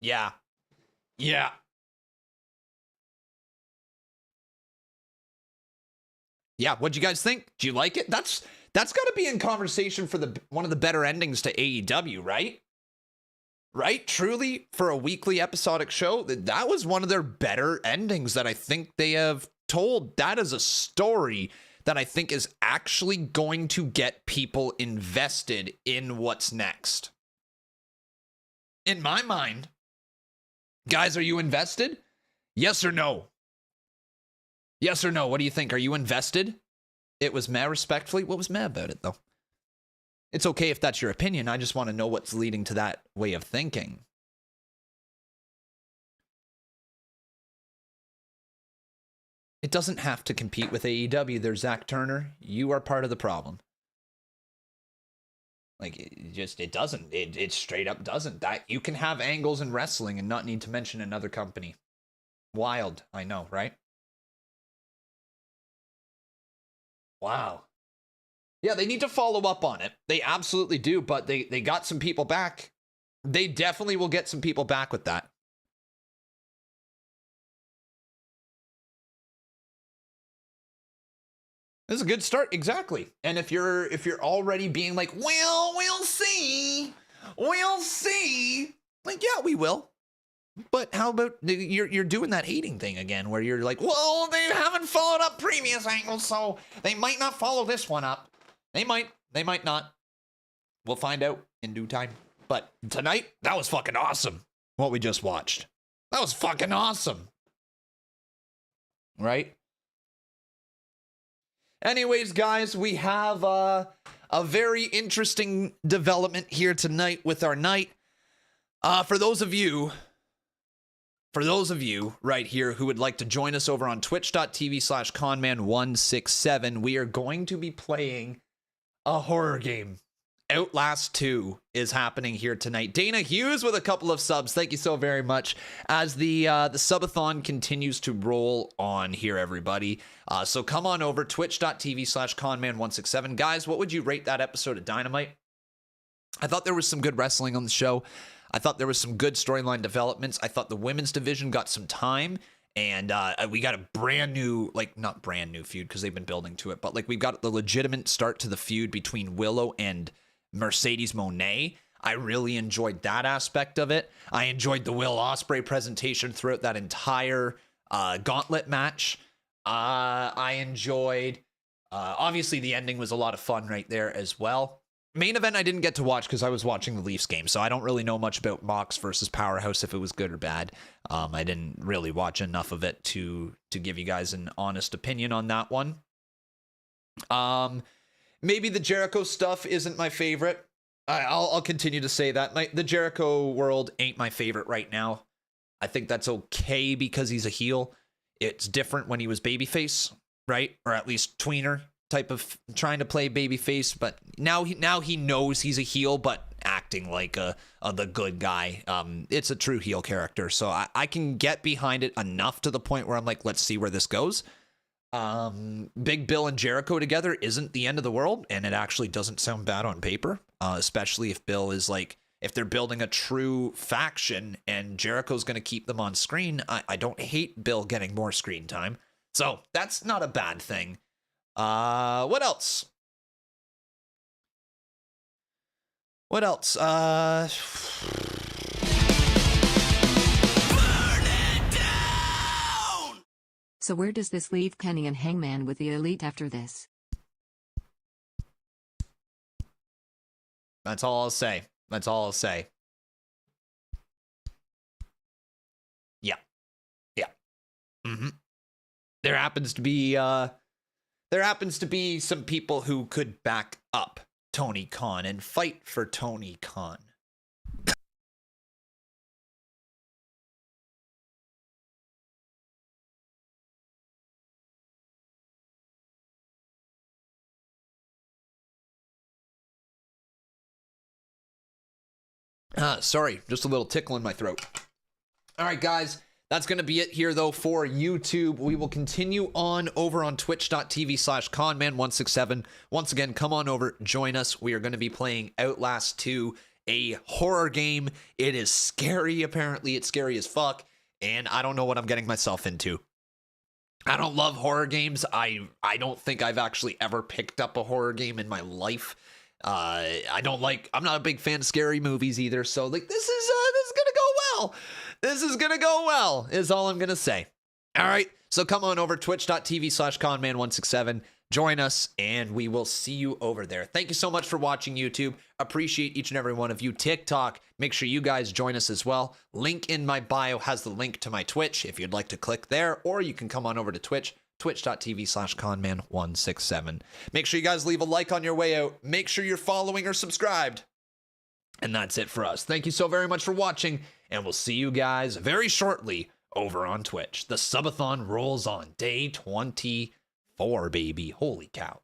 Yeah. Yeah. Yeah, what'd you guys think? Do you like it? That's got to be in conversation for one of the better endings to AEW, right? Right? Truly, for a weekly episodic show, that was one of their better endings that I think they have told, that is a story that I think is actually going to get people invested in what's next. In my mind, guys, are you invested? Yes or no? Yes or no? What do you think? Are you invested? It was meh, respectfully. What was meh about it, though? It's okay if that's your opinion. I just want to know what's leading to that way of thinking. It doesn't have to compete with AEW. There's Zach Turner. You are part of the problem. Like, it doesn't. It straight up doesn't. That you can have angles in wrestling and not need to mention another company. Wild, I know, right? Wow. Yeah, they need to follow up on it. They absolutely do, but they got some people back. They definitely will get some people back with that. This is a good start, exactly. And if you're already being like, well, we'll see, like, yeah, we will. But how about you're doing that hating thing again, where you're like, well, they haven't followed up previous angles, so they might not follow this one up. They might not. We'll find out in due time. But tonight, that was fucking awesome. What we just watched, that was fucking awesome, right? Anyways, guys, we have a very interesting development here tonight with our night. For those of you right here who would like to join us over on twitch.tv/conman167, we are going to be playing a horror game. Outlast 2 is happening here tonight. Dana Hughes with a couple of subs. Thank you so very much. As the subathon continues to roll on here, everybody. So come on over, twitch.tv/conman167. Guys, what would you rate that episode of Dynamite? I thought there was some good wrestling on the show. I thought there was some good storyline developments. I thought the women's division got some time. And we got a brand new, like, not brand new feud because they've been building to it, but like we got the legitimate start to the feud between Willow and Mercedes Mone. I really enjoyed that aspect of it. I enjoyed the Will Osprey presentation throughout that entire Gauntlet match. I enjoyed, obviously the ending was a lot of fun right there as well. Main event I didn't get to watch because I was watching the Leafs game, so I don't really know much about Mox versus Powerhouse, if it was good or bad. I didn't really watch enough of it to give you guys an honest opinion on that one. Maybe the Jericho stuff isn't my favorite. I'll continue to say that. The Jericho world ain't my favorite right now. I think that's okay because he's a heel. It's different when he was babyface, right? Or at least tweener type of trying to play babyface, but now he knows he's a heel, but acting like the good guy. It's a true heel character, so I can get behind it enough to the point where I'm like, let's see where this goes. Big Bill and Jericho together isn't the end of the world, and it actually doesn't sound bad on paper, especially if Bill is like, if they're building a true faction and Jericho's going to keep them on screen. I don't hate Bill getting more screen time, so that's not a bad thing. What else? Burn it down! So where does this leave Kenny and Hangman with the Elite after this? That's all I'll say. Yeah. Mm-hmm. There happens to be some people who could back up Tony Khan and fight for Tony Khan. Sorry, just a little tickle in my throat. All right, guys. That's going to be it here, though, for YouTube. We will continue on over on twitch.tv/conman167. Once again, come on over, join us. We are going to be playing Outlast 2, a horror game. It is scary, apparently. It's scary as fuck, and I don't know what I'm getting myself into. I don't love horror games. I don't think I've actually ever picked up a horror game in my life. I'm not a big fan of scary movies either, so like this is going to go well. This is going to go well, is all I'm going to say. All right, so come on over, twitch.tv/conman167. Join us, and we will see you over there. Thank you so much for watching, YouTube. Appreciate each and every one of you. TikTok, make sure you guys join us as well. Link in my bio has the link to my Twitch if you'd like to click there, or you can come on over to Twitch, twitch.tv/conman167. Make sure you guys leave a like on your way out. Make sure you're following or subscribed. And that's it for us. Thank you so very much for watching, and we'll see you guys very shortly over on Twitch. The subathon rolls on day 24, baby. Holy cow.